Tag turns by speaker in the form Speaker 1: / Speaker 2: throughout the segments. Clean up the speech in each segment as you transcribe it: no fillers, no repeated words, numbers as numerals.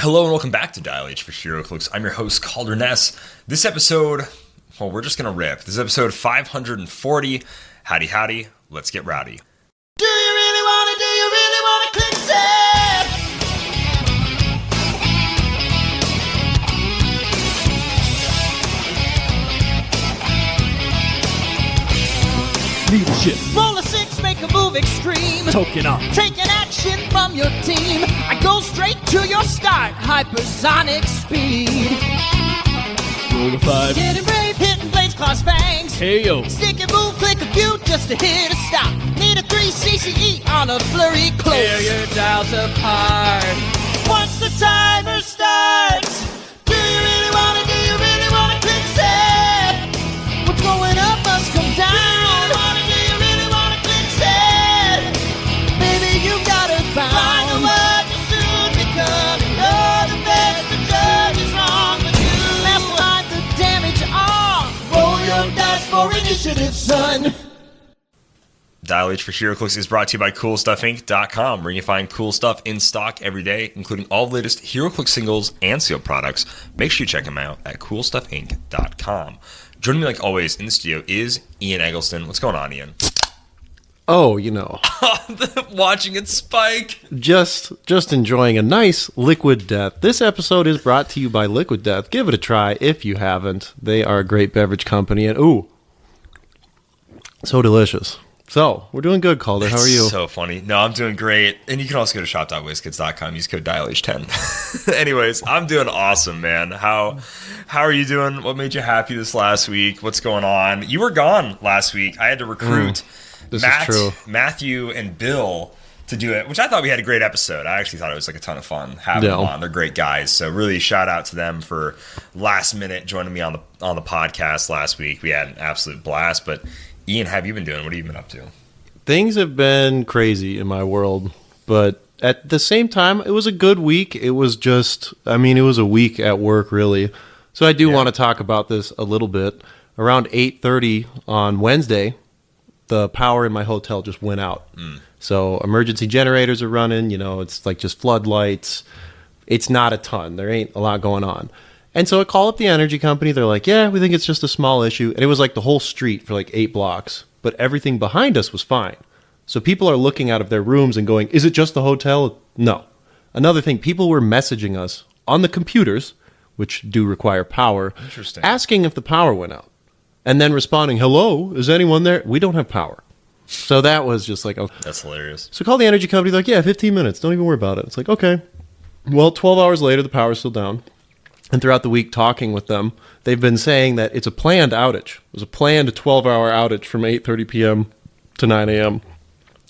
Speaker 1: Hello and welcome back to Dial H for Heroclix. I'm your host, Kalder and Ian. This episode, well, we're just going to rip. This is episode 540. Howdy, howdy. Let's get rowdy.
Speaker 2: Do you really want to click save?
Speaker 3: Leadership,
Speaker 2: Roll a 6, make a move extreme.
Speaker 3: token up,
Speaker 2: Taking action from your team. I go straight to your start. Hypersonic speed.
Speaker 3: roll a 5,
Speaker 2: Getting brave, hitting blades, cross fangs.
Speaker 3: KO,
Speaker 2: Stick and move, click a few just to hit a stop. Need a 3 CCE on a flurry close.
Speaker 3: tear your dials apart.
Speaker 2: Once the timer starts, do you really want to click save? What's going up must come down. Do you really want to click save? Baby, you got it found. Find a word to soon become. You're the best, the judge is wrong, but you mastermind the damage on. Roll your dice for initiative, son.
Speaker 1: Dial H for Heroclix is brought to you by CoolStuffInc.com, where you find cool stuff in stock every day, including all the latest Heroclix singles and sealed products. Make sure you check them out at CoolStuffInc.com. Joining me, like always, in the studio is Ian Eggleston. What's going on, Ian?
Speaker 4: Oh, you know,
Speaker 1: Watching it spike.
Speaker 4: just enjoying a nice Liquid Death. This episode is brought to you by Liquid Death. Give it a try if you haven't. They are a great beverage company, and ooh, so delicious. So, we're doing good, Calder. How are you?
Speaker 1: So funny. No, I'm doing great. And you can also go to shop.whizkids.com. Use code DIALH10. Anyways, I'm doing awesome, man. How are you doing? What made you happy this last week? What's going on? You were gone last week. I had to recruit
Speaker 4: This is true.
Speaker 1: Matthew and Bill to do it, which I thought we had a great episode. I actually thought it was like a ton of fun having them on. They're great guys. So really shout out to them for last minute joining me on the podcast last week. We had an absolute blast. But Ian, how have you been doing? What have you been up to?
Speaker 4: Things have been crazy in my world, but at the same time, it was a good week. It was just, it was a week at work, really. So I do want to talk about this a little bit. Around 8:30 on Wednesday, the power in my hotel just went out. So emergency generators are running, it's like just floodlights. It's not a ton. There ain't a lot going on. And so I call up the energy company. They're like, yeah, we think it's just a small issue. And it was like the whole street for like 8 blocks. But everything behind us was fine. So people are looking out of their rooms and going, is it just the hotel? No. Another thing, people were messaging us on the computers, which do require power, asking if the power went out. And then responding, hello, is anyone there? We don't have power. So that was just like, okay.
Speaker 1: That's hilarious.
Speaker 4: So call the energy company. They're like, yeah, 15 minutes. Don't even worry about it. It's like, okay. Well, 12 hours later, the power's still down. And throughout the week, talking with them, they've been saying that it's a planned outage. It was a planned 12-hour outage from 8:30 p.m. to 9 a.m.,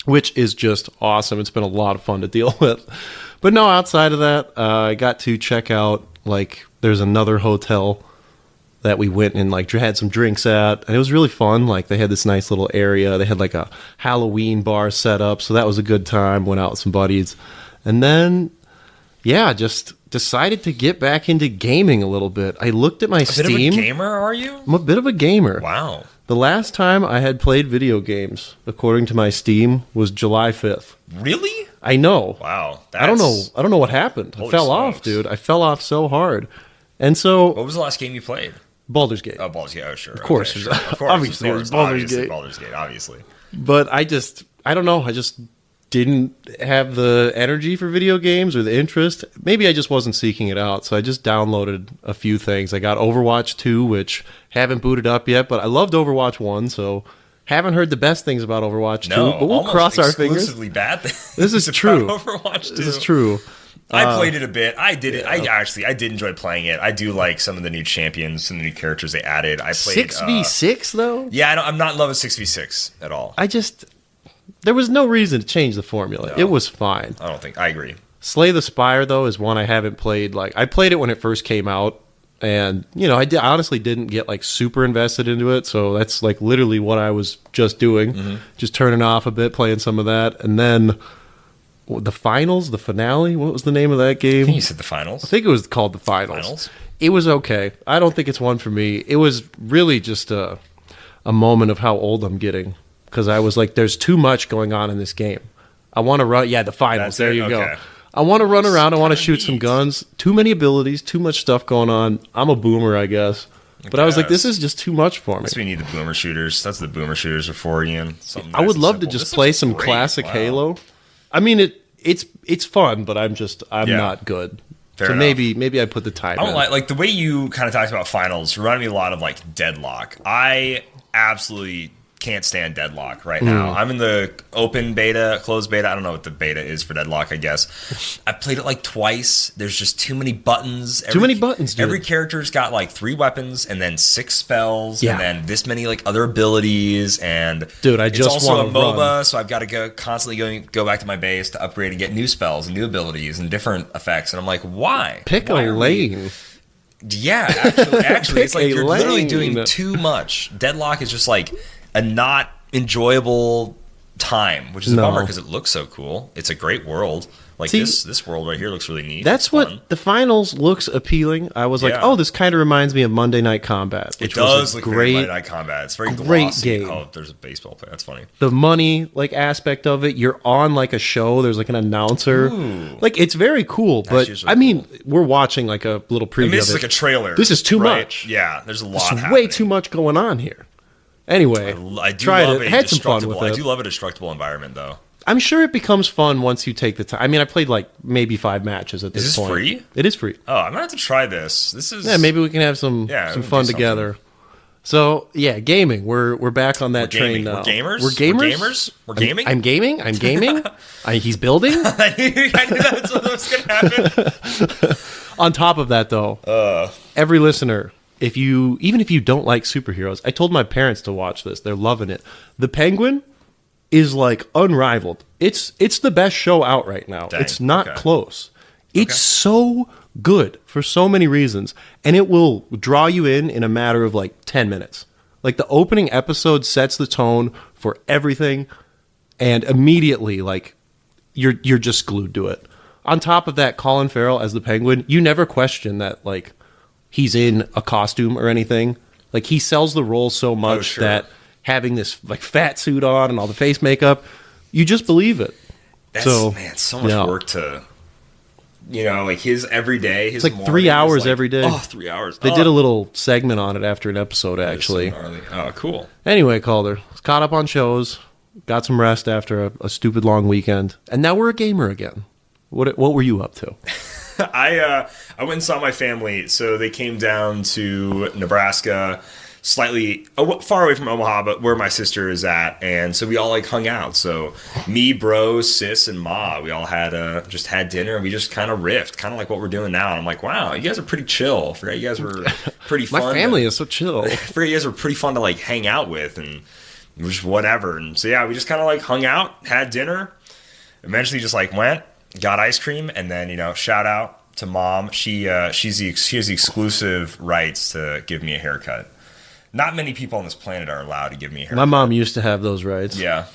Speaker 4: which is just awesome. It's been a lot of fun to deal with. But no, outside of that, I got to check out, there's another hotel that we went and, had some drinks at. And it was really fun. They had this nice little area. They had, a Halloween bar set up. So that was a good time. Went out with some buddies. And then, just decided to get back into gaming a little bit. I looked at my Steam.
Speaker 1: A bit of a gamer, are you?
Speaker 4: I'm a bit of a gamer.
Speaker 1: Wow.
Speaker 4: The last time I had played video games, according to my Steam, was July 5th.
Speaker 1: Really?
Speaker 4: I know.
Speaker 1: Wow.
Speaker 4: I don't know what happened. I fell off, dude. I fell off so hard. And so...
Speaker 1: What was the last game you played?
Speaker 4: Baldur's Gate.
Speaker 1: Oh, Baldur's Gate. Oh, sure.
Speaker 4: Of course.
Speaker 1: Okay, sure. Of course.
Speaker 4: Obviously, it was Baldur's Gate.
Speaker 1: Baldur's Gate, obviously.
Speaker 4: But I don't know. I just didn't have the energy for video games or the interest. Maybe I just wasn't seeking it out. So I just downloaded a few things. I got Overwatch 2, which haven't booted up yet, but I loved Overwatch 1, so haven't heard the best things about Overwatch 2, but we'll cross our fingers.
Speaker 1: Exclusively bad things.
Speaker 4: This is true.
Speaker 1: Overwatch 2.
Speaker 4: This is true.
Speaker 1: I played it a bit. I did it. I did enjoy playing it. I do like some of the new champions, some of the new characters they added. I played
Speaker 4: 6v6 though?
Speaker 1: Yeah, I'm not in love with 6v6 at all.
Speaker 4: There was no reason to change the formula.
Speaker 1: No.
Speaker 4: It was fine.
Speaker 1: I agree.
Speaker 4: Slay the Spire though is one I haven't played. I played it when it first came out, and I honestly didn't get super invested into it. So that's literally what I was just doing, just turning off a bit, playing some of that, and then the finale. What was the name of that game?
Speaker 1: I think you said the finals.
Speaker 4: I think it was called the finals. It was okay. I don't think it's one for me. It was really just a moment of how old I'm getting, because I was like, there's too much going on in this game. I want to run. Yeah, the finals. There you go. I want to run around. I want to
Speaker 1: kinda
Speaker 4: shoot some
Speaker 1: neat.
Speaker 4: guns. Too many abilities. Too much stuff going on. I'm a boomer, I guess. But I was like, this is just too much for me.
Speaker 1: Guess we need the boomer shooters. That's what the boomer shooters are for, Ian. Something
Speaker 4: I
Speaker 1: nice
Speaker 4: would
Speaker 1: and
Speaker 4: love to
Speaker 1: simple.
Speaker 4: just
Speaker 1: This
Speaker 4: play
Speaker 1: looks
Speaker 4: some
Speaker 1: great.
Speaker 4: classic
Speaker 1: Wow.
Speaker 4: Halo. I mean, it's fun, but I'm
Speaker 1: Yeah.
Speaker 4: not good.
Speaker 1: Fair
Speaker 4: so
Speaker 1: enough.
Speaker 4: maybe I put the time.
Speaker 1: I don't
Speaker 4: in.
Speaker 1: like the way you kind of talked about finals reminded me a lot of like Deadlock. I absolutely can't stand Deadlock right now. I'm in the open beta, closed beta. I don't know what the beta is for Deadlock, I guess. I've played it like twice. There's just too many buttons.
Speaker 4: Too many buttons, dude.
Speaker 1: Every character's got like 3 weapons and then 6 spells
Speaker 4: Yeah.
Speaker 1: and then this many like other abilities. And
Speaker 4: Dude, I
Speaker 1: it's
Speaker 4: just
Speaker 1: also a
Speaker 4: wanna
Speaker 1: MOBA,
Speaker 4: run.
Speaker 1: so I've got to constantly go back to my base to upgrade and get new spells and new abilities and different effects. And I'm like, why?
Speaker 4: Pick
Speaker 1: Why
Speaker 4: a
Speaker 1: are we-
Speaker 4: lane.
Speaker 1: Yeah, actually, it's like
Speaker 4: Pick a
Speaker 1: you're literally
Speaker 4: lane.
Speaker 1: doing too much. Deadlock is just like a not enjoyable time, which is a
Speaker 4: No.
Speaker 1: bummer because it looks so cool. It's a great world. Like
Speaker 4: See,
Speaker 1: this world right here looks really neat.
Speaker 4: That's
Speaker 1: It's fun.
Speaker 4: what the finals looks appealing. I was like,
Speaker 1: Yeah.
Speaker 4: oh, this kind of reminds me of Monday Night Combat.
Speaker 1: It
Speaker 4: Which was
Speaker 1: does
Speaker 4: a
Speaker 1: look
Speaker 4: great.
Speaker 1: very Monday Night Combat. It's very
Speaker 4: great
Speaker 1: glossy.
Speaker 4: game.
Speaker 1: Oh, there's a baseball player. That's funny.
Speaker 4: The money like aspect of it, you're on like a show. There's like an announcer.
Speaker 1: Ooh.
Speaker 4: Like it's very cool. But
Speaker 1: is really
Speaker 4: I mean, we're watching like a little
Speaker 1: I
Speaker 4: preview
Speaker 1: mean, this
Speaker 4: of
Speaker 1: is
Speaker 4: it.
Speaker 1: like a trailer.
Speaker 4: This is too
Speaker 1: right?
Speaker 4: much.
Speaker 1: Yeah, there's a lot
Speaker 4: There's
Speaker 1: happening.
Speaker 4: way too much going on here. Anyway,
Speaker 1: I do
Speaker 4: tried
Speaker 1: love
Speaker 4: it.
Speaker 1: a
Speaker 4: Had some fun
Speaker 1: destructible.
Speaker 4: with
Speaker 1: I
Speaker 4: it.
Speaker 1: do love a destructible environment, though.
Speaker 4: I'm sure it becomes fun once you take the time. I mean, I played like maybe 5 matches at this
Speaker 1: this
Speaker 4: point.
Speaker 1: free?
Speaker 4: It is free.
Speaker 1: Oh, I'm gonna have to try this. This is
Speaker 4: Yeah, maybe we can have some
Speaker 1: Yeah, we can
Speaker 4: fun
Speaker 1: do something.
Speaker 4: together. So yeah, gaming. We're back on that train
Speaker 1: gaming.
Speaker 4: now.
Speaker 1: We're gamers.
Speaker 4: We're gamers.
Speaker 1: We're gamers. We're gaming.
Speaker 4: I'm gaming. I'm gaming. He's building.
Speaker 1: I knew that's what was gonna happen.
Speaker 4: On top of that, though, every listener, even if you don't like superheroes, I told my parents to watch this. They're loving it. The Penguin is like unrivaled. It's the best show out right now.
Speaker 1: Dang,
Speaker 4: It's not
Speaker 1: okay.
Speaker 4: close. It's
Speaker 1: Okay.
Speaker 4: so good for so many reasons, and it will draw you in a matter of like 10 minutes. Like the opening episode sets the tone for everything, and immediately like you're just glued to it. On top of that, Colin Farrell as the Penguin, you never question that like he's in a costume or anything. Like he sells the role so much
Speaker 1: sure.
Speaker 4: that having this like fat suit on and all the face makeup, you just believe it.
Speaker 1: That's,
Speaker 4: So,
Speaker 1: man, so much
Speaker 4: yeah.
Speaker 1: work to, like his every day. His
Speaker 4: It's like 3
Speaker 1: morning is
Speaker 4: hours
Speaker 1: like-
Speaker 4: every day.
Speaker 1: Oh, 3 hours.
Speaker 4: They did a little segment on it after an episode, actually.
Speaker 1: Oh, cool.
Speaker 4: Anyway, Calder, was caught up on shows, got some rest after a stupid long weekend, and now we're a gamer again. What were you up to?
Speaker 1: I went and saw my family. So they came down to Nebraska, slightly far away from Omaha, but where my sister is at, and so we all like hung out. So me, bro, sis, and ma, we all had just had dinner, and we just kind of riffed, kind of like what we're doing now. And I'm like, wow, you guys are pretty chill. I forgot you guys were pretty fun.
Speaker 4: My family is so chill.
Speaker 1: I forgot you guys were pretty fun to like hang out with, and it was just whatever. And so yeah, we just kind of like hung out, had dinner, eventually just like went, got ice cream, and then shout out to mom. She has the exclusive rights to give me a haircut. Not many people on this planet are allowed to give me a haircut.
Speaker 4: My mom used to have those rights.
Speaker 1: Yeah,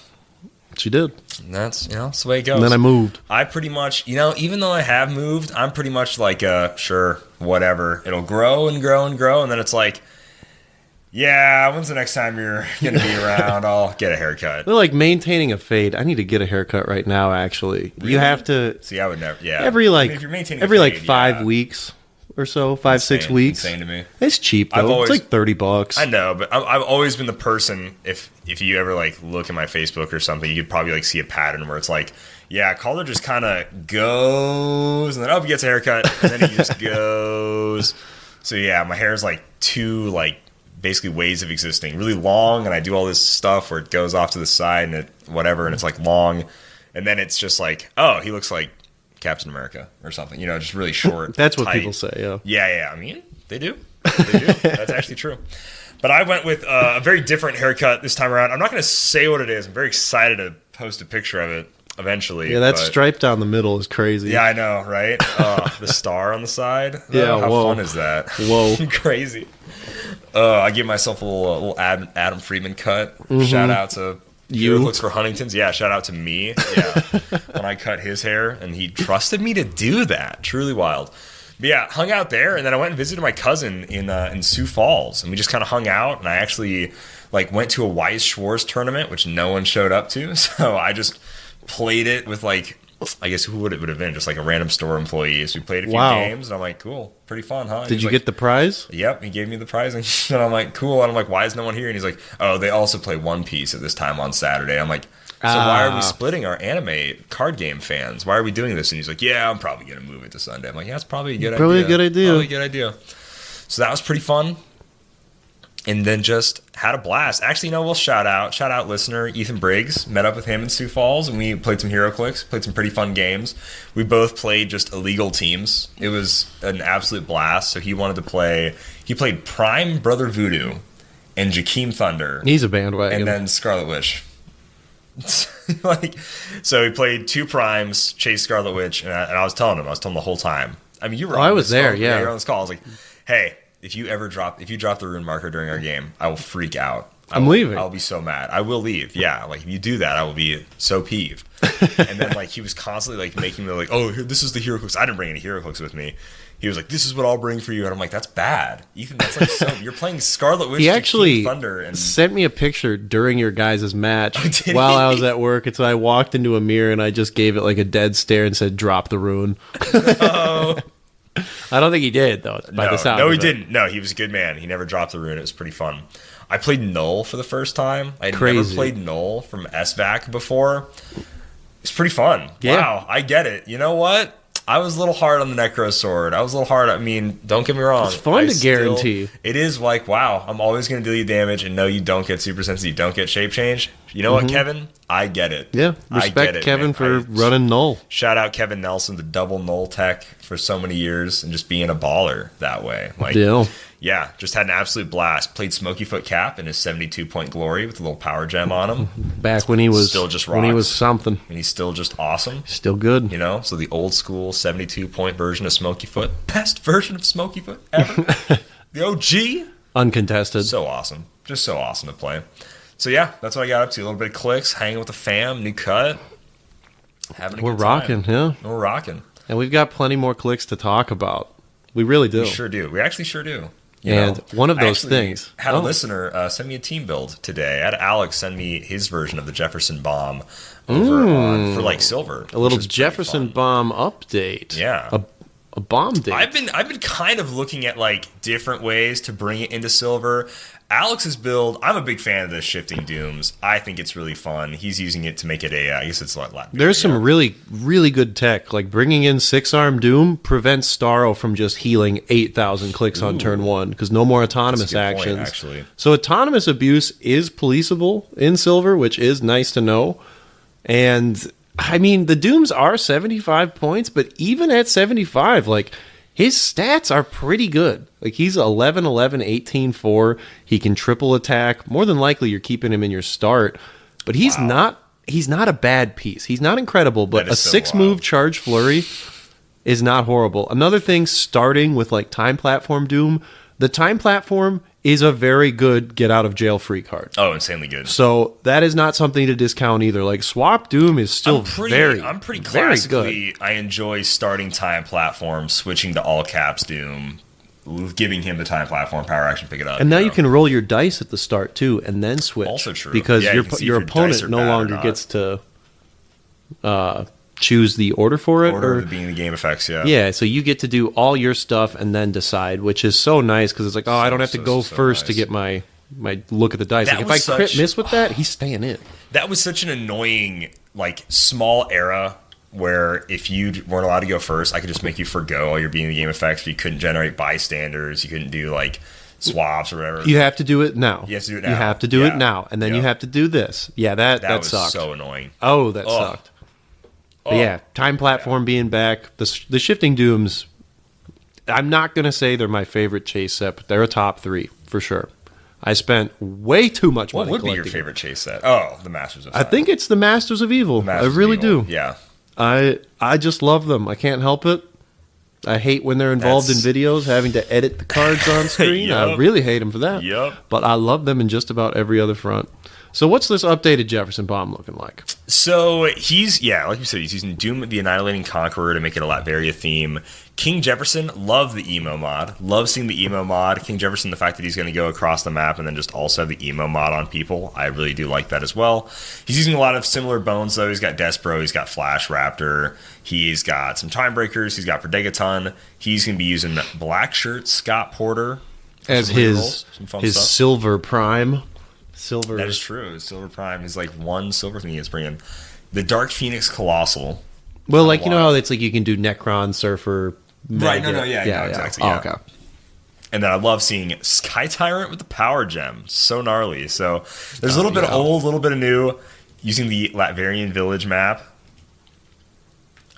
Speaker 4: She did.
Speaker 1: and that's the way it goes.
Speaker 4: And then I moved.
Speaker 1: I pretty much, even though I have moved, I'm pretty much like, sure, whatever. It'll grow and grow and grow, and then it's like, yeah, when's the next time you're going to be around? I'll get a haircut.
Speaker 4: They're like maintaining a fade. I need to get a haircut right now, actually.
Speaker 1: Really?
Speaker 4: You have to
Speaker 1: See, I would never, yeah.
Speaker 4: every
Speaker 1: I
Speaker 4: like
Speaker 1: mean, if you're maintaining
Speaker 4: every
Speaker 1: a
Speaker 4: like
Speaker 1: fade,
Speaker 4: 5
Speaker 1: yeah.
Speaker 4: weeks or so, 5, 6
Speaker 1: Insane-
Speaker 4: weeks.
Speaker 1: Insane to me.
Speaker 4: It's cheap
Speaker 1: I've
Speaker 4: though.
Speaker 1: always-
Speaker 4: It's like $30.
Speaker 1: I know, but I've always been the person. If you ever like look at my Facebook or something, you could probably like see a pattern where it's like, yeah, Calder just kind of goes, and then he gets a haircut, and then he just goes. So yeah, my hair is like two like basically ways of existing, really long, and I do all this stuff where it goes off to the side and and it's like long, and then it's just like, oh, he looks like Captain America or something, just really short.
Speaker 4: That's what
Speaker 1: tight.
Speaker 4: people say, yeah.
Speaker 1: Yeah. I mean, they do. They do. That's actually true. But I went with a very different haircut this time around. I'm not going to say what it is. I'm very excited to post a picture of it eventually.
Speaker 4: Yeah, that
Speaker 1: but-
Speaker 4: stripe down the middle is crazy.
Speaker 1: Yeah, I know, right? The star on the side.
Speaker 4: Yeah,
Speaker 1: how
Speaker 4: whoa.
Speaker 1: fun is that?
Speaker 4: Whoa.
Speaker 1: Crazy. I gave myself a little Adam Friedman cut. Shout out to
Speaker 4: You?
Speaker 1: Heroclix for Huntington's. Yeah, shout out to me. Yeah, when I cut his hair, and he trusted me to do that. Truly wild. But yeah, hung out there, and then I went and visited my cousin in Sioux Falls, and we just kind of hung out. And I actually like went to a Weiss Schwarz tournament, which no one showed up to. So I just played it with like I guess who would it would have been? Just like a random store employee. So we played a few
Speaker 4: Wow.
Speaker 1: games, and I'm like, cool, pretty fun, huh? And
Speaker 4: Did
Speaker 1: he's
Speaker 4: you
Speaker 1: like,
Speaker 4: get the prize?
Speaker 1: Yep, he gave me the prize, and I'm like, cool. And I'm like, why is no one here? And he's like, oh, they also play One Piece at this time on Saturday. I'm like, so why are we splitting our anime card game fans? Why are we doing this? And he's like, yeah, I'm probably gonna move it to Sunday. I'm like, yeah, that's probably a good idea.
Speaker 4: Probably a good idea.
Speaker 1: Probably a good idea. So that was pretty fun. And then just had a blast. Actually, we'll shout out listener Ethan Briggs. Met up with him in Sioux Falls, and we played some Heroclix, played some pretty fun games. We both played just illegal teams. It was an absolute blast. So he wanted to play. He played Prime Brother Voodoo and Jakeem Thunder.
Speaker 4: He's a bandwagon.
Speaker 1: And then Scarlet Witch. So he played 2 primes, chased Scarlet Witch, and I was telling him the whole time. I mean, you were.
Speaker 4: I was there.
Speaker 1: Call,
Speaker 4: yeah,
Speaker 1: you were on this call. I was like, hey. If you drop the rune marker during our game, I will freak out.
Speaker 4: I'm leaving.
Speaker 1: I'll be so mad. I will leave. Yeah, like if you do that, I will be so peeved. And then like he was constantly like making me like, oh, this is the Heroclix. I didn't bring any Heroclix with me. He was like, this is what I'll bring for you, and I'm like, that's bad, Ethan. That's like so. You're playing Scarlet Witch.
Speaker 4: He actually
Speaker 1: Thunder and
Speaker 4: sent me a picture during your guys' match
Speaker 1: did
Speaker 4: while
Speaker 1: he?
Speaker 4: I was at work, and so I walked into a mirror and I just gave it like a dead stare and said, "Drop the rune."
Speaker 1: Oh.
Speaker 4: I don't think he did though. By the sound
Speaker 1: no,
Speaker 4: of
Speaker 1: he
Speaker 4: it.
Speaker 1: didn't. No, he was a good man. He never dropped the rune. It was pretty fun. I played Null for the first time. I had never
Speaker 4: Crazy.
Speaker 1: played Null from SVAC before. It's pretty fun.
Speaker 4: Yeah.
Speaker 1: Wow, I get it. You know what? I was a little hard on the Necro Sword. I was a little hard. I mean, don't get me wrong.
Speaker 4: It's fun to guarantee.
Speaker 1: It is like, wow, I'm always going to deal you damage, and no, you don't get super sensitive. You don't get shape change. You know what, Kevin? I get it.
Speaker 4: Yeah,
Speaker 1: I
Speaker 4: respect
Speaker 1: get it,
Speaker 4: Kevin
Speaker 1: man.
Speaker 4: for running null.
Speaker 1: Shout out Kevin Nelson, the double Null tech for so many years, and just being a baller that way. Like, yeah, just had an absolute blast. Played Smoky Foot Cap in his 72-point glory with a little power gem on him.
Speaker 4: Back when he was
Speaker 1: Still just
Speaker 4: when he
Speaker 1: rocks.
Speaker 4: was something.
Speaker 1: And he's still just awesome.
Speaker 4: Still good.
Speaker 1: You know, so the old school 72-point version of Smoky Foot, best version of Smoky Foot ever. The OG,
Speaker 4: Uncontested.
Speaker 1: so awesome, just so awesome to play. So yeah, that's what I got up to. A little bit of clicks, hanging with the fam, new cut, having a
Speaker 4: We're
Speaker 1: good time.
Speaker 4: rocking, yeah.
Speaker 1: We're rocking.
Speaker 4: And we've got plenty more clicks to talk about. We really do.
Speaker 1: We sure do. We actually sure do.
Speaker 4: And one of
Speaker 1: I
Speaker 4: those
Speaker 1: actually
Speaker 4: things.
Speaker 1: had a listener send me a team build today. I had Alex send me his version of the Jefferson bomb over on for like silver.
Speaker 4: A little
Speaker 1: which is pretty
Speaker 4: Jefferson
Speaker 1: fun.
Speaker 4: bomb update.
Speaker 1: Yeah.
Speaker 4: A bomb date.
Speaker 1: I've been kind of looking at like different ways to bring it into silver. Alex's build, I'm a big fan of the shifting dooms. I think it's really fun. He's using it to make it I guess it's a lot.
Speaker 4: There's some really, really good tech. Like bringing in 6-arm Doom prevents Starro from just healing 8,000 clicks on turn 1 because no more autonomous
Speaker 1: That's a good
Speaker 4: actions.
Speaker 1: point, actually.
Speaker 4: So autonomous abuse is policeable in Silver, which is nice to know. And I mean, the Dooms are 75 points, but even at 75, like his stats are pretty good. Like he's 11, 11, 18, 4. He can triple attack. More than likely, you're keeping him in your start. But he's not a bad piece. He's not incredible, but
Speaker 1: That
Speaker 4: a
Speaker 1: is so
Speaker 4: 6-move
Speaker 1: wild.
Speaker 4: charge flurry is not horrible. Another thing, starting with like Time Platform Doom, the Time Platform is a very good get out of jail free card.
Speaker 1: Oh, insanely good.
Speaker 4: So that is not something to discount either. Like Swap Doom is still
Speaker 1: I'm pretty
Speaker 4: very
Speaker 1: classically.
Speaker 4: good.
Speaker 1: I enjoy starting time platform, switching to all caps Doom, giving him the time platform power action, pick it up.
Speaker 4: And now you can roll your dice at the start too, and then switch.
Speaker 1: Also true.
Speaker 4: Because
Speaker 1: Yeah, you can see
Speaker 4: your
Speaker 1: if your dice
Speaker 4: opponent
Speaker 1: are
Speaker 4: no
Speaker 1: bad or
Speaker 4: longer
Speaker 1: not.
Speaker 4: gets to choose the order for it.
Speaker 1: order
Speaker 4: or,
Speaker 1: of the being the game effects. Yeah.
Speaker 4: yeah, so you get to do all your stuff and then decide, which is so nice because it's like, I don't have to go
Speaker 1: so
Speaker 4: first to
Speaker 1: nice.
Speaker 4: get my look at the dice.
Speaker 1: That
Speaker 4: Like if I
Speaker 1: was
Speaker 4: crit
Speaker 1: such-
Speaker 4: miss with that, he's staying in.
Speaker 1: That was such an annoying, like, small era where if you weren't allowed to go first, I could just make you forgo all your being the game effects. You couldn't generate bystanders. You couldn't do, like, swaps or whatever.
Speaker 4: You have to do it now.
Speaker 1: You have to do it now.
Speaker 4: You have to do
Speaker 1: Yeah.
Speaker 4: it now, and then you
Speaker 1: Yeah.
Speaker 4: have to do this. Yeah, that
Speaker 1: was
Speaker 4: sucked.
Speaker 1: so annoying.
Speaker 4: Oh, that
Speaker 1: Oh.
Speaker 4: sucked. But yeah, time platform being back, the shifting dooms. I'm not gonna say they're my favorite chase set, but they're a top 3 for sure. I spent way too much
Speaker 1: What
Speaker 4: money
Speaker 1: would be your
Speaker 4: collecting them.
Speaker 1: favorite chase set? Oh, the Masters of
Speaker 4: I
Speaker 1: Fire.
Speaker 4: think it's the Masters of Evil.
Speaker 1: Masters
Speaker 4: I really
Speaker 1: of Evil.
Speaker 4: do.
Speaker 1: Yeah.
Speaker 4: I just love them. I can't help it. I hate when they're involved in
Speaker 1: That's-
Speaker 4: videos, having to edit the cards on screen. I
Speaker 1: Yup.
Speaker 4: really hate them for that.
Speaker 1: Yup.
Speaker 4: But I love them in just about every other front. So what's this updated Jefferson Bomb looking like?
Speaker 1: So like you said, he's using Doom the Annihilating Conqueror to make it a Latveria theme. King Jefferson, love the emo mod. Love seeing the emo mod. King Jefferson, the fact that he's going to go across the map and then just also have the emo mod on people. I really do like that as well. He's using a lot of similar bones, though. He's got Despero, he's got Flash Raptor, he's got some Time Breakers, he's got Predegaton. He's going to be using Black Shirt Scott Porter
Speaker 4: as his Silver Prime. Silver.
Speaker 1: That is true. His Silver Prime is like one silver thing he's bringing. The Dark Phoenix Colossal.
Speaker 4: Well, like, you know how it's like you can do Necron, Surfer, Mega.
Speaker 1: Right, exactly.
Speaker 4: Oh,
Speaker 1: yeah.
Speaker 4: okay.
Speaker 1: And then I love seeing Sky Tyrant with the Power Gem. So gnarly. So there's a little bit of old, a little bit of new. Using the Latverian Village map.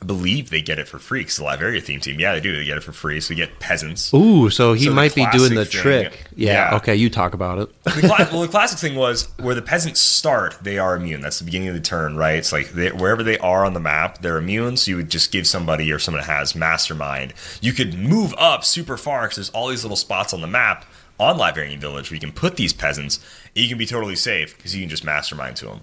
Speaker 1: I believe they get it for free because the Latveria theme team. Yeah, they do. They get it for free. So you get peasants.
Speaker 4: Ooh, so he
Speaker 1: So the
Speaker 4: might be doing the
Speaker 1: classic thing-
Speaker 4: trick. Yeah,
Speaker 1: Yeah.
Speaker 4: okay, you talk about it.
Speaker 1: The classic thing was where the peasants start, they are immune. That's the beginning of the turn, right? It's like wherever they are on the map, they're immune. So you would just give somebody or someone that has Mastermind. You could move up super far because there's all these little spots on the map on Latverian Village where you can put these peasants. And you can be totally safe because you can just Mastermind to them.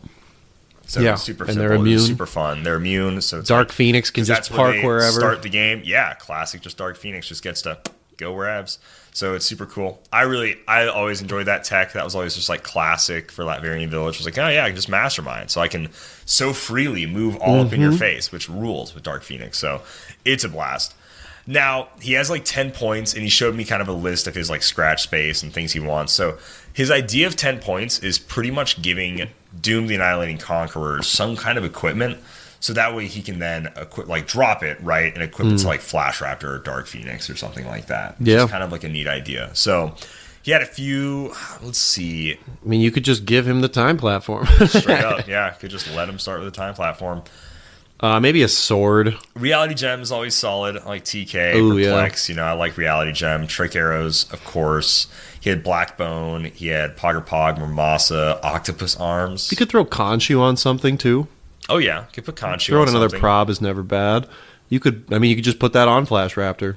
Speaker 1: So
Speaker 4: Yeah,
Speaker 1: it's super
Speaker 4: and
Speaker 1: simple.
Speaker 4: they're immune.
Speaker 1: It's super fun. They're immune. So it's
Speaker 4: Dark Phoenix can
Speaker 1: 'cause
Speaker 4: just
Speaker 1: that's where
Speaker 4: park
Speaker 1: they
Speaker 4: wherever.
Speaker 1: Start the game. Yeah, classic. Just Dark Phoenix just gets to go wherever. So it's super cool. I always enjoyed that tech. That was always just like classic for Latverian Village. It was like, oh yeah, I can just Mastermind. So I can so freely move all up in your face, which rules with Dark Phoenix. So it's a blast. Now, he has like 10 points, and he showed me kind of a list of his like scratch space and things he wants. So his idea of 10 points is pretty much giving Doom the Annihilating Conqueror some kind of equipment, so that way he can then drop it, right, and equip it to like Flash Raptor or Dark Phoenix or something like that. Which is kind of like a neat idea. So he had a few, let's see.
Speaker 4: I mean, you could just give him the time platform.
Speaker 1: Straight up, yeah. Could just let him start with a time platform.
Speaker 4: Maybe a sword.
Speaker 1: Reality Gem is always solid. I like TK,
Speaker 4: Ooh,
Speaker 1: Perplex. I like Reality Gem. Trick Arrows, of course. He had Blackbone. He had Pogger Pog, Murmasa, Octopus Arms.
Speaker 4: You could throw Khonshu on something, too.
Speaker 1: Oh, yeah. Could put Khonshu
Speaker 4: Throwing
Speaker 1: on
Speaker 4: another
Speaker 1: something.
Speaker 4: prob is never bad. You could just put that on Flash Raptor.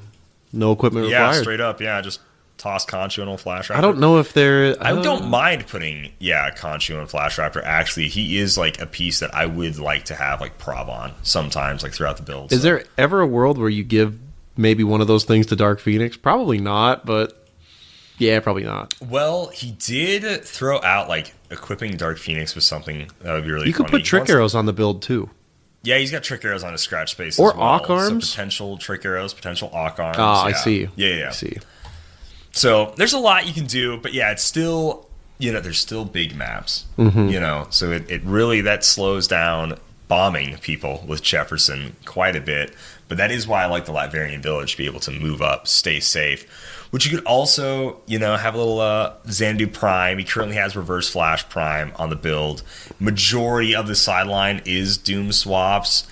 Speaker 4: No equipment required.
Speaker 1: Yeah, straight up. Yeah, just toss Khonshu on a Flash Raptor.
Speaker 4: I don't know if they're...
Speaker 1: I don't mind putting, Khonshu on Flash Raptor. Actually, he is like a piece that I would like to have like prob on sometimes, like throughout the build.
Speaker 4: Is there ever a world where you give maybe one of those things to Dark Phoenix? Probably not, but... Yeah, probably not.
Speaker 1: Well, he did throw out like equipping Dark Phoenix with something that would be really
Speaker 4: You
Speaker 1: funny.
Speaker 4: could put Trick Arrows on the build, too.
Speaker 1: Yeah, he's got Trick Arrows on his scratch space
Speaker 4: Or
Speaker 1: as well.
Speaker 4: Arc Arms?
Speaker 1: So potential Trick Arrows, potential Arc Arms.
Speaker 4: Ah, I see.
Speaker 1: Yeah.
Speaker 4: I see.
Speaker 1: So there's a lot you can do, but yeah, it's still, there's still big maps, so it really, that slows down bombing people with Jefferson quite a bit. But that is why I like the Latverian Village, to be able to move up, stay safe. Which you could also, have a little Xandu Prime. He currently has Reverse Flash Prime on the build. Majority of the sideline is Doom swaps.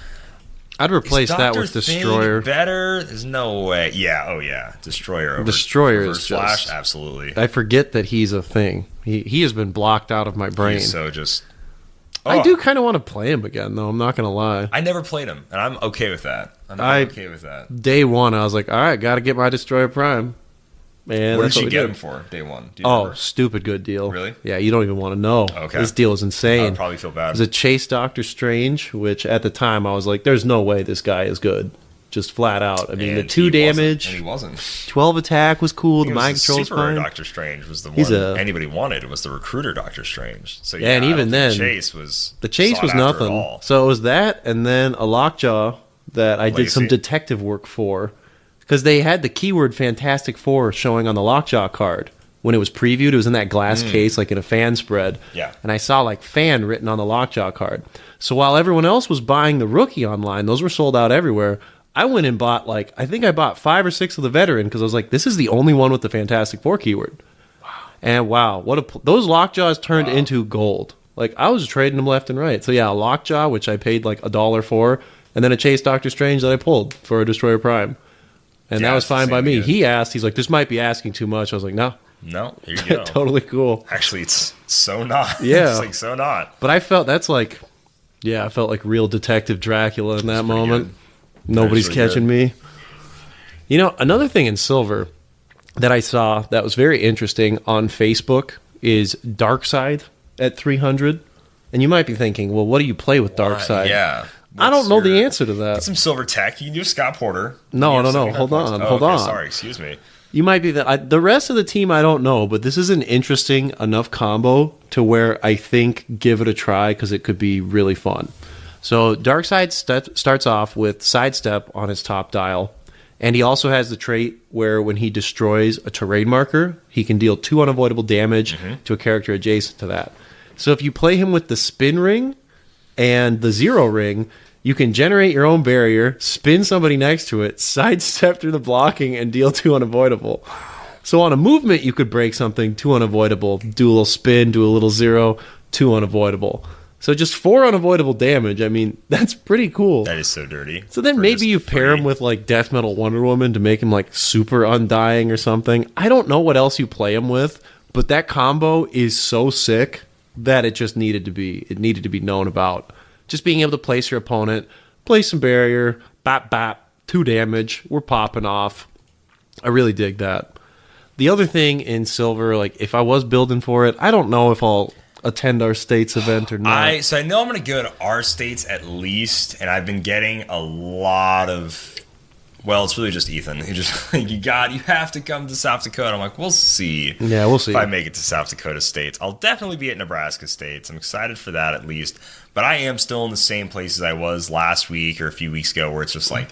Speaker 4: I'd replace
Speaker 1: Is
Speaker 4: that
Speaker 1: Dr.
Speaker 4: with
Speaker 1: Thing
Speaker 4: Destroyer.
Speaker 1: better? There's no way. Yeah, oh yeah. Destroyer over
Speaker 4: Destroyer
Speaker 1: Reverse
Speaker 4: is
Speaker 1: Flash,
Speaker 4: just...
Speaker 1: absolutely.
Speaker 4: I forget that he's a thing. He has been blocked out of my brain.
Speaker 1: He's so just...
Speaker 4: I do kind of want to play him again, though. I'm not going to lie.
Speaker 1: I never played him, and I'm okay with that. I'm okay with that.
Speaker 4: Day one, I was like, all right, got to get my Destroyer Prime. And
Speaker 1: What
Speaker 4: that's
Speaker 1: did you
Speaker 4: we
Speaker 1: get
Speaker 4: did.
Speaker 1: him for, day one? Do you
Speaker 4: Oh,
Speaker 1: remember?
Speaker 4: stupid good deal.
Speaker 1: Really?
Speaker 4: Yeah, you don't even want to know.
Speaker 1: Okay.
Speaker 4: This deal is
Speaker 1: I
Speaker 4: insane.
Speaker 1: would probably feel
Speaker 4: It
Speaker 1: bad.
Speaker 4: was a Chase Doctor Strange, which at the time I was like, there's no way this guy is good. Just flat out. I mean, the
Speaker 1: And
Speaker 4: 2
Speaker 1: he
Speaker 4: damage,
Speaker 1: wasn't, and he wasn't.
Speaker 4: 12 attack was cool. The mind control was
Speaker 1: Super
Speaker 4: fine.
Speaker 1: Doctor Strange was the
Speaker 4: He's
Speaker 1: one anybody wanted. Was the recruiter Doctor Strange. So
Speaker 4: Yeah, and
Speaker 1: I don't
Speaker 4: even
Speaker 1: think
Speaker 4: then,
Speaker 1: Chase was
Speaker 4: The Chase
Speaker 1: sought
Speaker 4: was
Speaker 1: after at
Speaker 4: nothing.
Speaker 1: all.
Speaker 4: So it was that, and then a Lockjaw that I did some
Speaker 1: Legacy.
Speaker 4: detective work for. Because they had the keyword Fantastic Four showing on the Lockjaw card. When it was previewed, it was in that glass case, like in a fan spread.
Speaker 1: Yeah.
Speaker 4: And I saw like fan written on the Lockjaw card. So while everyone else was buying the rookie online, those were sold out everywhere. I went and bought I think I bought 5 or 6 of the veteran because I was like, this is the only one with the Fantastic Four keyword. Wow. And wow, those Lockjaws turned into gold. Like I was trading them left and right. So yeah, a Lockjaw, which I paid like $1 for, and then a Chase Doctor Strange that I pulled for a Destroyer Prime. And
Speaker 1: Yeah,
Speaker 4: that was
Speaker 1: it's the
Speaker 4: fine by
Speaker 1: same
Speaker 4: me.
Speaker 1: again.
Speaker 4: He's like, this might be asking too much. I was like, no.
Speaker 1: No, here you go.
Speaker 4: Totally cool.
Speaker 1: Actually, it's so not.
Speaker 4: Yeah.
Speaker 1: It's like so not.
Speaker 4: But I felt I felt like real Detective Dracula in that
Speaker 1: pretty
Speaker 4: moment.
Speaker 1: good.
Speaker 4: Nobody's
Speaker 1: That is really
Speaker 4: catching me. Another thing in Silver that I saw that was very interesting on Facebook is Darkseid at 300. And you might be thinking, well, what do you play with Darkseid?
Speaker 1: Yeah.
Speaker 4: I don't know the answer to that.
Speaker 1: Get some silver tech. You can do Scott Porter.
Speaker 4: No. Hold
Speaker 1: Okay,
Speaker 4: on.
Speaker 1: Sorry, excuse me.
Speaker 4: You might be the rest of the team. I don't know, but this is an interesting enough combo to where I think give it a try because it could be really fun. So Darkseid starts off with Sidestep on his top dial, and he also has the trait where when he destroys a terrain marker, he can deal 2 unavoidable damage to a character adjacent to that. So if you play him with the Spin Ring and the Zero Ring, you can generate your own barrier, spin somebody next to it, sidestep through the blocking, and deal 2 unavoidable. So on a movement, you could break something 2 unavoidable, do a little spin, do a little 0, 2 unavoidable. So just 4 unavoidable damage. I mean, that's pretty cool.
Speaker 1: That is so dirty.
Speaker 4: So then maybe you pair him with like Death Metal Wonder Woman to make him like super undying or something. I don't know what else you play him with, but that combo is so sick that it just needed to be known about. Just being able to place your opponent, place some barrier, bap, bap, 2 damage, we're popping off. I really dig that. The other thing in Silver, like if I was building for it, I don't know if I'll attend our States event or not.
Speaker 1: So I know I'm going to go to our States at least, and I've been getting a lot of... Well, it's really just Ethan. He just like, you have to come to South Dakota. I'm like, we'll see.
Speaker 4: Yeah, we'll see.
Speaker 1: If I make it to South Dakota States. I'll definitely be at Nebraska States. I'm excited for that at least. But I am still in the same places I was last week or a few weeks ago where it's just like,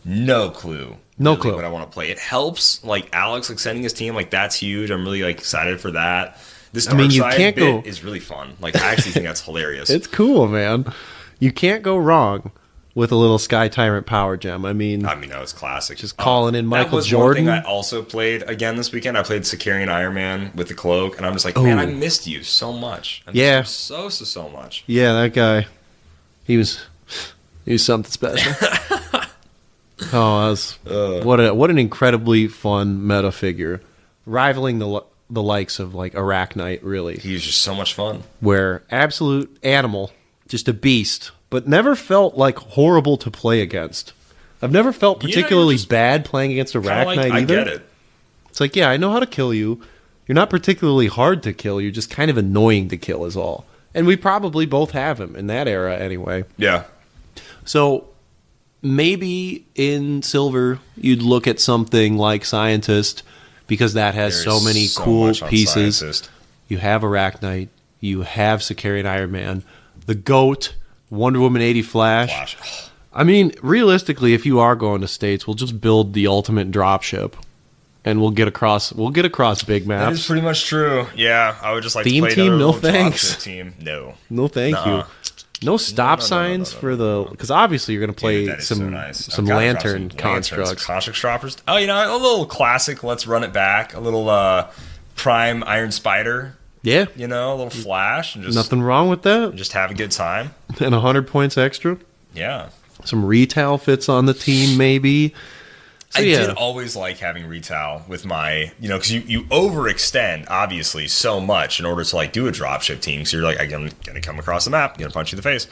Speaker 1: no clue.
Speaker 4: No clue
Speaker 1: what I want to play. It helps, like Alex, like sending his team, like that's huge. I'm really like excited for that. This Darkseid bit is really fun. Like I actually think that's hilarious.
Speaker 4: It's cool, man. You can't go wrong with a little Sky Tyrant power gem. I mean,
Speaker 1: that was classic.
Speaker 4: Just calling in Michael
Speaker 1: that was
Speaker 4: Jordan.
Speaker 1: One thing I also played again this weekend. I played Sicarian Iron Man with the cloak, and I'm just like, man, I missed you so much. I missed you so much.
Speaker 4: Yeah, that guy. He was something special. What an incredibly fun meta figure, rivaling the likes of like Arachnite. Really,
Speaker 1: he was just so much fun.
Speaker 4: Where absolute animal, just a beast. But never felt like horrible to play against. I've never felt particularly bad playing against Arachnite either.
Speaker 1: I get it.
Speaker 4: It's like, yeah, I know how to kill you. You're not particularly hard to kill. You're just kind of annoying to kill is all. And we probably both have him in that era anyway.
Speaker 1: Yeah.
Speaker 4: So maybe in Silver you'd look at something like Scientist because that has so many cool pieces. Scientist. You have Arachnite. You have Sicarian Iron Man. The GOAT... Wonder Woman 80 Flash. I mean, realistically, if you are going to States, we'll just build the ultimate dropship, and we'll get across big maps.
Speaker 1: That is pretty much true. Yeah, I would just like
Speaker 4: theme
Speaker 1: to play
Speaker 4: team.
Speaker 1: No
Speaker 4: thanks.
Speaker 1: Team.
Speaker 4: No, thank you. No stop signs for the because obviously you're going to play some lantern constructs.
Speaker 1: Construct droppers. Oh, a little classic. Let's run it back. A little Prime Iron Spider.
Speaker 4: Yeah.
Speaker 1: A little flash. And just,
Speaker 4: nothing wrong with that.
Speaker 1: Just have a good time.
Speaker 4: And 100 points extra.
Speaker 1: Yeah.
Speaker 4: Some retail fits on the team, maybe. So,
Speaker 1: I did always like having retail with my, because you overextend, obviously, so much in order to, like, do a dropship team. So you're like, I'm going to come across the map, going to punch you in the face.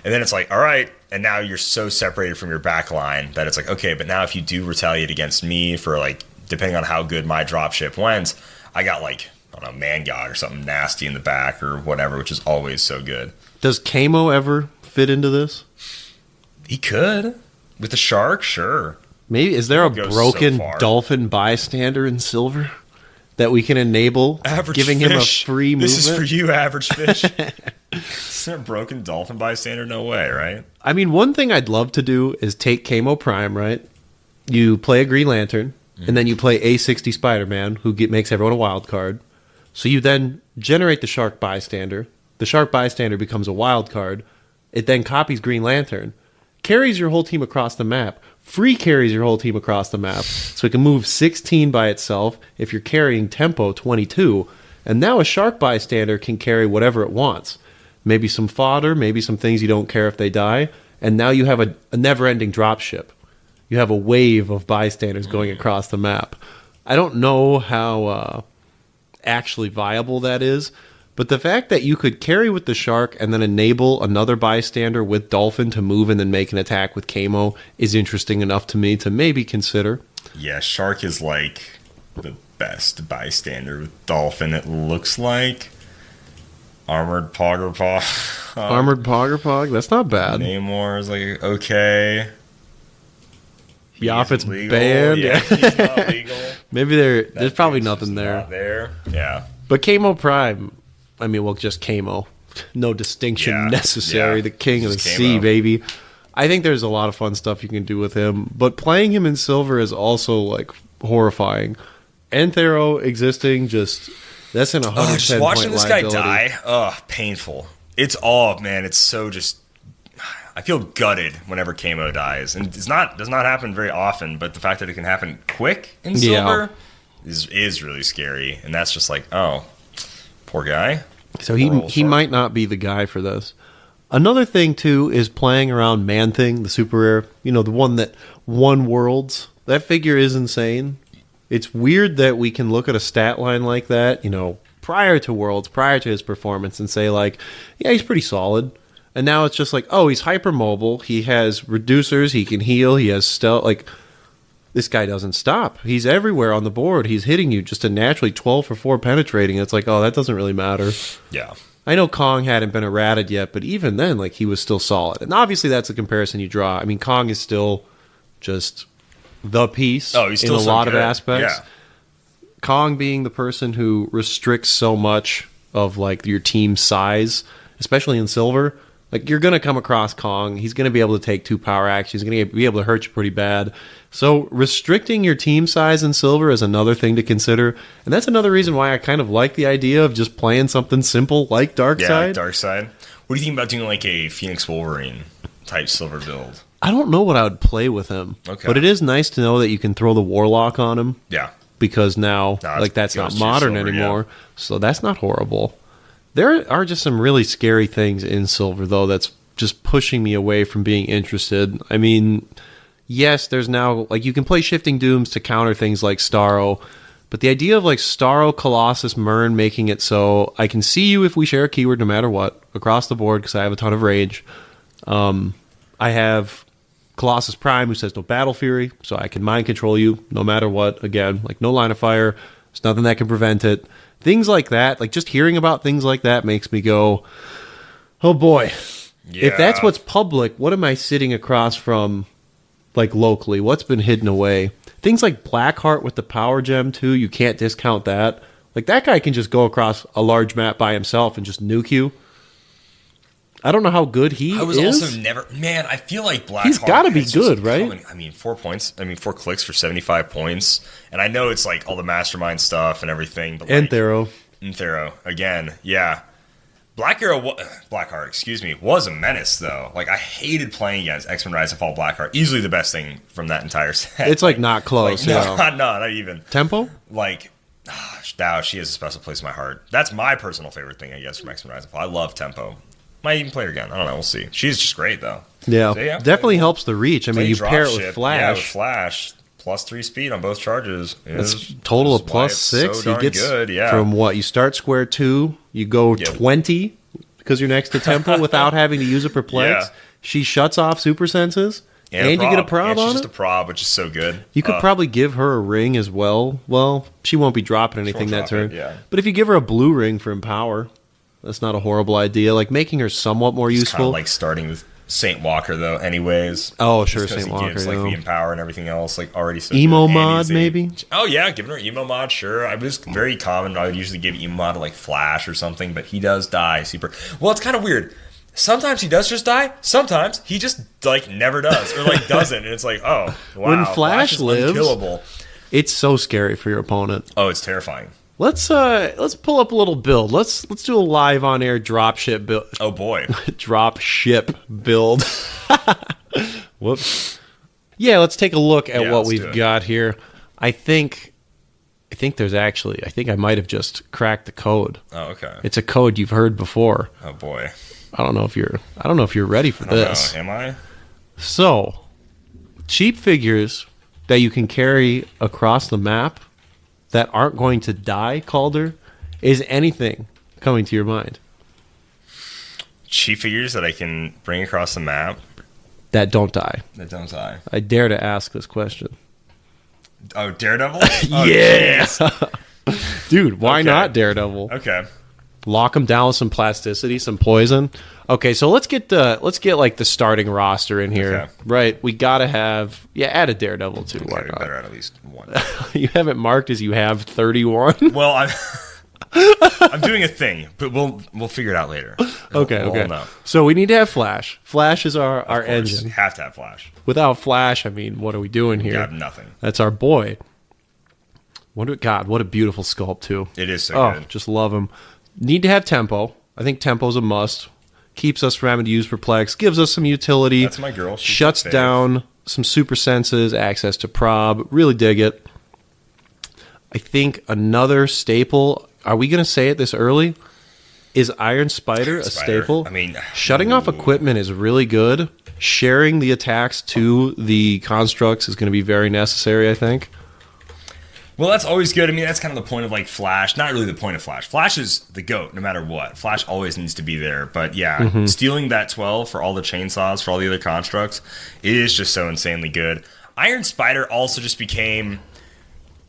Speaker 1: And then it's like, all right. And now you're so separated from your back line that it's like, okay, but now if you do retaliate against me for, like, depending on how good my dropship went, I got, like, I don't know, Man God or something nasty in the back or whatever, which is always so good.
Speaker 4: Does Kamo ever fit into this?
Speaker 1: He could. With the shark, sure.
Speaker 4: Maybe. Is there a broken dolphin bystander in Silver that we can enable, giving him a free movement?
Speaker 1: This is for you, Average Fish. Is there a broken dolphin bystander? No way, right?
Speaker 4: I mean, one thing I'd love to do is take Kamo Prime, right? You play a Green Lantern, and then you play A60 Spider-Man, who makes everyone a wild card. So you then generate the Shark Bystander. The Shark Bystander becomes a wild card. It then copies Green Lantern, carries your whole team across the map, free carries your whole team across the map, so it can move 16 by itself if you're carrying tempo 22, and now a Shark Bystander can carry whatever it wants. Maybe some fodder, maybe some things you don't care if they die, and now you have a never-ending dropship. You have a wave of bystanders going across the map. I don't know how actually viable that is, but the fact that you could carry with the shark and then enable another bystander with Dolphin to move and then make an attack with Kamo is interesting enough to me to maybe consider.
Speaker 1: Yeah, shark is like the best bystander with Dolphin, it looks like. Armored Poggerpog.
Speaker 4: Armored Poggerpog? That's not bad.
Speaker 1: Namor is like okay.
Speaker 4: Yaphet's
Speaker 1: legal.
Speaker 4: banned.
Speaker 1: Yeah, he's not legal.
Speaker 4: Maybe there's
Speaker 1: That
Speaker 4: probably
Speaker 1: dude's
Speaker 4: nothing
Speaker 1: just
Speaker 4: there.
Speaker 1: not there. Yeah.
Speaker 4: But Camo Prime, I mean, well, just Camo. No distinction
Speaker 1: Yeah,
Speaker 4: necessary.
Speaker 1: yeah,
Speaker 4: The king of the
Speaker 1: just
Speaker 4: sea,
Speaker 1: Camo.
Speaker 4: baby. I think there's a lot of fun stuff you can do with him. But playing him in silver is also, like, horrifying. Anthero existing, just... That's an 110
Speaker 1: Just watching
Speaker 4: point
Speaker 1: this guy
Speaker 4: liability.
Speaker 1: die, painful. It's man, it's so just. I feel gutted whenever Camo dies, and does not happen very often. But the fact that it can happen quick in silver is really scary, and that's just like, oh, poor guy.
Speaker 4: So
Speaker 1: Poor old
Speaker 4: he
Speaker 1: shark.
Speaker 4: might not be the guy for this. Another thing, too, is playing around Man-Thing, the super rare. You know, the one that won Worlds. That figure is insane. It's weird that we can look at a stat line like that, you know, prior to Worlds, prior to his performance, and say, like, yeah, he's pretty solid. And now it's just like, oh, he's hypermobile. He has reducers. He can heal. He has stealth. Like, this guy doesn't stop. He's everywhere on the board. He's hitting you just a naturally 12 for 4 penetrating. It's like, oh, that doesn't really matter.
Speaker 1: Yeah.
Speaker 4: I know Kong hadn't been errated yet, but even then, like, he was still solid. And obviously that's a comparison you draw. I mean, Kong is still just the piece
Speaker 1: Oh, he's still
Speaker 4: in a
Speaker 1: so
Speaker 4: lot of
Speaker 1: good.
Speaker 4: aspects.
Speaker 1: Yeah.
Speaker 4: Kong being the person who restricts so much of, like, your team size, especially in silver. Like, you're going to come across Kong. He's going to be able to take 2 power actions. He's going to be able to hurt you pretty bad. So restricting your team size in silver is another thing to consider. And that's another reason why I kind of like the idea of just playing something simple like Darkseid.
Speaker 1: Yeah, Dark Side. What do you think about doing like a Phoenix Wolverine type silver build?
Speaker 4: I don't know what I would play with him.
Speaker 1: Okay.
Speaker 4: But it is nice to know that you can throw the Warlock on him.
Speaker 1: Yeah.
Speaker 4: Because now,
Speaker 1: No,
Speaker 4: like, that's
Speaker 1: it
Speaker 4: not
Speaker 1: goes to
Speaker 4: modern
Speaker 1: silver,
Speaker 4: anymore. So that's not horrible. There are just some really scary things in silver, though, that's just pushing me away from being interested. I mean, yes, there's now, like, you can play Shifting Dooms to counter things like Starro, but the idea of, like, Starro, Colossus, Mern making it so I can see you if we share a keyword no matter what, across the board, because I have a ton of range. I have Colossus Prime, who says no Battle Fury, so I can mind control you no matter what. Again, like, no line of fire. There's nothing that can prevent it. Things like that, like, just hearing about things like that makes me go, oh boy.
Speaker 1: Yeah.
Speaker 4: If that's what's public, what am I sitting across from, like, locally? What's been hidden away? Things like Blackheart with the power gem, too, you can't discount that. Like, that guy can just go across a large map by himself and just nuke you. I don't know how good he is.
Speaker 1: I was also never... Man, I feel like Blackheart...
Speaker 4: He's gotta be
Speaker 1: has just
Speaker 4: good, right?
Speaker 1: become I mean, 4 points. I mean, 4 clicks for 75 points. And I know it's, like, all the mastermind stuff and everything. But like,
Speaker 4: Anthero.
Speaker 1: Again, yeah. Blackheart, excuse me, was a menace, though. Like, I hated playing against X-Men Rise and Fall Blackheart. Easily the best thing from that entire set.
Speaker 4: It's, like, not close.
Speaker 1: Like, not even.
Speaker 4: Tempo?
Speaker 1: Like, now she has a special place in my heart. That's my personal favorite thing, I guess, from X-Men Rise and Fall. I love Tempo. Might even play her again. I don't know. We'll see. She's just great, though.
Speaker 4: Yeah.
Speaker 1: So, yeah,
Speaker 4: Definitely helps the reach. I mean, you pair it with Flash.
Speaker 1: Yeah, with Flash. +3 speed on both charges.
Speaker 4: That's total of +6.
Speaker 1: So
Speaker 4: he gets
Speaker 1: good, yeah.
Speaker 4: from what? You start square 2, you go
Speaker 1: Yep.
Speaker 4: 20 because you're next to Tempo without having to use a perplex.
Speaker 1: Yeah.
Speaker 4: She shuts off super senses. And you get a prob
Speaker 1: and she's
Speaker 4: on
Speaker 1: just
Speaker 4: it.
Speaker 1: a prob, which is so good.
Speaker 4: You could probably give her a ring as well. Well, she won't be dropping anything that
Speaker 1: drop
Speaker 4: turn.
Speaker 1: it, yeah.
Speaker 4: But if you give her a blue ring for Empower, that's not a horrible idea. Like, making her somewhat more
Speaker 1: It's kind
Speaker 4: useful.
Speaker 1: of like starting with Saint Walker, though, anyways.
Speaker 4: Oh, sure,
Speaker 1: Just 'cause
Speaker 4: Saint
Speaker 1: he
Speaker 4: Walker,
Speaker 1: gives, like,
Speaker 4: yeah.
Speaker 1: the Empower and everything else, like, already so
Speaker 4: Emo
Speaker 1: good. And
Speaker 4: mod,
Speaker 1: he's
Speaker 4: maybe?
Speaker 1: Oh, yeah, giving her emo mod, sure. I was very common. I would usually give emo mod to, like, Flash or something, but he does die super... Well, it's kind of weird. Sometimes he does just die. Sometimes he just, like, never does. Or, like, doesn't. And it's like, oh, wow.
Speaker 4: When Flash
Speaker 1: is
Speaker 4: lives-
Speaker 1: unkillable.
Speaker 4: It's so scary for your opponent.
Speaker 1: Oh, it's terrifying.
Speaker 4: Let's pull up a little build. Let's do a live on air drop ship build.
Speaker 1: Oh, boy.
Speaker 4: Drop ship build. Whoops. Yeah, let's take a look at
Speaker 1: Yeah,
Speaker 4: what
Speaker 1: let's do
Speaker 4: we've
Speaker 1: it.
Speaker 4: got here. I think there's actually. I think I might have just cracked the code.
Speaker 1: Oh, okay.
Speaker 4: It's a code you've heard before.
Speaker 1: Oh, boy.
Speaker 4: I don't know if you're ready for
Speaker 1: I don't
Speaker 4: this.
Speaker 1: know. Am I?
Speaker 4: So, cheap figures that you can carry across the map that aren't going to die, Calder, is anything coming to your mind?
Speaker 1: Cheap figures that I can bring across the map
Speaker 4: That don't die.
Speaker 1: that don't die.
Speaker 4: I dare to ask this question.
Speaker 1: Oh, Daredevil? Oh,
Speaker 4: Yeah.
Speaker 1: jeez.
Speaker 4: Dude, why
Speaker 1: Okay.
Speaker 4: not Daredevil?
Speaker 1: Okay.
Speaker 4: Lock them down with some plasticity, some poison. Okay, so let's get like the starting roster in here.
Speaker 1: Okay.
Speaker 4: Right, we gotta have add a Daredevil too. Why
Speaker 1: Okay,
Speaker 4: not?
Speaker 1: better add at least one.
Speaker 4: You have it marked as you have 31.
Speaker 1: Well, I'm doing a thing, but we'll figure it out later.
Speaker 4: Okay.
Speaker 1: We'll know.
Speaker 4: So we need to have Flash. Flash is our
Speaker 1: Of course,
Speaker 4: engine.
Speaker 1: have to have Flash.
Speaker 4: Without Flash, I mean, what are we doing
Speaker 1: You
Speaker 4: here?
Speaker 1: have nothing.
Speaker 4: That's our boy. What a beautiful sculpt too.
Speaker 1: It is so
Speaker 4: Oh,
Speaker 1: good.
Speaker 4: just love him. Need to have tempo. I think tempo's a must. Keeps us from having to use perplex. Gives us some utility.
Speaker 1: That's my girl. She's
Speaker 4: Shuts
Speaker 1: my fave.
Speaker 4: down some super senses. Access to prob. Really dig it. I think another staple. Are we going to say it this early? Is Iron Spider a
Speaker 1: Spider.
Speaker 4: staple?
Speaker 1: I mean,
Speaker 4: shutting off equipment is really good. Sharing the attacks to the constructs is going to be very necessary, I think.
Speaker 1: Well, that's always good. I mean, that's kind of the point of like Flash. Not really the point of Flash. Flash is the GOAT no matter what. Flash always needs to be there. But yeah, stealing that 12 for all the chainsaws, for all the other constructs, it is just so insanely good. Iron Spider also just became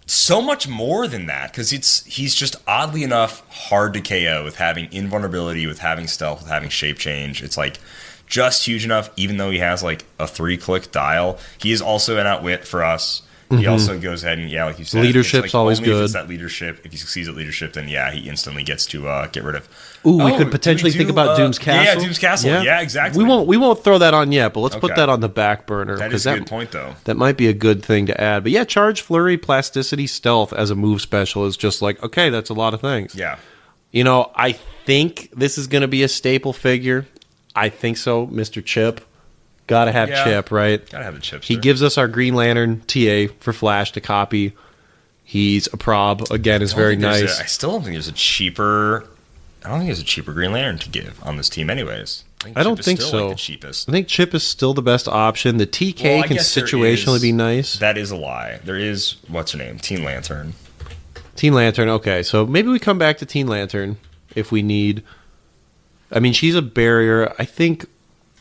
Speaker 1: so much more than that because he's just oddly enough hard to KO with having invulnerability, with having stealth, with having shape change. It's like just huge enough, even though he has like a 3-click dial. He is also an outwit for us. He also goes ahead and, like you said,
Speaker 4: Leadership's
Speaker 1: it's like
Speaker 4: always
Speaker 1: only if
Speaker 4: good.
Speaker 1: it's that leadership. If he succeeds at leadership, then he instantly gets to get rid of.
Speaker 4: Ooh, we
Speaker 1: Oh,
Speaker 4: could potentially
Speaker 1: do we
Speaker 4: think
Speaker 1: do,
Speaker 4: about Doom's Castle.
Speaker 1: Yeah, Doom's Castle. Yeah, exactly.
Speaker 4: We won't throw that on yet, but let's put
Speaker 1: Okay.
Speaker 4: that on the back burner.
Speaker 1: That
Speaker 4: 'cause
Speaker 1: is a good point, though.
Speaker 4: That might be a good thing to add. But yeah, charge, flurry, plasticity, stealth as a move special is just like, okay, that's a lot of things.
Speaker 1: Yeah.
Speaker 4: I think this is going to be a staple figure. I think so, Mr. Chip. Got to have
Speaker 1: Yeah.
Speaker 4: Chip, right?
Speaker 1: Gotta have the chips.
Speaker 4: He gives us our Green Lantern TA for Flash to copy. He's a prob. Again, is very nice.
Speaker 1: I still don't think there's a cheaper. I don't think there's a cheaper Green Lantern to give on this team, anyways.
Speaker 4: I don't
Speaker 1: Chip is
Speaker 4: think
Speaker 1: still,
Speaker 4: so.
Speaker 1: Like, the cheapest.
Speaker 4: I think Chip is still the best option. The TK
Speaker 1: Well, I
Speaker 4: can
Speaker 1: guess there
Speaker 4: situationally
Speaker 1: is-
Speaker 4: be nice.
Speaker 1: That is a lie. There is what's her name, Teen Lantern.
Speaker 4: Teen Lantern, okay. So maybe we come back to Teen Lantern if we need. I mean, she's a barrier. I think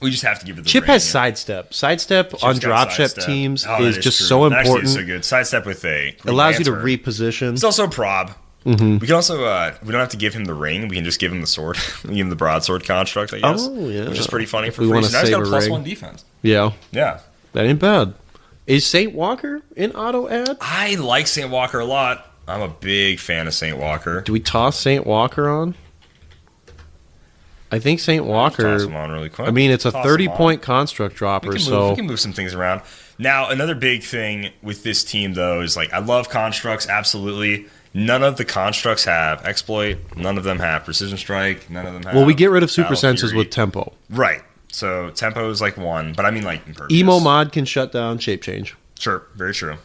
Speaker 1: We just have to give it the
Speaker 4: Chip
Speaker 1: ring.
Speaker 4: has sidestep. Sidestep
Speaker 1: Chip's
Speaker 4: on
Speaker 1: got
Speaker 4: dropship
Speaker 1: sidestep.
Speaker 4: teams
Speaker 1: Oh, that
Speaker 4: is just
Speaker 1: true.
Speaker 4: so
Speaker 1: That actually
Speaker 4: important.
Speaker 1: is so good. Sidestep with a Green
Speaker 4: Allows you to
Speaker 1: Lantern.
Speaker 4: reposition.
Speaker 1: It's also a prob. We can also we don't have to give him the ring. We can just give him the sword. We give him the broadsword construct, I guess.
Speaker 4: Oh, yeah.
Speaker 1: Which is pretty funny
Speaker 4: If
Speaker 1: for
Speaker 4: we
Speaker 1: free.
Speaker 4: wanna
Speaker 1: So now he's got a
Speaker 4: save a ring.
Speaker 1: +1 defense.
Speaker 4: Yeah,
Speaker 1: Yeah.
Speaker 4: that ain't bad. Is Saint Walker in auto ad?
Speaker 1: I like St. Walker a lot. I'm a big fan of St. Walker.
Speaker 4: Do we toss Saint Walker on? I think Saint Walker.
Speaker 1: Toss him on really quick.
Speaker 4: I mean, it's a
Speaker 1: Toss him
Speaker 4: 30-point construct dropper,
Speaker 1: we
Speaker 4: so
Speaker 1: can move some things around. Now, another big thing with this team, though, is like I love constructs, absolutely. None of the constructs have exploit. None of them have precision strike. None of them have.
Speaker 4: well, we get rid of super
Speaker 1: Battle
Speaker 4: senses
Speaker 1: Fury.
Speaker 4: with tempo.
Speaker 1: Right. So tempo is like one, but I mean like impervious.
Speaker 4: Emo mod can shut down shape change.
Speaker 1: Sure, very true.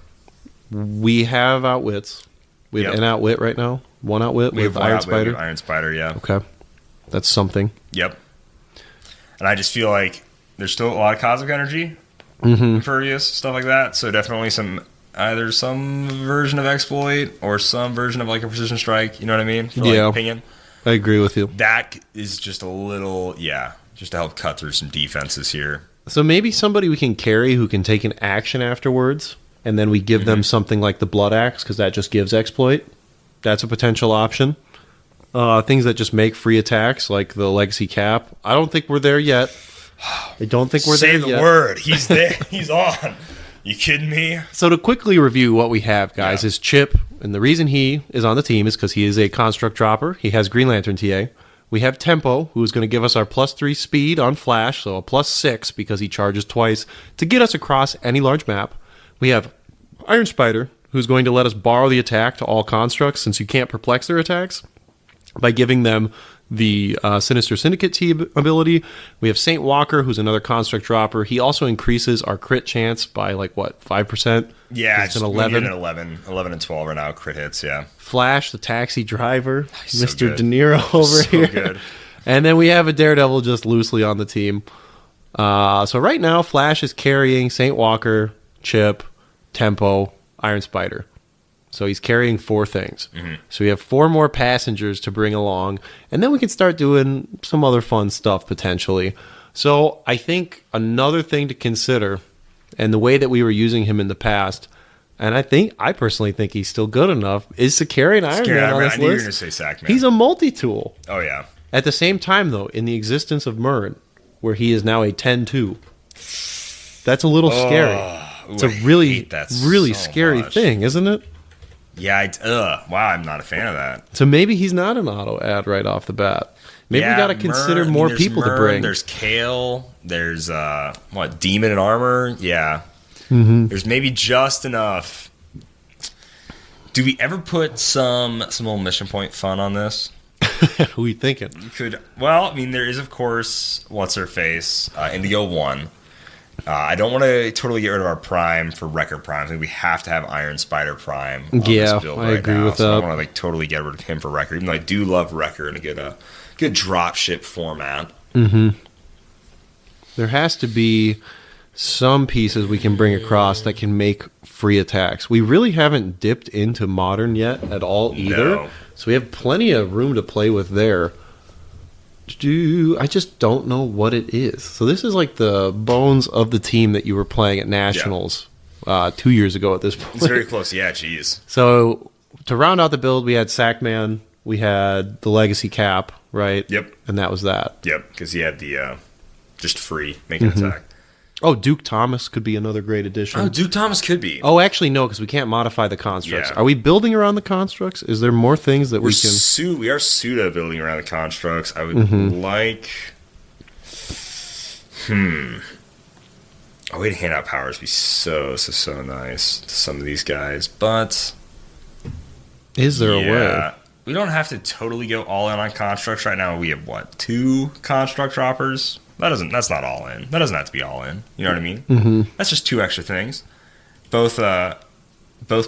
Speaker 4: We have outwits. We have
Speaker 1: Yep.
Speaker 4: an outwit right now. One outwit
Speaker 1: We
Speaker 4: with
Speaker 1: have one
Speaker 4: Iron
Speaker 1: outwit with
Speaker 4: Spider.
Speaker 1: Iron Spider, yeah.
Speaker 4: Okay, that's something.
Speaker 1: Yep. And I just feel like there's still a lot of cosmic energy,
Speaker 4: Mm-hmm.
Speaker 1: impervious, stuff like that. So definitely either some version of exploit or some version of like a precision strike. You know what I mean? For, like,
Speaker 4: Yeah.
Speaker 1: pinging.
Speaker 4: I agree with you.
Speaker 1: That is just a little, just to help cut through some defenses here.
Speaker 4: So maybe somebody we can carry who can take an action afterwards, and then we give
Speaker 1: Mm-hmm.
Speaker 4: them something like the Blood Axe because that just gives exploit. That's a potential option. Things that just make free attacks, like the Legacy Cap. I don't think we're there yet. I don't think we're
Speaker 1: Say
Speaker 4: there
Speaker 1: the
Speaker 4: yet.
Speaker 1: word. He's there. He's on. You kidding me?
Speaker 4: So to quickly review what we have, guys,
Speaker 1: Yeah.
Speaker 4: is Chip, and the reason he is on the team is because he is a construct dropper. He has Green Lantern TA. We have Tempo, who is going to give us our +3 speed on Flash, so a +6 because he charges twice to get us across any large map. We have Iron Spider, who's going to let us borrow the attack to all constructs since you can't perplex their attacks by giving them the Sinister Syndicate team ability. We have Saint Walker, who's another construct dropper. He also increases our crit chance by 5%?
Speaker 1: Yeah,
Speaker 4: It's
Speaker 1: just
Speaker 4: an
Speaker 1: we need
Speaker 4: 11.
Speaker 1: an 11 and 12 right now. Crit hits, yeah.
Speaker 4: Flash, the taxi driver,
Speaker 1: so
Speaker 4: Mr.
Speaker 1: good.
Speaker 4: De Niro over
Speaker 1: So
Speaker 4: here.
Speaker 1: good.
Speaker 4: And then we have a Daredevil just loosely on the team. So right now, Flash is carrying Saint Walker, Chip, Tempo, Iron Spider. So he's carrying 4 things.
Speaker 1: Mm-hmm.
Speaker 4: So we have 4 more passengers to bring along. And then we can start doing some other fun stuff potentially. So I think another thing to consider, and the way that we were using him in the past, and I personally think he's still good enough, is to carry an Iron Man on this
Speaker 1: I knew you were
Speaker 4: list.
Speaker 1: going to say Sack Man.
Speaker 4: He's a multi-tool.
Speaker 1: Oh, yeah.
Speaker 4: At the same time, though, in the existence of Murn, where he is now a 10-2, that's a little scary. It's a really scary thing, isn't it?
Speaker 1: Yeah, wow, I'm not a fan of that.
Speaker 4: So maybe he's not an auto ad right off the bat. Maybe we got to consider more people to bring.
Speaker 1: There's Kale. There's, Demon and Armor? Yeah. There's maybe just enough. Do we ever put some little mission point fun on this?
Speaker 4: Who are you thinking?
Speaker 1: There is, of course, What's-Her-Face, Indigo 1. I don't want to totally get rid of our Prime for Wrecker Prime. I think we have to have Iron Spider Prime on this build
Speaker 4: I agree
Speaker 1: now.
Speaker 4: with
Speaker 1: so
Speaker 4: that.
Speaker 1: I don't want to totally get rid of him for Wrecker, even though I do love Wrecker and get a good dropship format.
Speaker 4: There has to be some pieces we can bring across that can make free attacks. We really haven't dipped into Modern yet at all either.
Speaker 1: No.
Speaker 4: So we have plenty of room to play with there. I just don't know what it is. So this is like the bones of the team that you were playing at Nationals 2 years ago at this point.
Speaker 1: It's very close. Yeah, geez.
Speaker 4: So to round out the build, we had Sackman, we had the Legacy Cap, right?
Speaker 1: Yep.
Speaker 4: And that was that.
Speaker 1: Yep, because he had the just free make an attack.
Speaker 4: Oh, Duke Thomas could be another great addition.
Speaker 1: Oh, Duke Thomas could be.
Speaker 4: Oh, actually, no, because we can't modify the constructs.
Speaker 1: Yeah.
Speaker 4: Are we building around the constructs? Is there more things that we can...
Speaker 1: We are pseudo building around the constructs. I would like... A way to hand out powers would be so nice to some of these guys, but...
Speaker 4: Is there a way?
Speaker 1: We don't have to totally go all in on constructs right now. We have, 2 construct droppers? That's not all in. That doesn't have to be all in. You know what I mean? Mm-hmm. That's just 2 extra things. Both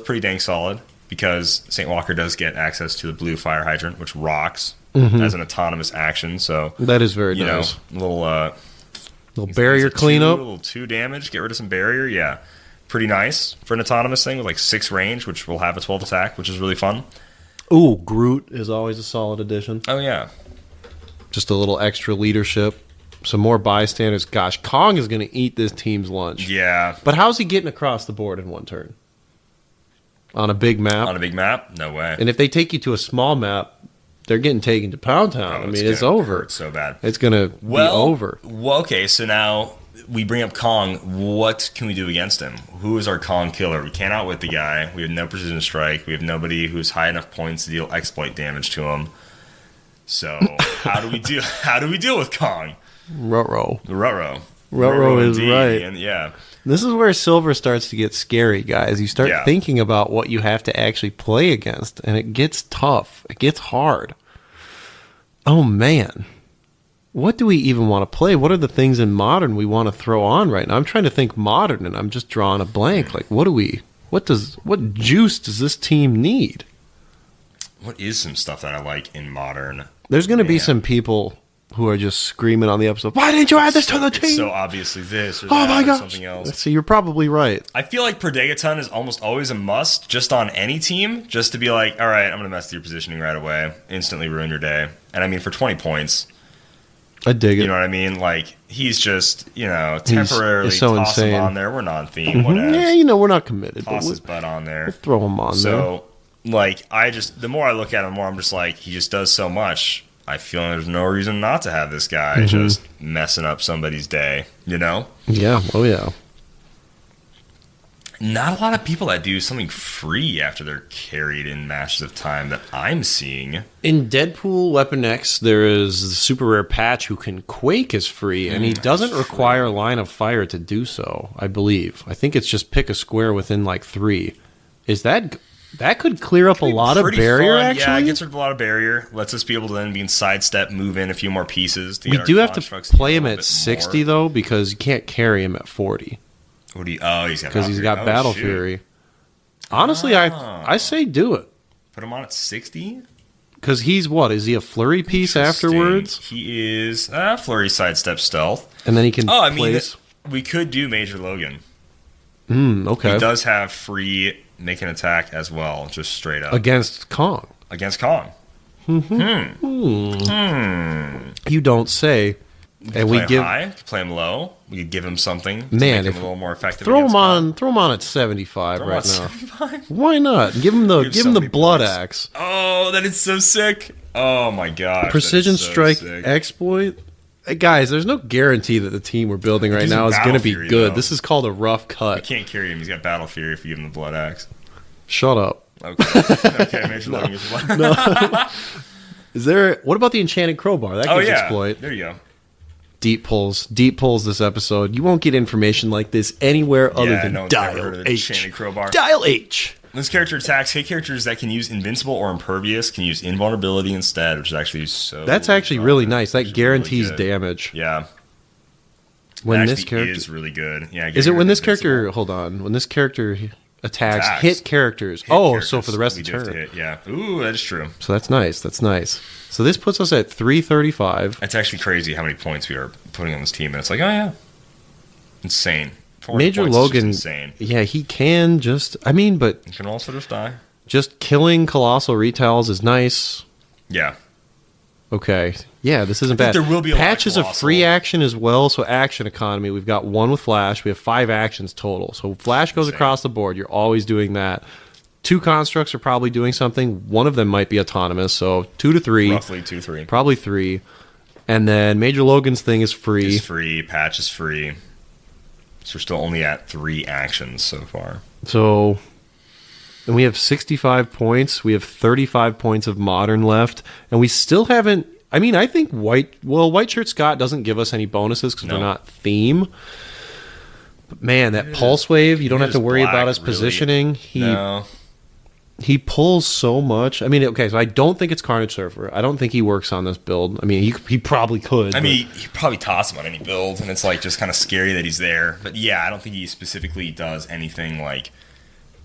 Speaker 1: pretty dang solid, because St. Walker does get access to the blue fire hydrant, which rocks as an autonomous action. So
Speaker 4: that is very nice.
Speaker 1: Little
Speaker 4: barrier cleanup,
Speaker 1: little 2 damage, get rid of some barrier. Yeah, pretty nice for an autonomous thing with 6 range, which will have a 12 attack, which is really fun.
Speaker 4: Ooh, Groot is always a solid addition.
Speaker 1: Oh yeah,
Speaker 4: just a little extra leadership. Some more bystanders. Gosh, Kong is going to eat this team's lunch.
Speaker 1: Yeah.
Speaker 4: But how's he getting across the board in one turn? On a big map?
Speaker 1: On a big map? No way.
Speaker 4: And if they take you to a small map, they're getting taken to Pound Town. It's over.
Speaker 1: Hurt so bad.
Speaker 4: It's going to be over.
Speaker 1: Well, okay, so now we bring up Kong. What can we do against him? Who is our Kong killer? We can't outwit the guy. We have no precision strike. We have nobody who's high enough points to deal exploit damage to him. So how do we deal with Kong?
Speaker 4: Ruh-roh.
Speaker 1: Ruh-roh
Speaker 4: is
Speaker 1: indeed.
Speaker 4: right.
Speaker 1: And yeah.
Speaker 4: This is where Silver starts to get scary, guys. You start thinking about what you have to actually play against, and it gets tough. It gets hard. Oh, man. What do we even want to play? What are the things in Modern we want to throw on right now? I'm trying to think Modern, and I'm just drawing a blank. Like, what juice does this team need?
Speaker 1: What is some stuff that I like in Modern?
Speaker 4: There's going to be some people who are just screaming on the episode, why didn't you add this to the team?
Speaker 1: It's so obviously this or
Speaker 4: oh
Speaker 1: that
Speaker 4: my
Speaker 1: or
Speaker 4: gosh.
Speaker 1: something else.
Speaker 4: So you're probably right.
Speaker 1: I feel like Predagon is almost always a must just on any team, just to be like, all right, I'm going to mess with your positioning right away, instantly ruin your day. And I mean, for 20 points,
Speaker 4: I dig it.
Speaker 1: You know what I mean? Like, he's just, temporarily
Speaker 4: he's so
Speaker 1: toss
Speaker 4: insane.
Speaker 1: him on there. We're non-theme, whatever.
Speaker 4: Yeah, we're not committed.
Speaker 1: Toss his butt on there.
Speaker 4: We'll throw him on there.
Speaker 1: So, the more I look at him, the more I'm just like, he just does so much. I feel there's no reason not to have this guy just messing up somebody's day,
Speaker 4: Yeah, oh yeah.
Speaker 1: Not a lot of people that do something free after they're carried in matches of time that I'm seeing.
Speaker 4: In Deadpool Weapon X, there is the super rare patch who can Quake as free, and he doesn't require line of fire to do so, I believe. I think it's just pick a square within 3. Is that could clear up a lot of barrier,
Speaker 1: fun.
Speaker 4: actually?
Speaker 1: Yeah, it gets rid of a lot of barrier. Lets us be able to then be in sidestep, move in a few more pieces.
Speaker 4: We do have to play him at 60, though, because you can't carry him at 40.
Speaker 1: What do you? Oh, he's got
Speaker 4: Battle Fury. Honestly, I say do it.
Speaker 1: Put him on at 60?
Speaker 4: Because he's what? Is he a flurry piece afterwards?
Speaker 1: He is flurry, sidestep, stealth.
Speaker 4: And then he can
Speaker 1: we could do Major Logan.
Speaker 4: Okay.
Speaker 1: He does have free make an attack as well, just straight up.
Speaker 4: Against Kong.
Speaker 1: You don't say.
Speaker 4: And we
Speaker 1: play him
Speaker 4: give
Speaker 1: high, play him low. We could give him something to
Speaker 4: Man,
Speaker 1: make him
Speaker 4: if-
Speaker 1: a little more effective.
Speaker 4: throw him
Speaker 1: against
Speaker 4: on. Throw him on at 75
Speaker 1: Throw him
Speaker 4: right
Speaker 1: on
Speaker 4: now.
Speaker 1: 75?
Speaker 4: Why not? Give him the
Speaker 1: so many
Speaker 4: blood
Speaker 1: points.
Speaker 4: axe.
Speaker 1: Oh, that is so sick. Oh my gosh.
Speaker 4: Precision
Speaker 1: that is so
Speaker 4: strike
Speaker 1: sick.
Speaker 4: exploit. Hey, guys, there's no guarantee that the team we're building right
Speaker 1: gives
Speaker 4: now
Speaker 1: him
Speaker 4: is going to
Speaker 1: battle
Speaker 4: be
Speaker 1: fury,
Speaker 4: good.
Speaker 1: though.
Speaker 4: This is called a rough
Speaker 1: You
Speaker 4: cut.
Speaker 1: can't carry him. He's got battle fury if you give him the blood axe.
Speaker 4: Shut up.
Speaker 1: Okay. Okay, Major Logan is blood.
Speaker 4: Is there? What about the enchanted crowbar? That
Speaker 1: Oh
Speaker 4: gives
Speaker 1: yeah.
Speaker 4: exploit.
Speaker 1: There you go.
Speaker 4: Deep pulls this episode. You won't get information like this anywhere other
Speaker 1: Yeah,
Speaker 4: than
Speaker 1: no one's ever heard
Speaker 4: Dial
Speaker 1: of the
Speaker 4: H.
Speaker 1: enchanted crowbar.
Speaker 4: Dial H.
Speaker 1: This character attacks hit characters that can use invincible or impervious, can use invulnerability instead, which is actually so.
Speaker 4: That's actually really nice.
Speaker 1: which
Speaker 4: That
Speaker 1: is
Speaker 4: guarantees
Speaker 1: really good.
Speaker 4: damage.
Speaker 1: Yeah.
Speaker 4: When
Speaker 1: It
Speaker 4: this
Speaker 1: actually
Speaker 4: character
Speaker 1: is really good. Yeah.
Speaker 4: is it when this
Speaker 1: invincible.
Speaker 4: character? Hold on. When this character attacks
Speaker 1: Attacks.
Speaker 4: hit characters.
Speaker 1: Hit
Speaker 4: Oh,
Speaker 1: characters,
Speaker 4: so for the rest
Speaker 1: we
Speaker 4: of the
Speaker 1: do have to
Speaker 4: turn.
Speaker 1: hit, yeah. Ooh, that is true.
Speaker 4: So that's nice. That's nice. So this puts us at 335.
Speaker 1: It's actually crazy how many points we are putting on this team, and it's like, oh yeah, insane. 400
Speaker 4: Major
Speaker 1: points is just
Speaker 4: Logan,
Speaker 1: insane.
Speaker 4: yeah, he can just. I mean, but
Speaker 1: You can also just die.
Speaker 4: just killing colossal retails is nice.
Speaker 1: Yeah.
Speaker 4: Okay, yeah, this isn't
Speaker 1: I think
Speaker 4: bad.
Speaker 1: there will be a lot of
Speaker 4: Patch is a
Speaker 1: colossal.
Speaker 4: free action as well. So action economy, we've got one with Flash. We have 5 actions total. So Flash goes
Speaker 1: Insane.
Speaker 4: across the board. You're always doing that. 2 constructs are probably doing something. One of them might be autonomous. So 2 to 3,
Speaker 1: Roughly 2-3.
Speaker 4: probably 3. And then Major Logan's thing is free.
Speaker 1: It's free. Patch is free. So we're still only at 3 actions so far.
Speaker 4: So, and we have 65 points. We have 35 points of modern left, and we still haven't. I mean, I think White Shirt Scott doesn't give us any bonuses because
Speaker 1: No.
Speaker 4: we're not theme. But man, that pulse wave, you don't have
Speaker 1: is
Speaker 4: to worry
Speaker 1: black,
Speaker 4: about us
Speaker 1: really.
Speaker 4: positioning.
Speaker 1: No.
Speaker 4: He pulls so much. I mean, okay, so I don't think it's Carnage Surfer. I don't think he works on this build. I mean, he probably could.
Speaker 1: I
Speaker 4: but-
Speaker 1: mean, you probably toss him on any build, and it's like just kind of scary that he's there. But yeah, I don't think he specifically does anything like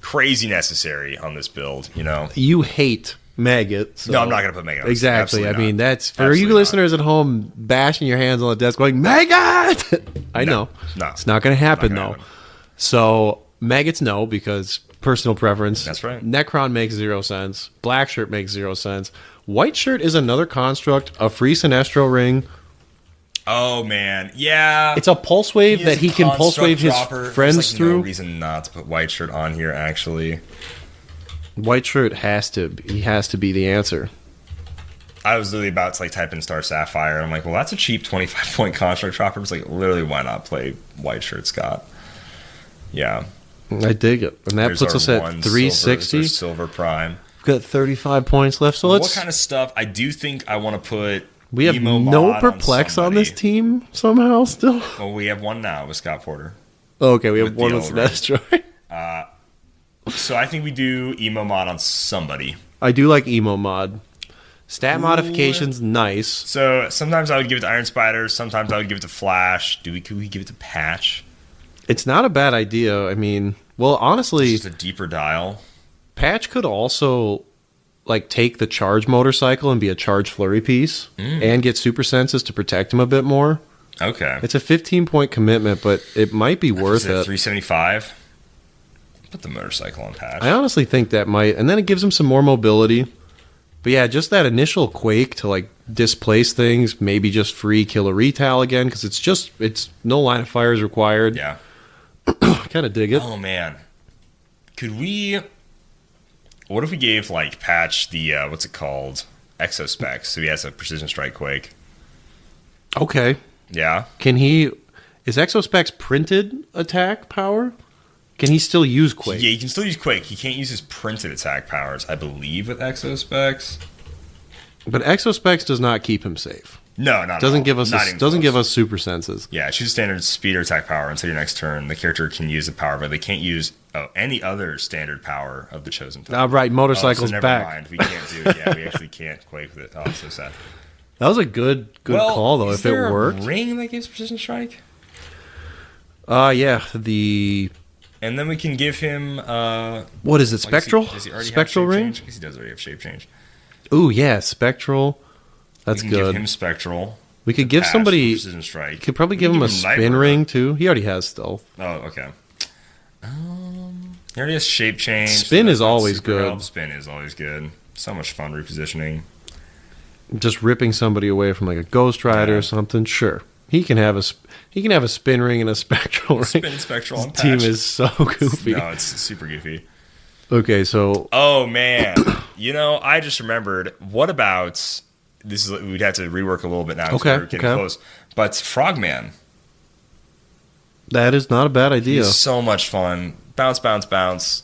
Speaker 1: crazy necessary on this build. You know?
Speaker 4: you hate Maggot. So.
Speaker 1: No, I'm not gonna put Maggot on this.
Speaker 4: Exactly.
Speaker 1: Absolutely
Speaker 4: I mean,
Speaker 1: not.
Speaker 4: that's for
Speaker 1: Absolutely
Speaker 4: you
Speaker 1: not.
Speaker 4: listeners at home bashing your hands on the desk going, Maggot! I know.
Speaker 1: No.
Speaker 4: It's not going to happen,
Speaker 1: Not
Speaker 4: though.
Speaker 1: gonna happen.
Speaker 4: So, Maggots no, because personal preference.
Speaker 1: That's right.
Speaker 4: Necron makes 0 sense. Black Shirt makes 0 sense. White Shirt is another construct, a free Sinestro ring.
Speaker 1: Oh man, yeah.
Speaker 4: It's a pulse wave
Speaker 1: is
Speaker 4: that he
Speaker 1: a
Speaker 4: can pulse
Speaker 1: construct
Speaker 4: wave his
Speaker 1: dropper. There's,
Speaker 4: friends
Speaker 1: like,
Speaker 4: through.
Speaker 1: No reason not to put White Shirt on here. Actually,
Speaker 4: White Shirt has to be the answer.
Speaker 1: I was literally about to like type in Star Sapphire, and I'm like, well, that's a cheap 25-point construct dropper. It's like, literally, why not play White Shirt Scott? Yeah,
Speaker 4: I dig it. And that
Speaker 1: There's
Speaker 4: puts
Speaker 1: our
Speaker 4: us at
Speaker 1: one
Speaker 4: 360.
Speaker 1: Silver Prime.
Speaker 4: We've got 35 points left. So let's.
Speaker 1: What kind of stuff? I do think I want to put.
Speaker 4: We have
Speaker 1: emo
Speaker 4: no
Speaker 1: mod
Speaker 4: perplex on this
Speaker 1: somebody.
Speaker 4: team somehow still.
Speaker 1: Well, we have one now with Scott Porter.
Speaker 4: Okay, we have
Speaker 1: With
Speaker 4: one
Speaker 1: the
Speaker 4: with
Speaker 1: Elrond.
Speaker 4: Sinestro.
Speaker 1: So I think we do emo mod on somebody.
Speaker 4: I do like emo mod. Stat modifications, nice.
Speaker 1: So sometimes I would give it to Iron Spider. Sometimes I would give it to Flash. Could we give it to Patch?
Speaker 4: It's not a bad idea. I mean, well, honestly,
Speaker 1: Just a deeper dial.
Speaker 4: Patch could also like take the charge motorcycle and be a charge flurry piece and get super senses to protect him a bit more.
Speaker 1: Okay.
Speaker 4: It's a 15-point commitment, but it might be worth
Speaker 1: Is it
Speaker 4: it.
Speaker 1: 375? Put the motorcycle on Patch.
Speaker 4: I honestly think that might, and then it gives him some more mobility. But yeah, just that initial quake to like displace things, maybe just free kill a retail again because it's no line of fire is required.
Speaker 1: Yeah.
Speaker 4: I kind of dig it.
Speaker 1: Oh man. Could we? What if we gave like Patch the what's it called? Exospec, so he has a precision strike quake.
Speaker 4: Okay,
Speaker 1: Yeah.
Speaker 4: can he? Is Exospec's printed attack power? Can he still use quake?
Speaker 1: Yeah, he can still use quake. He can't use his printed attack powers, I believe, with Exospecs.
Speaker 4: But Exospecs does not keep him safe.
Speaker 1: No, not
Speaker 4: Doesn't
Speaker 1: at all.
Speaker 4: give us
Speaker 1: Not even
Speaker 4: doesn't
Speaker 1: close.
Speaker 4: give us super senses.
Speaker 1: Yeah, choose standard speed or attack power until your next turn. The character can use the power, but they can't use any other standard power of the chosen type.
Speaker 4: All right, motorcycle's
Speaker 1: never
Speaker 4: back.
Speaker 1: mind. We can't do it. Yeah, we actually can't quake with it. Oh, so sad.
Speaker 4: That was a good call though.
Speaker 1: Is
Speaker 4: If it
Speaker 1: there a
Speaker 4: worked,
Speaker 1: ring that gives precision strike,
Speaker 4: yeah. The
Speaker 1: and then we can give him
Speaker 4: what is it?
Speaker 1: like,
Speaker 4: Spectral?
Speaker 1: does he already
Speaker 4: Spectral
Speaker 1: have shape
Speaker 4: ring?
Speaker 1: change? I guess he does already have shape change.
Speaker 4: Ooh, yeah, spectral. That's
Speaker 1: we can
Speaker 4: good.
Speaker 1: Give him spectral.
Speaker 4: We could give
Speaker 1: Patch,
Speaker 4: somebody.
Speaker 1: precision strike.
Speaker 4: Could probably
Speaker 1: We
Speaker 4: give
Speaker 1: can
Speaker 4: him a
Speaker 1: Night
Speaker 4: spin
Speaker 1: Runner.
Speaker 4: ring too. He already has stealth.
Speaker 1: Oh, okay. He already has shape change.
Speaker 4: Spin
Speaker 1: that's
Speaker 4: is
Speaker 1: not
Speaker 4: always
Speaker 1: super
Speaker 4: good.
Speaker 1: help. Spin is always good. So much fun repositioning.
Speaker 4: Just ripping somebody away from like a Ghost Rider
Speaker 1: Yeah.
Speaker 4: or something. Sure, He can have a spin ring and a spectral ring.
Speaker 1: Spin spectral
Speaker 4: His
Speaker 1: and
Speaker 4: team
Speaker 1: patch.
Speaker 4: is so goofy.
Speaker 1: No, it's super goofy.
Speaker 4: Okay, so
Speaker 1: Oh man, I just remembered. What about this? We'd have to rework a little bit now. 'Cause
Speaker 4: Okay,
Speaker 1: we're getting
Speaker 4: okay.
Speaker 1: close. But Frogman,
Speaker 4: that is not a bad idea.
Speaker 1: he's so much fun. Bounce, bounce, bounce.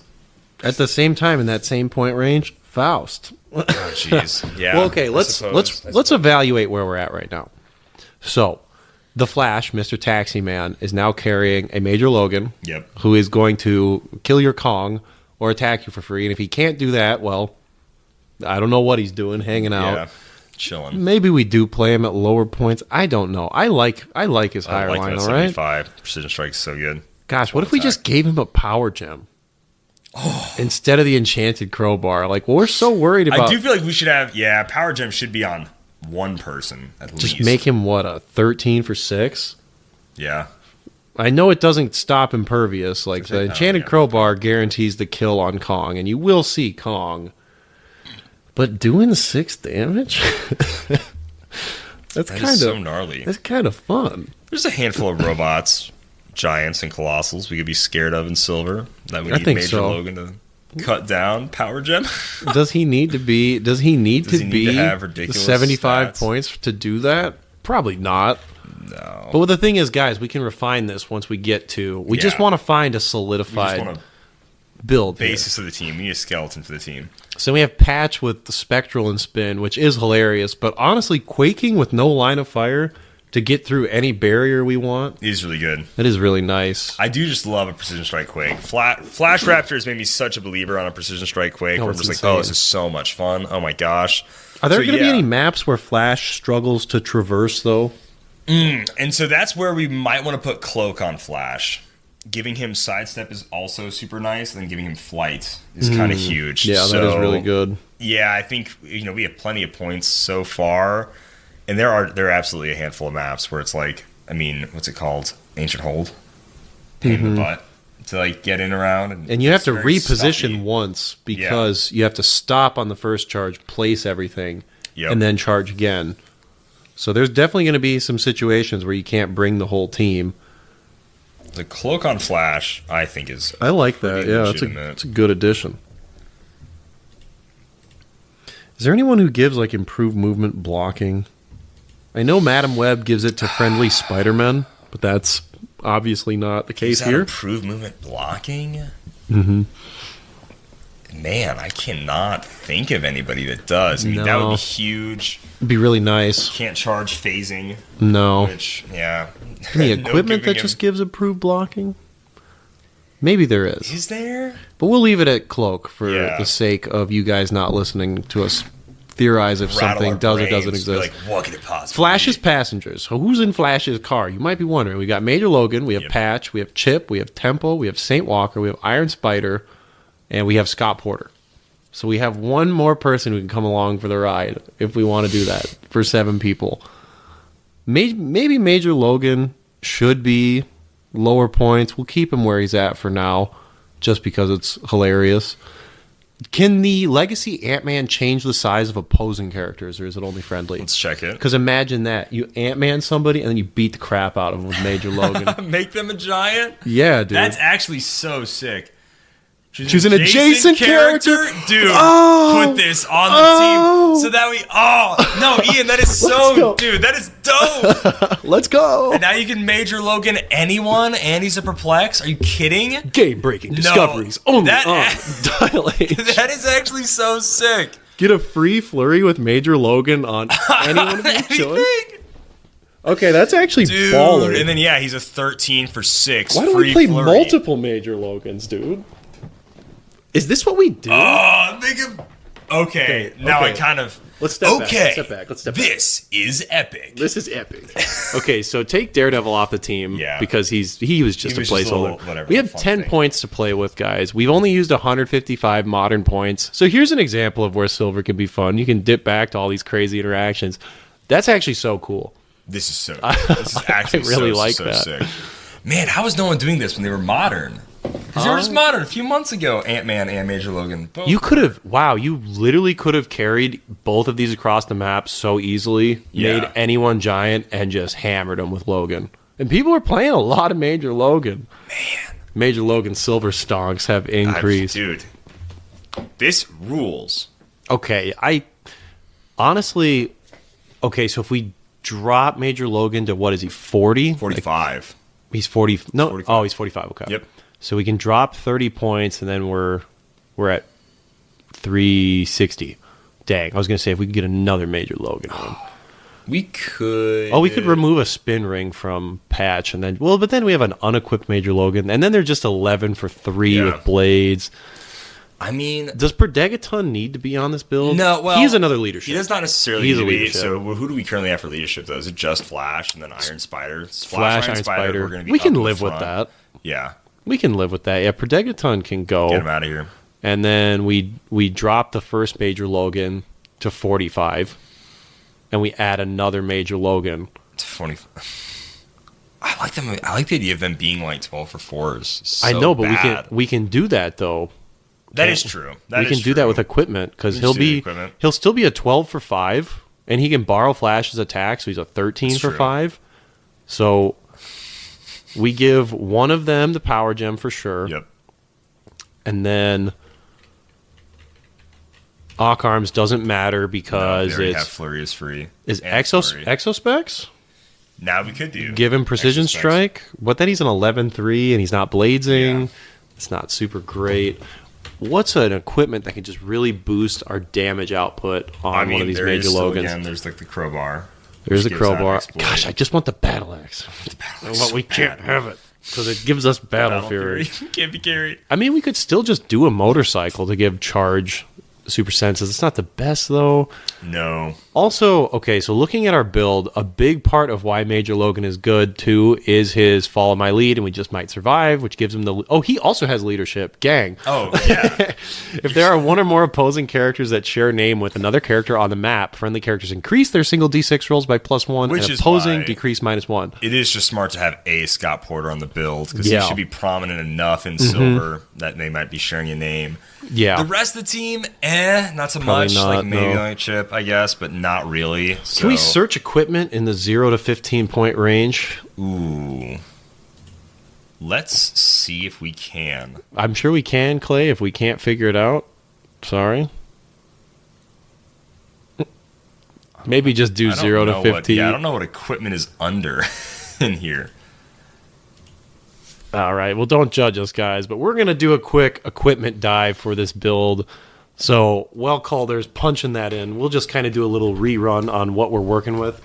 Speaker 4: At the same time, in that same point range, Faust.
Speaker 1: Oh jeez, yeah.
Speaker 4: Well, okay,
Speaker 1: I
Speaker 4: let's
Speaker 1: suppose.
Speaker 4: evaluate where we're at right now. So, the Flash, Mr. Taxi Man, is now carrying a Major Logan,
Speaker 1: Yep.
Speaker 4: who is going to kill your Kong or attack you for free. And if he can't do that, well, I don't know what he's doing, hanging out.
Speaker 1: Yeah, chilling.
Speaker 4: Maybe we do play him at lower points. I don't know. I like his
Speaker 1: I
Speaker 4: higher
Speaker 1: like
Speaker 4: line,
Speaker 1: that
Speaker 4: all right?
Speaker 1: 75 precision strike is so good.
Speaker 4: Gosh, what if we just gave him a power gem? Instead of the enchanted crowbar. Like, we're so worried about...
Speaker 1: I do feel like we should have. Yeah, power gem should be on one person at
Speaker 4: just
Speaker 1: least.
Speaker 4: make him, what, a 13 for 6?
Speaker 1: Yeah.
Speaker 4: I know it doesn't stop impervious. Like, the
Speaker 1: Oh,
Speaker 4: enchanted
Speaker 1: yeah.
Speaker 4: crowbar guarantees the kill on Kong, and you will see Kong. But doing 6 damage?
Speaker 1: That is so gnarly.
Speaker 4: That's kind of fun.
Speaker 1: There's a handful of robots, giants and colossals we could be scared of in Silver that we
Speaker 4: I
Speaker 1: need
Speaker 4: think
Speaker 1: Major
Speaker 4: so.
Speaker 1: Logan to cut down. Power gem.
Speaker 4: Does he need to be? Does he need
Speaker 1: Does
Speaker 4: to
Speaker 1: he need
Speaker 4: be
Speaker 1: to have
Speaker 4: the
Speaker 1: ridiculous
Speaker 4: 75
Speaker 1: stats?
Speaker 4: points to do that? Probably not.
Speaker 1: No.
Speaker 4: But the thing is, guys, we can refine this once we get to. We just
Speaker 1: Yeah.
Speaker 4: want to find a
Speaker 1: We just
Speaker 4: solidified
Speaker 1: want a
Speaker 4: build here.
Speaker 1: basis of the team. We need a skeleton for the team.
Speaker 4: So we have Patch with the Spectral and Spin, which is hilarious. But honestly, Quaking with no line of fire to get through any barrier we want,
Speaker 1: He's really good.
Speaker 4: that is really nice.
Speaker 1: I do just love a precision strike Quake. Flash Raptors made me such a believer on a precision strike Quake.
Speaker 4: Oh,
Speaker 1: Where I'm
Speaker 4: it's
Speaker 1: just like, oh,
Speaker 4: insane.
Speaker 1: this is so much fun. Oh my gosh.
Speaker 4: Are there
Speaker 1: So,
Speaker 4: going to be
Speaker 1: yeah.
Speaker 4: any maps where Flash struggles to traverse, though?
Speaker 1: And so that's where we might want to put Cloak on Flash. Giving him sidestep is also super nice, and then giving him flight is kind of huge.
Speaker 4: Yeah, that is really good.
Speaker 1: Yeah, I think we have plenty of points so far, and there are absolutely a handful of maps where it's like, I mean, what's it called? Ancient Hold, pain in the butt to like get in around,
Speaker 4: And you have
Speaker 1: it's
Speaker 4: to
Speaker 1: very
Speaker 4: reposition
Speaker 1: stuffy.
Speaker 4: once because you have to stop on the first charge, place everything,
Speaker 1: Yep.
Speaker 4: and then charge again. So there's definitely going to be some situations where you can't bring the whole team.
Speaker 1: The Cloak on Flash, I think is
Speaker 4: I like that.
Speaker 1: pretty
Speaker 4: Yeah,
Speaker 1: legitimate.
Speaker 4: it's a good addition. Is there anyone who gives like improved movement blocking? I know Madam Web gives it to friendly Spider-Men, but that's obviously not the case
Speaker 1: Is that
Speaker 4: here.
Speaker 1: improved movement blocking.
Speaker 4: Mm-hmm.
Speaker 1: Man, I cannot think of anybody that does. I mean, that would
Speaker 4: No.
Speaker 1: be huge.
Speaker 4: It'd be really nice.
Speaker 1: Can't charge phasing,
Speaker 4: No.
Speaker 1: which, yeah.
Speaker 4: Any
Speaker 1: No
Speaker 4: equipment that
Speaker 1: giving
Speaker 4: just
Speaker 1: him-
Speaker 4: gives improved blocking? Maybe there is.
Speaker 1: Is there?
Speaker 4: But we'll leave it at Cloak for
Speaker 1: Yeah.
Speaker 4: the sake of you guys not listening to us theorize if
Speaker 1: Rattle
Speaker 4: something
Speaker 1: our
Speaker 4: does or
Speaker 1: brains,
Speaker 4: doesn't
Speaker 1: be
Speaker 4: exist.
Speaker 1: Like, what could it possibly
Speaker 4: Flash's
Speaker 1: be?
Speaker 4: passengers. So who's in Flash's car? You might be wondering. We got Major Logan, we have
Speaker 1: Yep.
Speaker 4: Patch, we have Chip, we have Tempo, we have St. Walker, we have Iron Spider, and we have Scott Porter. So we have one more person who can come along for the ride if we want to do that for 7 people. Maybe Major Logan should be lower points. We'll keep him where he's at for now just because it's hilarious. Can the Legacy Ant-Man change the size of opposing characters, or is it only friendly?
Speaker 1: Let's check it.
Speaker 4: Because imagine that. You Ant-Man somebody, and then you beat the crap out of them with Major Logan.
Speaker 1: Make them a giant?
Speaker 4: Yeah, dude.
Speaker 1: That's actually so sick.
Speaker 4: Choose an adjacent character?
Speaker 1: Dude,
Speaker 4: Oh!
Speaker 1: put this on the
Speaker 4: Oh!
Speaker 1: team so that we... Oh, no, Ian, that is
Speaker 4: Let's
Speaker 1: so...
Speaker 4: go.
Speaker 1: Dude, that is dope.
Speaker 4: Let's go!
Speaker 1: And now you can Major Logan anyone, and he's a perplex. Are you kidding?
Speaker 4: Game-breaking discoveries only
Speaker 1: that-
Speaker 4: on Dial H.
Speaker 1: That is actually so sick.
Speaker 4: Get a free flurry with Major Logan on anyone of your choice.
Speaker 1: Anything?
Speaker 4: Okay, that's actually
Speaker 1: Dude,
Speaker 4: baller.
Speaker 1: and then, yeah, he's a 13 for 6.
Speaker 4: Why don't we
Speaker 1: free
Speaker 4: play
Speaker 1: flurry.
Speaker 4: multiple Major Logans, dude? Is this what we do?
Speaker 1: Oh, think of... Okay, now I
Speaker 4: okay.
Speaker 1: kind of...
Speaker 4: Let's step back.
Speaker 1: Okay,
Speaker 4: Let's step back. Let's step back.
Speaker 1: this is epic.
Speaker 4: This is epic. Okay, so take Daredevil off the team
Speaker 1: Yeah.
Speaker 4: because he was just
Speaker 1: He
Speaker 4: a
Speaker 1: was just a
Speaker 4: placeholder.
Speaker 1: little whatever,
Speaker 4: We have
Speaker 1: fun
Speaker 4: 10
Speaker 1: thing.
Speaker 4: points to play with, guys. We've only used 155 modern points. So here's an example of where Silver can be fun. You can dip back to all these crazy interactions. That's actually so cool.
Speaker 1: This is so. This is actually
Speaker 4: really
Speaker 1: so,
Speaker 4: like
Speaker 1: so
Speaker 4: that.
Speaker 1: sick. Man, how was no one doing this when they were modern? Because they were just modern a few months ago. Ant-Man and Major Logan. Both
Speaker 4: You could have, you literally could have carried both of these across the map so easily,
Speaker 1: Yeah.
Speaker 4: made anyone giant, and just hammered them with Logan. And people are playing a lot of Major Logan.
Speaker 1: Man.
Speaker 4: Major Logan silver stonks have increased.
Speaker 1: Dude, this rules.
Speaker 4: Okay, honestly, so if we drop Major Logan to, what is he, 40?
Speaker 1: 45.
Speaker 4: He's 40. No,
Speaker 1: 45.
Speaker 4: He's 45. Okay.
Speaker 1: Yep.
Speaker 4: So we can drop 30 points, and then we're at 360. Dang, I was gonna say if we could get another Major Logan one.
Speaker 1: We could.
Speaker 4: We could remove a spin ring from Patch, and then but then we have an unequipped Major Logan, and then they're just 11 for 3
Speaker 1: Yeah.
Speaker 4: with blades.
Speaker 1: I mean,
Speaker 4: Does Predegaton need to be on this build?
Speaker 1: no. Well,
Speaker 4: he's another leadership.
Speaker 1: He does not necessarily
Speaker 4: He's
Speaker 1: need
Speaker 4: a
Speaker 1: to be.
Speaker 4: leadership.
Speaker 1: So who do we currently have for leadership? Though, is it just Flash and then Iron Spider?
Speaker 4: Flash, Iron Spider.
Speaker 1: We're gonna be
Speaker 4: We
Speaker 1: up
Speaker 4: can
Speaker 1: in the
Speaker 4: live with
Speaker 1: front.
Speaker 4: that.
Speaker 1: Yeah,
Speaker 4: We can live with that. Yeah, Predegaton can go.
Speaker 1: get him out of here.
Speaker 4: And then we drop the first Major Logan to 45, and we add another Major Logan.
Speaker 1: 20. I like them. I like the idea of them being like 12 for 4s. So
Speaker 4: I know, but
Speaker 1: bad.
Speaker 4: we can do that though.
Speaker 1: That is true.
Speaker 4: We can do that with equipment because
Speaker 1: We can do equipment.
Speaker 4: he'll still be a 12 for 5, and he can borrow Flash's attack, so he's a 13
Speaker 1: That's
Speaker 4: for
Speaker 1: true.
Speaker 4: 5. So we give one of them the power gem for sure.
Speaker 1: Yep.
Speaker 4: And then Arc Arms doesn't matter because
Speaker 1: they already have
Speaker 4: it's
Speaker 1: Flurry is free.
Speaker 4: is
Speaker 1: And Flurry.
Speaker 4: Exospecs.
Speaker 1: Now we could do
Speaker 4: Give him Precision
Speaker 1: Exospecs.
Speaker 4: Strike. But then he's an 11-3 and he's not bladesing.
Speaker 1: Yeah.
Speaker 4: It's not super great. What's an equipment that can just really boost our damage output on one of these
Speaker 1: there
Speaker 4: Major
Speaker 1: is still,
Speaker 4: Logans?
Speaker 1: Again, there's like the crowbar.
Speaker 4: There's the
Speaker 1: which gives that
Speaker 4: crowbar.
Speaker 1: exploit.
Speaker 4: Gosh, I just want the battle axe. But we can't have it because it gives us battle fury.
Speaker 1: Can't be carried.
Speaker 4: I mean, we could still just do a motorcycle to give charge super senses. It's not the best though.
Speaker 1: No.
Speaker 4: Also, okay, so looking at our build, a big part of why Major Logan is good too is his follow my lead and we just might survive, which gives him the he also has leadership. Gang.
Speaker 1: Oh yeah.
Speaker 4: If there are one or more opposing characters that share a name with another character on the map, friendly characters increase their single D6 rolls by +1
Speaker 1: Which
Speaker 4: and
Speaker 1: is
Speaker 4: opposing
Speaker 1: why-
Speaker 4: decrease -1.
Speaker 1: It is just smart to have a Scott Porter on the build because
Speaker 4: Yeah.
Speaker 1: he should be prominent enough in silver that they might be sharing a name.
Speaker 4: Yeah.
Speaker 1: The rest of the team, not so
Speaker 4: Probably
Speaker 1: much.
Speaker 4: not,
Speaker 1: Like maybe
Speaker 4: no.
Speaker 1: like Chip, I guess, but not really.
Speaker 4: Can we search equipment in the 0 to 15 point range?
Speaker 1: Ooh. Let's see if we can.
Speaker 4: I'm sure we can, Clay, if we can't figure it out. Sorry. Maybe just do
Speaker 1: I don't
Speaker 4: 0 to
Speaker 1: know
Speaker 4: 15.
Speaker 1: I don't know what equipment is under in here.
Speaker 4: All right. Well, don't judge us, guys, but we're going to do a quick equipment dive for this build. So, Calder's punching that in. We'll just kind of do a little rerun on what we're working with.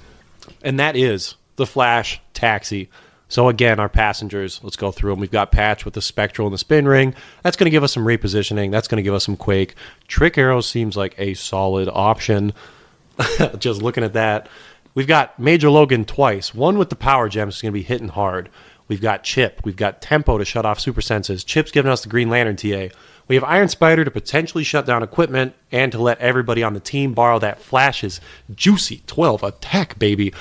Speaker 4: And that is the Flash Taxi. So, again, our passengers, let's go through them. We've got Patch with the Spectral and the Spin Ring. That's going to give us some repositioning. That's going to give us some Quake. Trick Arrow seems like a solid option. Just looking at that. We've got Major Logan twice. One with the power gems is going to be hitting hard. We've got Chip. We've got Tempo to shut off super senses. Chip's giving us the Green Lantern TA. We have Iron Spider to potentially shut down equipment and to let everybody on the team borrow that Flash's juicy 12 attack, baby.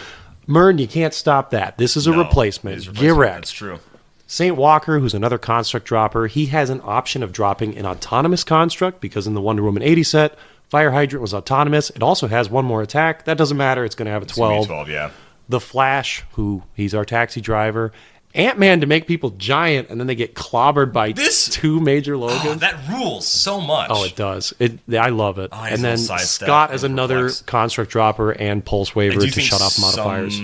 Speaker 4: Mern, you can't stop that. This is a
Speaker 1: No,
Speaker 4: replacement.
Speaker 1: it is a
Speaker 4: Get
Speaker 1: replacement.
Speaker 4: wrecked.
Speaker 1: That's true.
Speaker 4: St. Walker, who's another construct dropper, he has an option of dropping an autonomous construct because in the Wonder Woman 80 set, Fire Hydrant was autonomous. It also has one more attack. That doesn't matter. It's going to have a
Speaker 1: It's gonna be
Speaker 4: 12.
Speaker 1: 12, yeah.
Speaker 4: The Flash, who he's our taxi driver. Ant-Man to make people giant, and then they get clobbered by two Major Logans.
Speaker 1: That rules so much.
Speaker 4: Oh, it does. I love it.
Speaker 1: Oh, his
Speaker 4: and then
Speaker 1: little sidestep
Speaker 4: Scott
Speaker 1: and
Speaker 4: as another
Speaker 1: perplex.
Speaker 4: construct dropper and pulse
Speaker 1: I
Speaker 4: waver
Speaker 1: do
Speaker 4: to
Speaker 1: think
Speaker 4: shut off modifiers.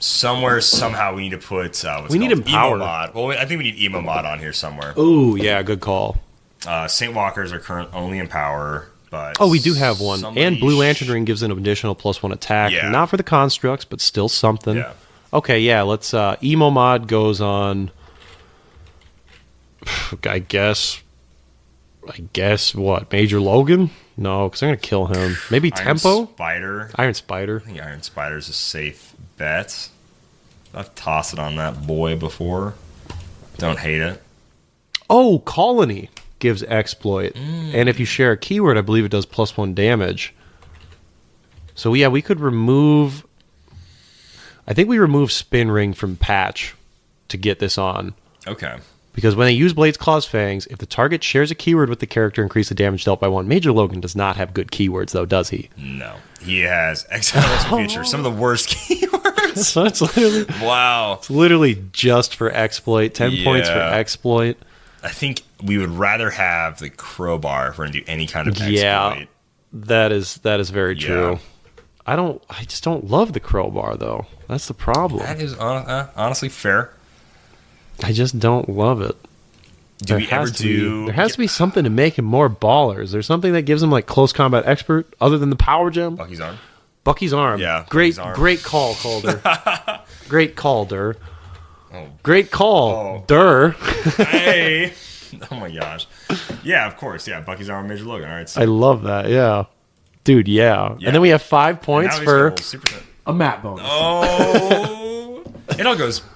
Speaker 1: Somehow we need to put what's
Speaker 4: We need
Speaker 1: called?
Speaker 4: Empower.
Speaker 1: Emo mod. Well, I think we need emo mod on here somewhere.
Speaker 4: Ooh, yeah, good call.
Speaker 1: St. Walkers are current only in power, but
Speaker 4: Oh, we do have one.
Speaker 1: somebody
Speaker 4: And Blue Lantern Ring gives an additional +1 attack.
Speaker 1: Yeah.
Speaker 4: Not for the constructs, but still something.
Speaker 1: Yeah.
Speaker 4: Okay, yeah, let's emo mod goes on I guess what? Major Logan? No, because I'm gonna kill him. Maybe Tempo?
Speaker 1: Spider.
Speaker 4: Iron Spider.
Speaker 1: I think Iron Spider's a safe bet. I've tossed it on that boy before. Don't hate it.
Speaker 4: Oh, Colony gives exploit. And if you share a keyword, I believe it does +1 damage. So yeah, we could remove I think we remove Spin Ring from Patch to get this on.
Speaker 1: Okay.
Speaker 4: Because when they use Blades, Claws, Fangs, if the target shares a keyword with the character, increase the damage dealt by 1. Major Logan does not have good keywords, though, does he?
Speaker 1: No. He has excellent features. Some of the worst keywords.
Speaker 4: So it's literally,
Speaker 1: Wow.
Speaker 4: it's literally just for exploit. 10 points for exploit.
Speaker 1: I think we would rather have the crowbar if we're going to do any kind of exploit.
Speaker 4: Yeah, that is very true.
Speaker 1: Yeah.
Speaker 4: I just don't love the crowbar, though. That's the problem.
Speaker 1: That is honestly fair.
Speaker 4: I just don't love it.
Speaker 1: There has
Speaker 4: to be something to make him more ballers. There's something that gives him like close combat expert other than the power gem.
Speaker 1: Bucky's arm?
Speaker 4: Bucky's arm.
Speaker 1: Yeah.
Speaker 4: Great
Speaker 1: Bucky's arm.
Speaker 4: great call, Calder. Great Calder.
Speaker 1: Oh.
Speaker 4: Great call. Der.
Speaker 1: Hey. Oh my gosh. Yeah, of course. Yeah, Bucky's arm, Major Logan. All right. So
Speaker 4: I love that. Yeah. Dude, yeah. And then we have 5 points for a map bonus.
Speaker 1: Oh. It all goes back.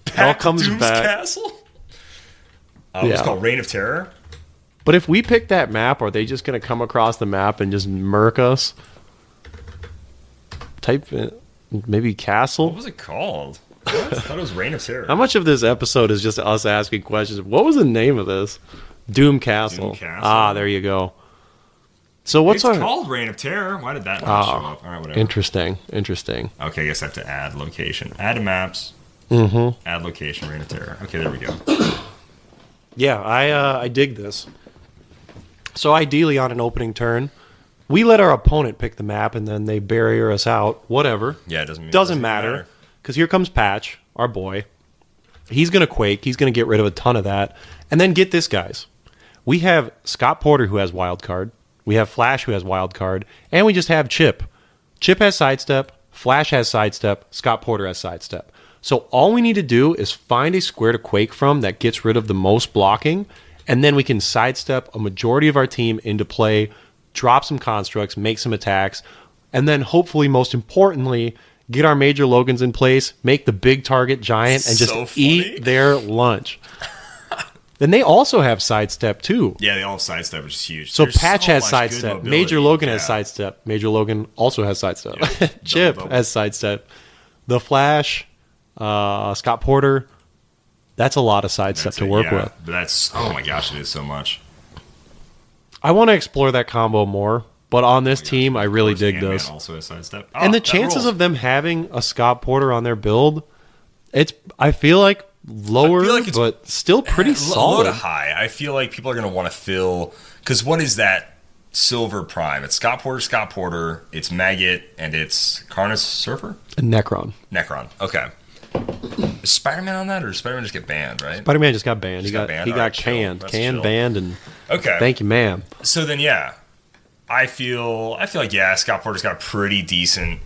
Speaker 4: It all comes
Speaker 1: to Doom's
Speaker 4: back.
Speaker 1: Castle. It's called Reign of Terror.
Speaker 4: But if we pick that map, are they just going to come across the map and just murk us? Type in, maybe Castle?
Speaker 1: What was it called? I thought it was Reign of Terror.
Speaker 4: How much of this episode is just us asking questions? What was the name of this? Doom Castle.
Speaker 1: Doom Castle.
Speaker 4: Ah, there you go. So what's
Speaker 1: It's called Reign of Terror. Why did that not show up? All right, whatever.
Speaker 4: Interesting.
Speaker 1: Okay, I guess I have to add location. Add to maps.
Speaker 4: Mm-hmm.
Speaker 1: Add location, Reign of Terror. Okay, there we go.
Speaker 4: Yeah, I dig this. So ideally on an opening turn, we let our opponent pick the map and then they barrier us out. Whatever.
Speaker 1: Yeah, it
Speaker 4: doesn't matter. Because here comes Patch, our boy. He's going to Quake. He's going to get rid of a ton of that. And then get this, guys. We have Scott Porter, who has Wild Card. We have Flash, who has Wild Card. And we just have Chip. Chip has Sidestep. Flash has Sidestep. Scott Porter has Sidestep. So all we need to do is find a square to Quake from that gets rid of the most blocking. And then we can sidestep a majority of our team into play, drop some constructs, make some attacks. And then hopefully, most importantly, get our Major Logans in place, make the big target giant, and just eat their lunch. Then they also have sidestep too.
Speaker 1: Yeah, they all have sidestep, which is huge.
Speaker 4: So Patch has sidestep. Major Logan has sidestep. Major Logan also has sidestep.
Speaker 1: Yeah.
Speaker 4: Chip
Speaker 1: Double.
Speaker 4: has sidestep. The Flash, Scott Porter. That's a lot of sidestep to work with.
Speaker 1: But that's, oh my gosh, it is so much.
Speaker 4: I want to explore that combo more. But on this team, I really dig
Speaker 1: Ant-Man
Speaker 4: this.
Speaker 1: Also has sidestep.
Speaker 4: And the chances of them having a Scott Porter on their build, I feel like lower, but still pretty solid.
Speaker 1: Low to high. I feel like people are going to want to fill, because what is that silver prime? It's Scott Porter, it's Maggot, and it's Karnus Surfer?
Speaker 4: And Necron.
Speaker 1: Okay. Is Spider-Man on that, or does Spider-Man just get banned, right?
Speaker 4: Spider-Man just got banned.
Speaker 1: He
Speaker 4: He got
Speaker 1: Alright,
Speaker 4: canned.
Speaker 1: chill. That's
Speaker 4: Canned,
Speaker 1: chill.
Speaker 4: banned, and
Speaker 1: Okay.
Speaker 4: thank you, ma'am.
Speaker 1: So then, yeah. I feel like, yeah, Scott Porter's got a pretty decent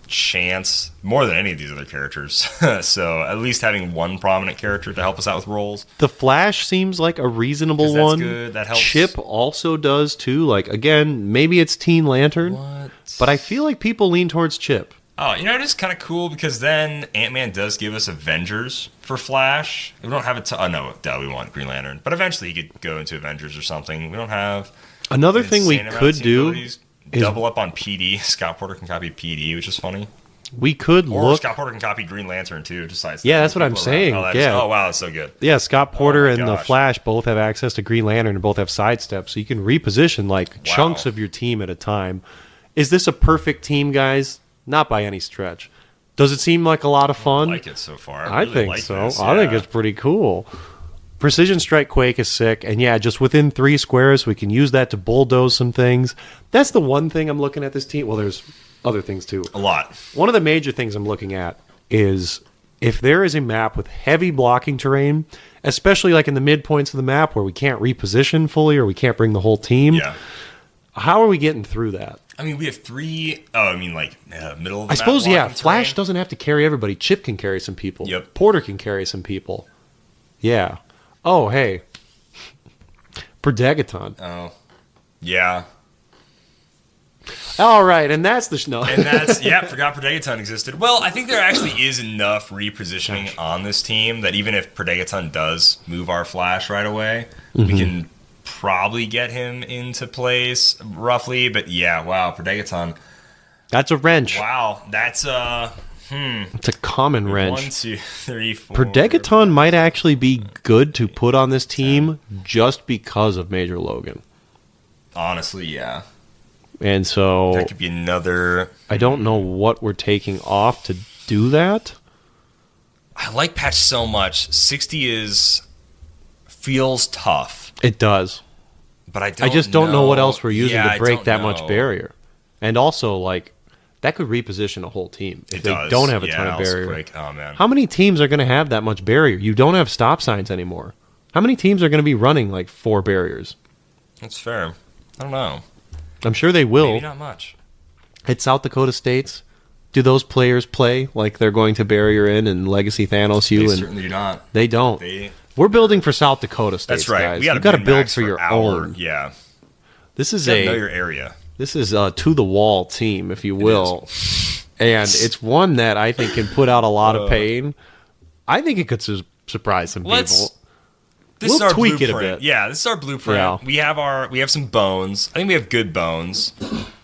Speaker 1: chance, more than any of these other characters. So at least having one prominent character to help us out with roles.
Speaker 4: The Flash seems like a reasonable
Speaker 1: That's
Speaker 4: one.
Speaker 1: good. That helps.
Speaker 4: Chip also does too. Like, again, maybe it's Teen Lantern,
Speaker 1: What?
Speaker 4: but I feel like people lean towards Chip.
Speaker 1: Oh, it is kind of cool because then Ant-Man does give us Avengers for Flash. We don't have it to... Oh, no, we want Green Lantern. But eventually he could go into Avengers or something. We don't have...
Speaker 4: Another thing we
Speaker 1: insane amount
Speaker 4: could
Speaker 1: of
Speaker 4: do
Speaker 1: abilities. Double up on PD. Scott Porter can copy PD, which is funny.
Speaker 4: We could
Speaker 1: Or
Speaker 4: look...
Speaker 1: Scott Porter can copy Green Lantern, too. Just
Speaker 4: Yeah, that's what I'm saying.
Speaker 1: Oh, wow, that's so good.
Speaker 4: Yeah, Scott Porter
Speaker 1: my
Speaker 4: and the
Speaker 1: gosh.
Speaker 4: Flash both have access to Green Lantern and both have sidestep, so you can reposition like chunks of your team at a time. Is this a perfect team, guys? Not by any stretch. Does it seem like a lot of fun?
Speaker 1: I like it so far.
Speaker 4: I
Speaker 1: really
Speaker 4: think
Speaker 1: like
Speaker 4: so.
Speaker 1: this,
Speaker 4: I think
Speaker 1: yeah.
Speaker 4: it's pretty cool. Precision Strike Quake is sick, and yeah, just within 3 squares, we can use that to bulldoze some things. That's the one thing I'm looking at this team. Well, there's other things too.
Speaker 1: A lot.
Speaker 4: One of the major things I'm looking at is if there is a map with heavy blocking terrain, especially like in the midpoints of the map where we can't reposition fully or we can't bring the whole team,
Speaker 1: Yeah.
Speaker 4: how are we getting through that?
Speaker 1: I mean, we have 3... Oh, I mean, like, middle of the
Speaker 4: I suppose,
Speaker 1: map
Speaker 4: yeah,
Speaker 1: blocking
Speaker 4: Flash
Speaker 1: terrain.
Speaker 4: doesn't have to carry everybody. Chip can carry some people.
Speaker 1: Yep.
Speaker 4: Porter can carry some people. Yeah. Oh, hey. Predegaton.
Speaker 1: Oh. Yeah.
Speaker 4: All right, and that's the... No.
Speaker 1: And that's, forgot Predegaton existed. Well, I think there actually is enough repositioning on this team that even if Predegaton does move our Flash right away, we can probably get him into place roughly. But yeah, wow, Predegaton.
Speaker 4: That's a wrench.
Speaker 1: Wow, that's
Speaker 4: It's a common wrench.
Speaker 1: 1, 2, 3, 4.
Speaker 4: Perdegaton might actually be good to put on this team just because of Major Logan.
Speaker 1: Honestly, yeah.
Speaker 4: And so
Speaker 1: That could be another.
Speaker 4: I don't know what we're taking off to do that.
Speaker 1: I like Patch so much. 60 feels tough,
Speaker 4: It does.
Speaker 1: but I
Speaker 4: just don't know what else we're using
Speaker 1: Yeah,
Speaker 4: to
Speaker 1: I
Speaker 4: break
Speaker 1: don't
Speaker 4: that much
Speaker 1: know.
Speaker 4: barrier. And also, like, that could reposition a whole team if
Speaker 1: It
Speaker 4: they
Speaker 1: does.
Speaker 4: don't have a
Speaker 1: Yeah,
Speaker 4: ton of
Speaker 1: also
Speaker 4: barrier.
Speaker 1: quick. Oh man.
Speaker 4: How many teams are going to have that much barrier? You don't have stop signs anymore. How many teams are going to be running like 4 barriers?
Speaker 1: That's fair. I don't know.
Speaker 4: I'm sure they will.
Speaker 1: Maybe not much.
Speaker 4: At South Dakota States, do those players play like they're going to barrier in and Legacy Thanos you?
Speaker 1: They
Speaker 4: And
Speaker 1: certainly do not.
Speaker 4: they don't.
Speaker 1: They.
Speaker 4: We're building for South Dakota States,
Speaker 1: That's right.
Speaker 4: guys.
Speaker 1: We
Speaker 4: You
Speaker 1: got
Speaker 4: got to
Speaker 1: to
Speaker 4: build for your own.
Speaker 1: Yeah.
Speaker 4: This is
Speaker 1: You gotta know
Speaker 4: a
Speaker 1: your area.
Speaker 4: to the wall team, if you will, and it's one that I think can put out a lot of pain. I think it could surprise some people.
Speaker 1: This
Speaker 4: We'll
Speaker 1: is our
Speaker 4: tweak it a
Speaker 1: blueprint.
Speaker 4: bit.
Speaker 1: Yeah, this is our blueprint.
Speaker 4: Yeah.
Speaker 1: We have some bones. I think we have good bones.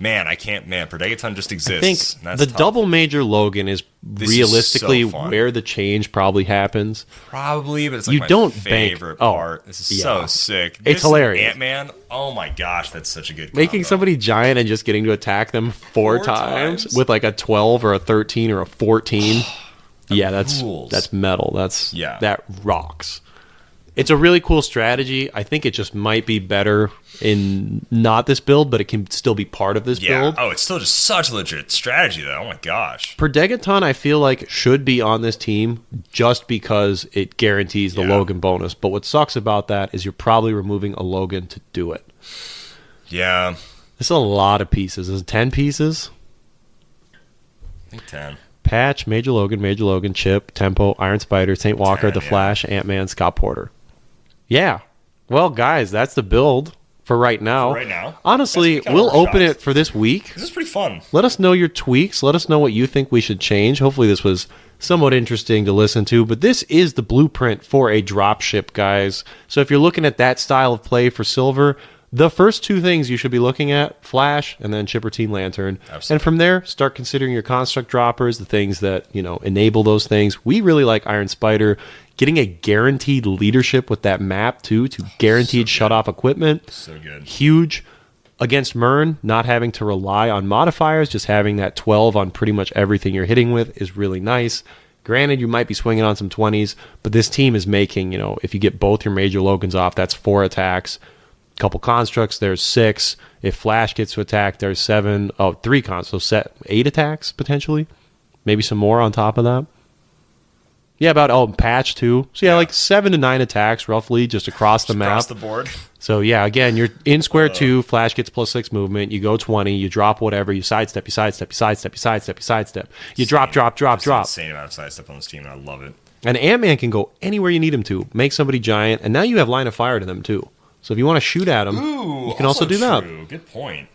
Speaker 1: Man, Perdegaton just
Speaker 4: I
Speaker 1: exists.
Speaker 4: think
Speaker 1: and that's
Speaker 4: the
Speaker 1: tough.
Speaker 4: double major Logan is
Speaker 1: This is
Speaker 4: realistically
Speaker 1: so fun.
Speaker 4: where the change probably happens.
Speaker 1: Probably, but it's like
Speaker 4: You
Speaker 1: my
Speaker 4: don't bank-
Speaker 1: favorite
Speaker 4: oh,
Speaker 1: part. This is
Speaker 4: yeah.
Speaker 1: so sick.
Speaker 4: It's
Speaker 1: This
Speaker 4: hilarious.
Speaker 1: Ant-Man. Oh my gosh, that's such a good
Speaker 4: Making
Speaker 1: combo.
Speaker 4: somebody giant and just getting to attack them four times with like a 12 or a 13 or a 14. Yeah,
Speaker 1: rules.
Speaker 4: that's metal.
Speaker 1: Yeah.
Speaker 4: That rocks. It's a really cool strategy. I think it just might be better in not this build, but it can still be part of this build.
Speaker 1: Oh, it's still just such a legit strategy though. Oh my gosh.
Speaker 4: Perdegaton, I feel like, should be on this team just because it guarantees the
Speaker 1: Yeah.
Speaker 4: Logan bonus. But what sucks about that is you're probably removing a Logan to do it.
Speaker 1: Yeah.
Speaker 4: It's a lot of pieces. Is it 10 pieces?
Speaker 1: I think 10.
Speaker 4: Patch, Major Logan, Chip, Tempo, Iron Spider, St. Walker,
Speaker 1: 10,
Speaker 4: The
Speaker 1: yeah.
Speaker 4: Flash, Ant-Man, Scott Porter. Yeah. Well, guys, that's the build for right now.
Speaker 1: For right now.
Speaker 4: Honestly,
Speaker 1: That's kinda
Speaker 4: we'll
Speaker 1: our
Speaker 4: open
Speaker 1: shots.
Speaker 4: it for this week.
Speaker 1: This is pretty fun.
Speaker 4: Let us know your tweaks. Let us know what you think we should change. Hopefully this was somewhat interesting to listen to. But this is the blueprint for a dropship, guys. So if you're looking at that style of play for Silver, the first 2 things you should be looking at, Flash and then Chipper Teen Lantern.
Speaker 1: Absolutely.
Speaker 4: And from there, start considering your construct droppers, the things that, enable those things. We really like Iron Spider. Getting a guaranteed leadership with that map, too, to guaranteed shut-off equipment.
Speaker 1: So good.
Speaker 4: Huge. Against Mern, not having to rely on modifiers, just having that 12 on pretty much everything you're hitting with is really nice. Granted, you might be swinging on some 20s, but this team is making, if you get both your Major Logans off, that's 4 attacks. Couple constructs, there's 6. If Flash gets to attack, there's 7. Oh, 3 constructs, so 8 attacks, potentially. Maybe some more on top of that. Yeah, about patch too. So yeah, like 7 to 9 attacks roughly just across the map.
Speaker 1: Across the board.
Speaker 4: So yeah, again, you're in square 2, Flash gets +6 movement, you go 20, you drop whatever, you sidestep, you sidestep, you sidestep, you sidestep, you sidestep. You drop.
Speaker 1: There's an insane amount of sidestep on this team, and I love it.
Speaker 4: And Ant-Man can go anywhere you need him to. Make somebody giant, and now you have line of fire to them too. So if you want to shoot at them, you can also do that.
Speaker 1: True. Good point.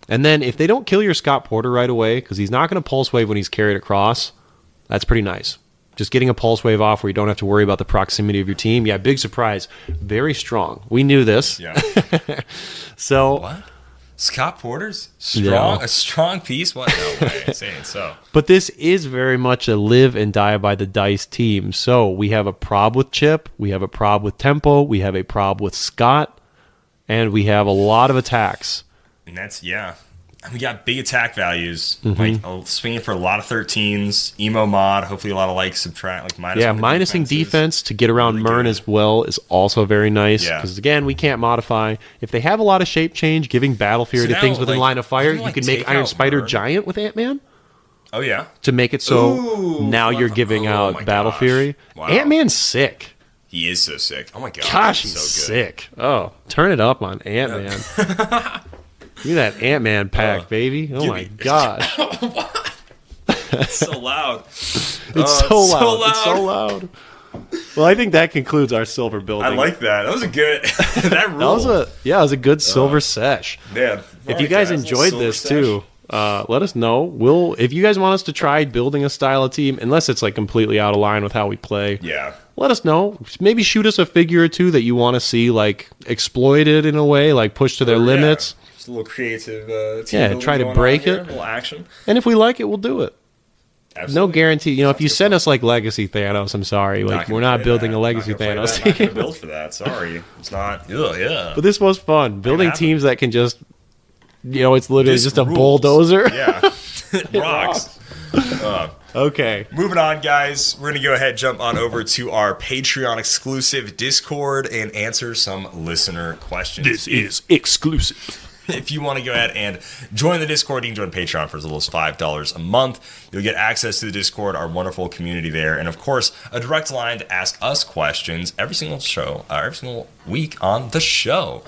Speaker 4: And then if they don't kill your Scott Porter right away, because he's not going to pulse wave when he's carried across, that's pretty nice. Just getting a pulse wave off where you don't have to worry about the proximity of your team. Yeah, big surprise. Very strong. We knew this.
Speaker 1: Yeah.
Speaker 4: So,
Speaker 1: What? Scott Porter's strong,
Speaker 4: Yeah.
Speaker 1: a strong piece. What? No way. Saying so.
Speaker 4: but this is very much a live and die by the dice team. So we have a prob with Chip, we have a prob with Tempo, we have a prob with Scott, and we have a lot of attacks.
Speaker 1: And that's And we got big attack values.
Speaker 4: Mm-hmm.
Speaker 1: Like swinging for a lot of 13s. Emo mod. Hopefully a lot of subtract, like minus.
Speaker 4: Yeah,
Speaker 1: on the
Speaker 4: minusing
Speaker 1: defenses.
Speaker 4: defense to get around
Speaker 1: Really
Speaker 4: Mern
Speaker 1: good.
Speaker 4: as well is also very nice.
Speaker 1: Yeah.
Speaker 4: Because again, we can't modify. If they have a lot of shape change, giving battle fury
Speaker 1: So
Speaker 4: to
Speaker 1: now,
Speaker 4: things within
Speaker 1: like,
Speaker 4: line of fire,
Speaker 1: you can,
Speaker 4: you can make
Speaker 1: take
Speaker 4: Iron
Speaker 1: out
Speaker 4: Spider
Speaker 1: Mern.
Speaker 4: giant with Ant-Man
Speaker 1: Oh yeah.
Speaker 4: to make it so
Speaker 1: Ooh,
Speaker 4: now you're
Speaker 1: what?
Speaker 4: giving
Speaker 1: Oh
Speaker 4: out
Speaker 1: my
Speaker 4: battle
Speaker 1: gosh.
Speaker 4: fury.
Speaker 1: Wow.
Speaker 4: Ant-Man's sick.
Speaker 1: He is so sick. Oh my god.
Speaker 4: Gosh, he's
Speaker 1: so good.
Speaker 4: sick. Oh, turn it up on Ant-Man. Give me that Ant-Man pack, baby. Oh
Speaker 1: give
Speaker 4: my
Speaker 1: me-
Speaker 4: gosh.
Speaker 1: It's so loud.
Speaker 4: It's so loud. It's so loud. Well, I think that concludes our silver building.
Speaker 1: I like that. That was a good. That rule.
Speaker 4: It was a good silver sesh.
Speaker 1: Man,
Speaker 4: If you guys enjoyed this too, let us know. If you guys want us to try building a style of team, unless it's like completely out of line with how we play,
Speaker 1: Yeah.
Speaker 4: let us know. Maybe shoot us a figure or two that you want to see like exploited in a way, like pushed to their limits.
Speaker 1: Yeah. Just a little creative. Team
Speaker 4: Yeah,
Speaker 1: building
Speaker 4: try to
Speaker 1: going
Speaker 4: break
Speaker 1: on here,
Speaker 4: it.
Speaker 1: A little action.
Speaker 4: And if we like it, we'll do it. no guarantee. You know, if you send us like Legacy Thanos, I'm sorry. Like, we're not building a Legacy Thanos
Speaker 1: Not
Speaker 4: team.
Speaker 1: gonna build for that. Sorry. It's not. Yeah.
Speaker 4: But this was fun. Building
Speaker 1: happen.
Speaker 4: teams that can just, you know, it's literally
Speaker 1: This
Speaker 4: just a
Speaker 1: rules.
Speaker 4: bulldozer.
Speaker 1: Yeah. It rocks.
Speaker 4: Okay.
Speaker 1: Moving on, guys. We're going to go ahead and jump on over to our Patreon exclusive Discord and answer some listener questions.
Speaker 4: This is exclusive.
Speaker 1: If you want to go ahead and join the Discord, you can join Patreon for as little as $5 a month. You'll get access to the Discord, our wonderful community there, and of course, a direct line to ask us questions every single week on the show.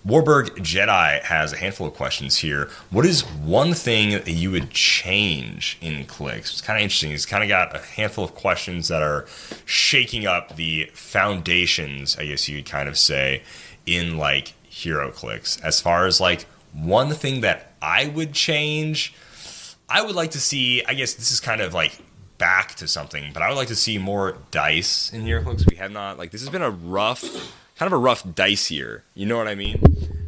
Speaker 1: Warburg Jedi has a handful of questions here. What is one thing that you would change in Clicks? It's kind of interesting. He's kind of got a handful of questions that are shaking up the foundations, I guess you could kind of say, in like Heroclix. As far as like one thing that I would change, I would like to see, I guess this is kind of like back to something, but I would like to see more dice in Heroclix. We have not, like, this has been a rough dice year. You know what I mean?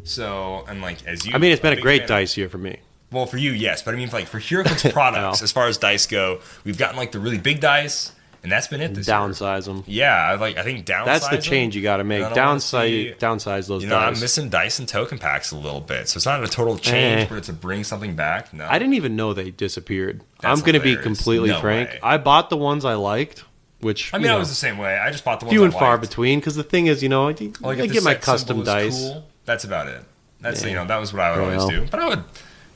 Speaker 1: So, and like, as you,
Speaker 4: I mean, it's been a great
Speaker 1: fan
Speaker 4: dice year for me.
Speaker 1: Well, for you, yes, but I mean, like for Heroclix products, as far as dice go, we've gotten like the really big dice, and that's been it this year.
Speaker 4: Downsize them.
Speaker 1: Yeah, I think downsize.
Speaker 4: That's the change you got to make.
Speaker 1: And I don't wanna see-
Speaker 4: Downsize those
Speaker 1: You know,
Speaker 4: dice.
Speaker 1: I'm missing dice and token packs a little bit, so it's not a total change,
Speaker 4: Eh.
Speaker 1: but it's to bring something back. No,
Speaker 4: I didn't even know they disappeared.
Speaker 1: That's
Speaker 4: I'm going to be
Speaker 1: hilarious.
Speaker 4: completely
Speaker 1: No
Speaker 4: frank.
Speaker 1: way.
Speaker 4: I bought the ones I liked, which
Speaker 1: I mean, I was the same way. I just bought the ones
Speaker 4: few and
Speaker 1: I
Speaker 4: far
Speaker 1: liked.
Speaker 4: between. Because the thing is, you know, I
Speaker 1: Like, if the
Speaker 4: get my
Speaker 1: set
Speaker 4: custom
Speaker 1: symbol is
Speaker 4: dice.
Speaker 1: cool, that's about it. That's
Speaker 4: Yeah.
Speaker 1: you know, that was what I would always
Speaker 4: Well.
Speaker 1: do. But I would,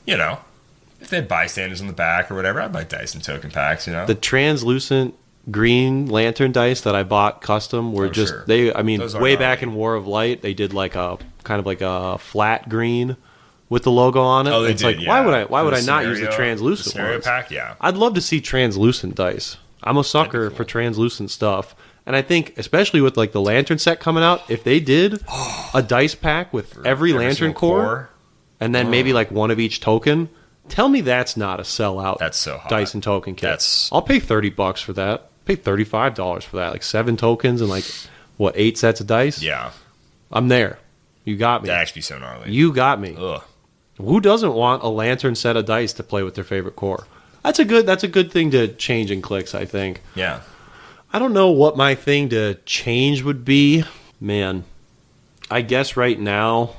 Speaker 1: you know, if they had bystanders on the back or whatever, I'd buy dice and token packs. You know,
Speaker 4: The translucent green lantern dice that I bought custom were
Speaker 1: Oh,
Speaker 4: just
Speaker 1: sure.
Speaker 4: they. I mean,
Speaker 1: Those are
Speaker 4: way
Speaker 1: gnarly.
Speaker 4: back in War of Light, they did like a kind of like a flat green with the logo on it.
Speaker 1: oh, they
Speaker 4: It's
Speaker 1: did.
Speaker 4: like,
Speaker 1: Yeah.
Speaker 4: why would
Speaker 1: For
Speaker 4: I not use the
Speaker 1: scenario-
Speaker 4: translucent
Speaker 1: scenario
Speaker 4: ones?
Speaker 1: pack? Yeah.
Speaker 4: I'd love to see translucent dice. I'm a sucker
Speaker 1: cool.
Speaker 4: for translucent stuff. And I think, especially with like the lantern set coming out, if they did a dice pack with every lantern
Speaker 1: single
Speaker 4: core, and then maybe like one of each token, tell me that's not a sellout.
Speaker 1: That's so hot.
Speaker 4: Dice and token kit.
Speaker 1: That's-
Speaker 4: I'll pay $30 for that. Pay $35 for that. Like 7 tokens and like what 8 sets of dice.
Speaker 1: Yeah,
Speaker 4: I'm there. You got me.
Speaker 1: that'd actually be so gnarly.
Speaker 4: You got me.
Speaker 1: Ugh.
Speaker 4: Who doesn't want a lantern set of dice to play with their favorite core? That's a good thing to change in Clicks, I think.
Speaker 1: Yeah.
Speaker 4: I don't know what my thing to change would be. Man, I guess right now,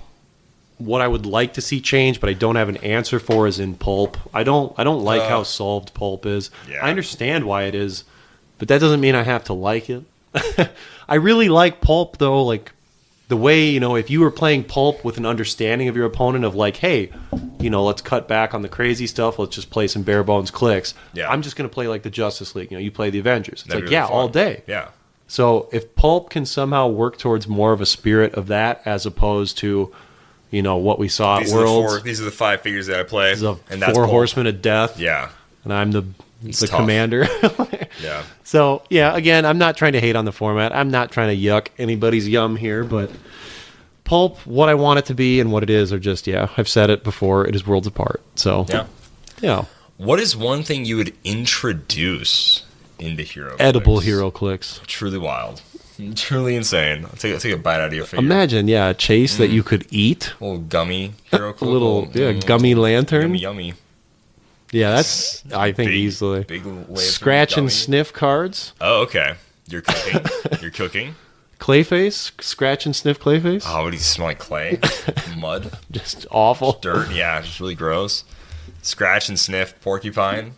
Speaker 4: what I would like to see change, but I don't have an answer for, is in pulp. I don't like how solved pulp is.
Speaker 1: Yeah.
Speaker 4: I understand why it is, but that doesn't mean I have to like it. I really like pulp though, like the way, you know, if you were playing pulp with an understanding of your opponent of like, hey, you know, let's cut back on the crazy stuff, let's just play some bare bones clicks.
Speaker 1: Yeah.
Speaker 4: I'm just going to play like the Justice League. You know, you play the Avengers. It's
Speaker 1: That'd
Speaker 4: like,
Speaker 1: be
Speaker 4: yeah,
Speaker 1: really
Speaker 4: all
Speaker 1: fun.
Speaker 4: day.
Speaker 1: Yeah.
Speaker 4: So if pulp can somehow work towards more of a spirit of that as opposed to, you know, what we saw at Worlds,
Speaker 1: These are the 5 figures that I play,
Speaker 4: the
Speaker 1: and that's
Speaker 4: 4
Speaker 1: pulp.
Speaker 4: horsemen of death,
Speaker 1: Yeah.
Speaker 4: and I'm the
Speaker 1: tough.
Speaker 4: commander.
Speaker 1: Yeah.
Speaker 4: So, yeah, again, I'm not trying to hate on the format. I'm not trying to yuck anybody's yum here, but pulp, what I want it to be and what it is are just, yeah, I've said it before, it is worlds apart. So,
Speaker 1: Yeah.
Speaker 4: yeah.
Speaker 1: What is one thing you would introduce into Heroclix?
Speaker 4: Edible Heroclix.
Speaker 1: Truly wild. Truly insane. I'll take a bite out of your finger.
Speaker 4: Imagine, yeah, a chase that you could eat.
Speaker 1: A little gummy Heroclix.
Speaker 4: A little, yeah, gummy lantern.
Speaker 1: Yummy.
Speaker 4: Yeah, that's, I think,
Speaker 1: Big-
Speaker 4: easily.
Speaker 1: Big lantern,
Speaker 4: Scratch and
Speaker 1: gummy.
Speaker 4: sniff cards.
Speaker 1: Oh, okay. You're cooking. You're cooking.
Speaker 4: Clayface. Scratch and sniff Clayface.
Speaker 1: Oh, what do you smell like? Clay? Mud?
Speaker 4: Just awful.
Speaker 1: Dirt? Yeah, just really gross. Scratch and sniff porcupine.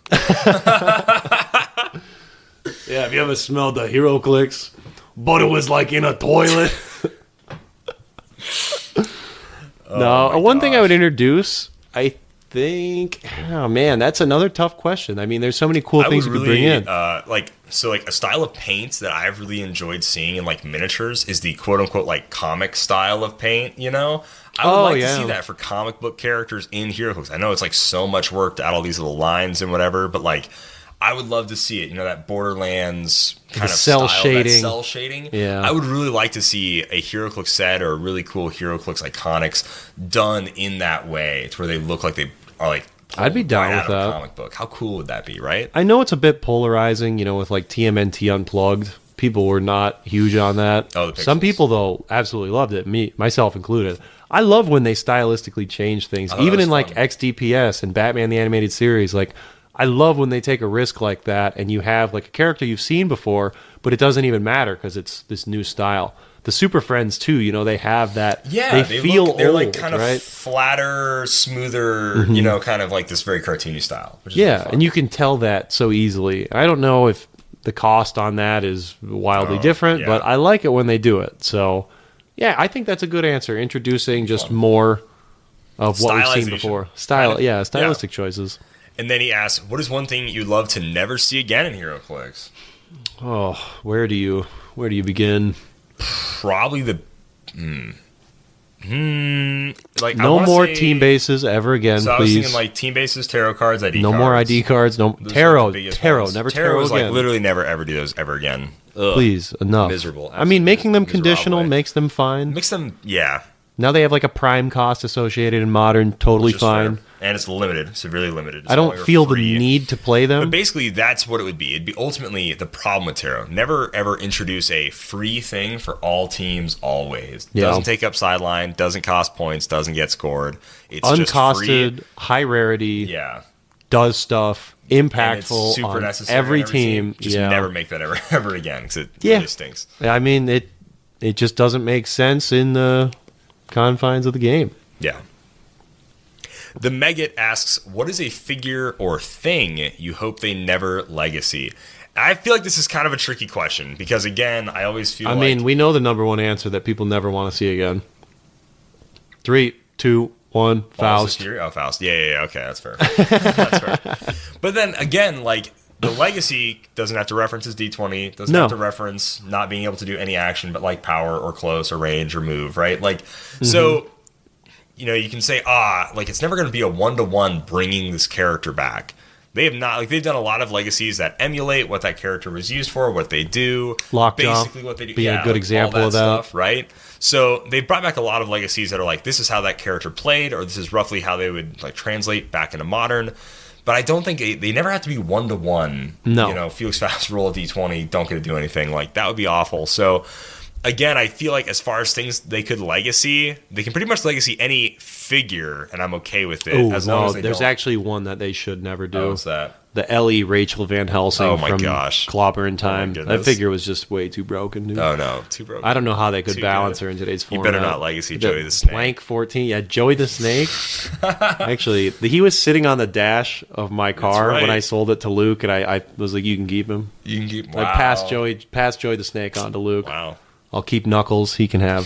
Speaker 4: Yeah, have you ever smelled the Heroclix? But it was like in a toilet. No,
Speaker 1: my
Speaker 4: one thing I
Speaker 1: gosh.
Speaker 4: would introduce, I think, oh man, that's another tough question. I mean, there's so many cool
Speaker 1: I
Speaker 4: things
Speaker 1: would
Speaker 4: you could
Speaker 1: really,
Speaker 4: bring in.
Speaker 1: like a style of paint that I've really enjoyed seeing in like miniatures is the quote unquote like comic style of paint, you know? I would like to see that for comic book characters in Heroclix. I know it's like so much work to add all these little lines and whatever, but like I would love to see it, you know, that Borderlands kind of
Speaker 4: cell
Speaker 1: style,
Speaker 4: shading.
Speaker 1: that cell shading.
Speaker 4: Yeah.
Speaker 1: I would really like to see a Heroclix set or a really cool Heroclix Iconics done in that way. It's where they look like they are like
Speaker 4: I'd be down
Speaker 1: right
Speaker 4: with
Speaker 1: out of a
Speaker 4: that.
Speaker 1: comic book. How cool would that be, right?
Speaker 4: I know it's a bit polarizing, you know, with like TMNT Unplugged. People were not huge on that.
Speaker 1: Oh, the
Speaker 4: Some
Speaker 1: pixels.
Speaker 4: people, though, absolutely loved it. Myself included. I love when they stylistically change things.
Speaker 1: Oh, that
Speaker 4: Even
Speaker 1: was
Speaker 4: in like
Speaker 1: fun.
Speaker 4: XDPS and Batman the Animated Series, like I love when they take a risk like that and you have like a character you've seen before, but it doesn't even matter because it's this new style. The Super Friends too, you know, they have that.
Speaker 1: Yeah,
Speaker 4: they feel
Speaker 1: they're
Speaker 4: old,
Speaker 1: like kind
Speaker 4: right?
Speaker 1: of flatter, smoother, you know, kind of like this very cartoony style. Which is really
Speaker 4: Yeah,
Speaker 1: fun.
Speaker 4: and you can tell that so easily. I don't know if the cost on that is wildly different,
Speaker 1: yeah.
Speaker 4: but I like it when they do it. So, yeah, I think that's a good answer. Introducing just more of what we've seen
Speaker 1: Stylization.
Speaker 4: before. Stylistic choices.
Speaker 1: And then he asks, what is one thing you'd love to never see again in HeroClix?
Speaker 4: Oh, where do you begin?
Speaker 1: Probably the... like, I
Speaker 4: No
Speaker 1: wanna
Speaker 4: more
Speaker 1: say-
Speaker 4: team bases ever again,
Speaker 1: So I was
Speaker 4: please.
Speaker 1: thinking like team bases, tarot cards, ID
Speaker 4: No
Speaker 1: cards.
Speaker 4: more ID cards. No
Speaker 1: Those are
Speaker 4: tarot.
Speaker 1: the biggest
Speaker 4: Tarot.
Speaker 1: ones.
Speaker 4: Never
Speaker 1: Tarot
Speaker 4: tarot
Speaker 1: is
Speaker 4: again.
Speaker 1: like literally never ever do those ever again. Ugh.
Speaker 4: Please, enough.
Speaker 1: Miserable.
Speaker 4: I mean, making them
Speaker 1: Absolutely
Speaker 4: conditional
Speaker 1: miserable.
Speaker 4: makes them fine.
Speaker 1: Mix them, yeah.
Speaker 4: Now they have like a prime cost associated in Modern. Totally
Speaker 1: Which is
Speaker 4: fine.
Speaker 1: fair. And it's limited, severely limited. It's
Speaker 4: I
Speaker 1: no
Speaker 4: don't
Speaker 1: longer
Speaker 4: feel
Speaker 1: free.
Speaker 4: the need to play them.
Speaker 1: But basically, that's what it would be. It'd be ultimately the problem with tarot. Never ever introduce a free thing for all teams always.
Speaker 4: Yeah.
Speaker 1: Doesn't take up sideline, doesn't cost points, doesn't get scored. It's
Speaker 4: Uncosted,
Speaker 1: just
Speaker 4: high rarity,
Speaker 1: free. Yeah.
Speaker 4: does stuff,
Speaker 1: And it's
Speaker 4: impactful
Speaker 1: super
Speaker 4: on
Speaker 1: necessary
Speaker 4: every
Speaker 1: on
Speaker 4: team.
Speaker 1: Just
Speaker 4: Yeah.
Speaker 1: never make that ever again because it
Speaker 4: Yeah.
Speaker 1: really stinks.
Speaker 4: I mean, it just doesn't make sense in the confines of the game.
Speaker 1: Yeah. The Megat asks, what is a figure or thing you hope they never legacy? I feel like this is kind of a tricky question because, again, I always feel
Speaker 4: I
Speaker 1: like...
Speaker 4: mean, we know the number one answer that people never want to see again. 3, 2, 1, Faust.
Speaker 1: Oh, Faust. Yeah. Okay, that's fair. That's fair. But then, again, like, the legacy doesn't have to reference his D20, doesn't
Speaker 4: No.
Speaker 1: have to reference not being able to do any action but, like, power or close or range or move, right? Like,
Speaker 4: Mm-hmm.
Speaker 1: so... You know, you can say, like it's never going to be a one-to-one bringing this character back. They have not, like they've done a lot of legacies that emulate what that character was used for, what they do,
Speaker 4: Lockjaw
Speaker 1: basically what they do.
Speaker 4: being a
Speaker 1: Yeah,
Speaker 4: good
Speaker 1: like,
Speaker 4: example
Speaker 1: all
Speaker 4: of that.
Speaker 1: stuff, right? So they've brought back a lot of legacies that are like, this is how that character played, or this is roughly how they would like translate back into modern. But I don't think they never have to be one-to-one.
Speaker 4: No.
Speaker 1: You know, Felix Faust roll a D20, don't get to do anything. Like that would be awful. So. Again, I feel like as far as things they could legacy, they can pretty much legacy any figure, and I'm okay with it.
Speaker 4: Oh,
Speaker 1: as long
Speaker 4: no,
Speaker 1: as they
Speaker 4: there's
Speaker 1: don't.
Speaker 4: actually one that they should never do.
Speaker 1: Oh, what's that?
Speaker 4: The Ellie Rachel Van Helsing
Speaker 1: Oh my
Speaker 4: from
Speaker 1: gosh.
Speaker 4: Clobber in Time. that
Speaker 1: goodness.
Speaker 4: figure was just way too broken, dude.
Speaker 1: Oh no, too broken.
Speaker 4: I don't know how they could
Speaker 1: Too
Speaker 4: balance
Speaker 1: good.
Speaker 4: her in today's
Speaker 1: You
Speaker 4: format.
Speaker 1: better not legacy Joey the Snake.
Speaker 4: Blank 14. Yeah, Joey the Snake. Actually, he was sitting on the dash of my car
Speaker 1: right.
Speaker 4: when I sold it to Luke, and I was like, you can keep him.
Speaker 1: You can keep.
Speaker 4: I passed Joey the Snake on to Luke.
Speaker 1: Wow.
Speaker 4: I'll keep Knuckles. He can have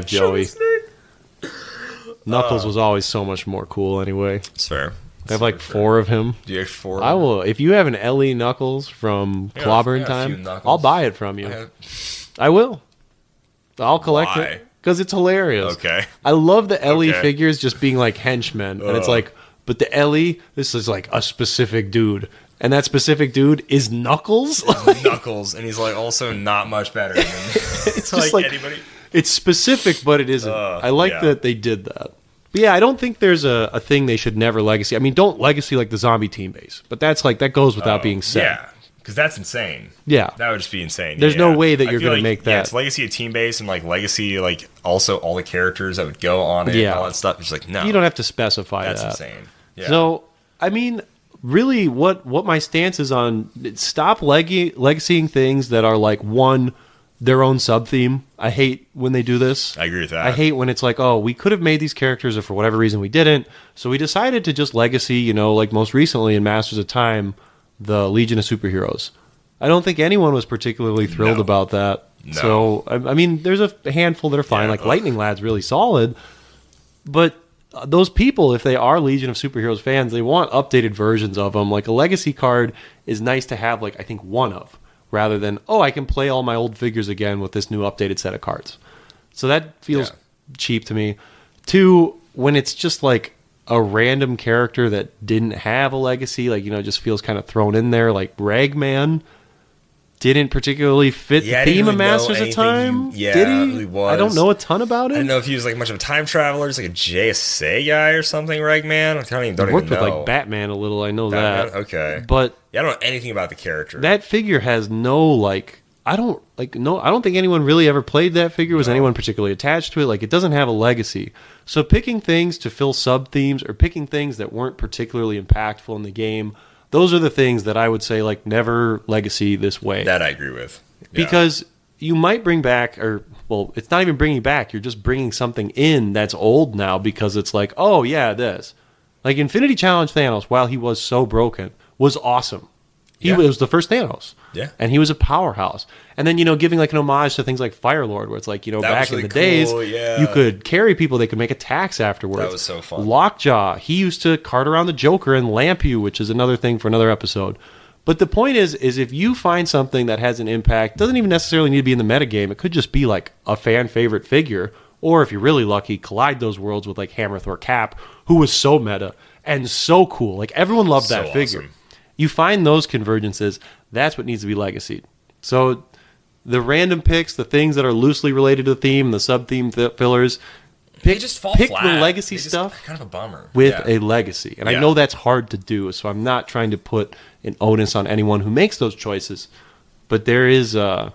Speaker 4: Joey. Knuckles was always so much more cool anyway.
Speaker 1: It's fair.
Speaker 4: I have like 4 of him.
Speaker 1: Do you have 4?
Speaker 4: I will. If you have an Ellie Knuckles from
Speaker 1: Yeah,
Speaker 4: Clobber in
Speaker 1: I got a few
Speaker 4: Time,
Speaker 1: Knuckles.
Speaker 4: I'll buy it from you.
Speaker 1: Okay.
Speaker 4: I will. I'll collect
Speaker 1: Why?
Speaker 4: it because it's hilarious.
Speaker 1: Okay.
Speaker 4: I love the Ellie
Speaker 1: Okay.
Speaker 4: figures just being like henchmen, and it's like, but the Ellie, this is like a specific dude, and that specific dude is Knuckles.
Speaker 1: Knuckles, and he's like also not much better than
Speaker 4: It's just like
Speaker 1: anybody.
Speaker 4: it's specific, but it isn't. I like
Speaker 1: yeah.
Speaker 4: that they did that. But yeah, I don't think there's a thing they should never legacy. I mean, don't legacy like the zombie team base, but that's like that goes without being said.
Speaker 1: Yeah, because that's insane.
Speaker 4: Yeah.
Speaker 1: That would just be insane.
Speaker 4: There's no way that
Speaker 1: I
Speaker 4: you're
Speaker 1: feel
Speaker 4: gonna
Speaker 1: like,
Speaker 4: make
Speaker 1: Yeah,
Speaker 4: that.
Speaker 1: it's legacy a team base and like legacy like also all the characters that would go on it and
Speaker 4: Yeah.
Speaker 1: all that stuff. It's like no,
Speaker 4: You don't have to specify
Speaker 1: that's
Speaker 4: that.
Speaker 1: insane. Yeah.
Speaker 4: So, I mean, really, what my stance is on stop legacying things that are like their own sub theme. I hate when they do this.
Speaker 1: I agree with that.
Speaker 4: I hate when it's like, oh, we could have made these characters, or for whatever reason we didn't. So we decided to just legacy, like most recently in Masters of Time, the Legion of Superheroes. I don't think anyone was particularly thrilled
Speaker 1: No.
Speaker 4: about that.
Speaker 1: No.
Speaker 4: So, I mean, there's a handful that are fine.
Speaker 1: Yeah,
Speaker 4: like
Speaker 1: ugh.
Speaker 4: Lightning Lad's really solid. But those people, if they are Legion of Superheroes fans, they want updated versions of them. Like a legacy card is nice to have, like I think one of, rather than I can play all my old figures again with this new updated set of cards. So that feels cheap to me. 2, when it's just like a random character that didn't have a legacy, like just feels kind of thrown in there, like Ragman. Didn't particularly fit
Speaker 1: Yeah, I
Speaker 4: the
Speaker 1: didn't
Speaker 4: theme of
Speaker 1: really know
Speaker 4: Masters of
Speaker 1: anything
Speaker 4: Time.
Speaker 1: yeah,
Speaker 4: Did he?
Speaker 1: it really was.
Speaker 4: I don't know a ton about
Speaker 1: I
Speaker 4: it.
Speaker 1: didn't know if he was like much of a time traveler. He's like a JSA guy or something, Ragman. I don't even
Speaker 4: Worked with
Speaker 1: know.
Speaker 4: like Batman a little. I know
Speaker 1: Batman?
Speaker 4: that.
Speaker 1: Okay.
Speaker 4: But
Speaker 1: Yeah, I don't know anything about the character.
Speaker 4: that figure has no like. I don't think anyone really ever played that figure. Was anyone particularly attached to it? Like, it doesn't have a legacy. So picking things to fill sub themes or picking things that weren't particularly impactful in the game, Those are the things that I would say, like, never legacy this way.
Speaker 1: That I agree with. Yeah.
Speaker 4: Because you might bring back, or, well, it's not even bringing back. You're just bringing something in that's old now because it's like, oh, yeah, this. Like, Infinity Challenge Thanos, while he was so broken, was awesome. He was the first Thanos.
Speaker 1: Yeah.
Speaker 4: And he was a powerhouse. And then, giving like an homage to things like Firelord, where it's like, back
Speaker 1: really
Speaker 4: in the days,
Speaker 1: yeah.
Speaker 4: you could carry people, they could make attacks afterwards.
Speaker 1: That was so fun.
Speaker 4: Lockjaw, he used to cart around the Joker and lamp you, which is another thing for another episode. But the point is if you find something that has an impact, doesn't even necessarily need to be in the metagame. It could just be like a fan favorite figure. Or if you're really lucky, collide those worlds with like Hammer Thor Cap, who was so meta and so cool. Like everyone loved that figure.
Speaker 1: Awesome.
Speaker 4: You find those convergences, that's what needs to be legacied. So the random picks, the things that are loosely related to the theme, the sub-theme fillers,
Speaker 1: they just fall
Speaker 4: pick
Speaker 1: flat.
Speaker 4: the legacy stuff
Speaker 1: kind of a bummer.
Speaker 4: with a legacy. And
Speaker 1: Yeah.
Speaker 4: I know that's hard to do, so I'm not trying to put an onus on anyone who makes those choices. But there is, I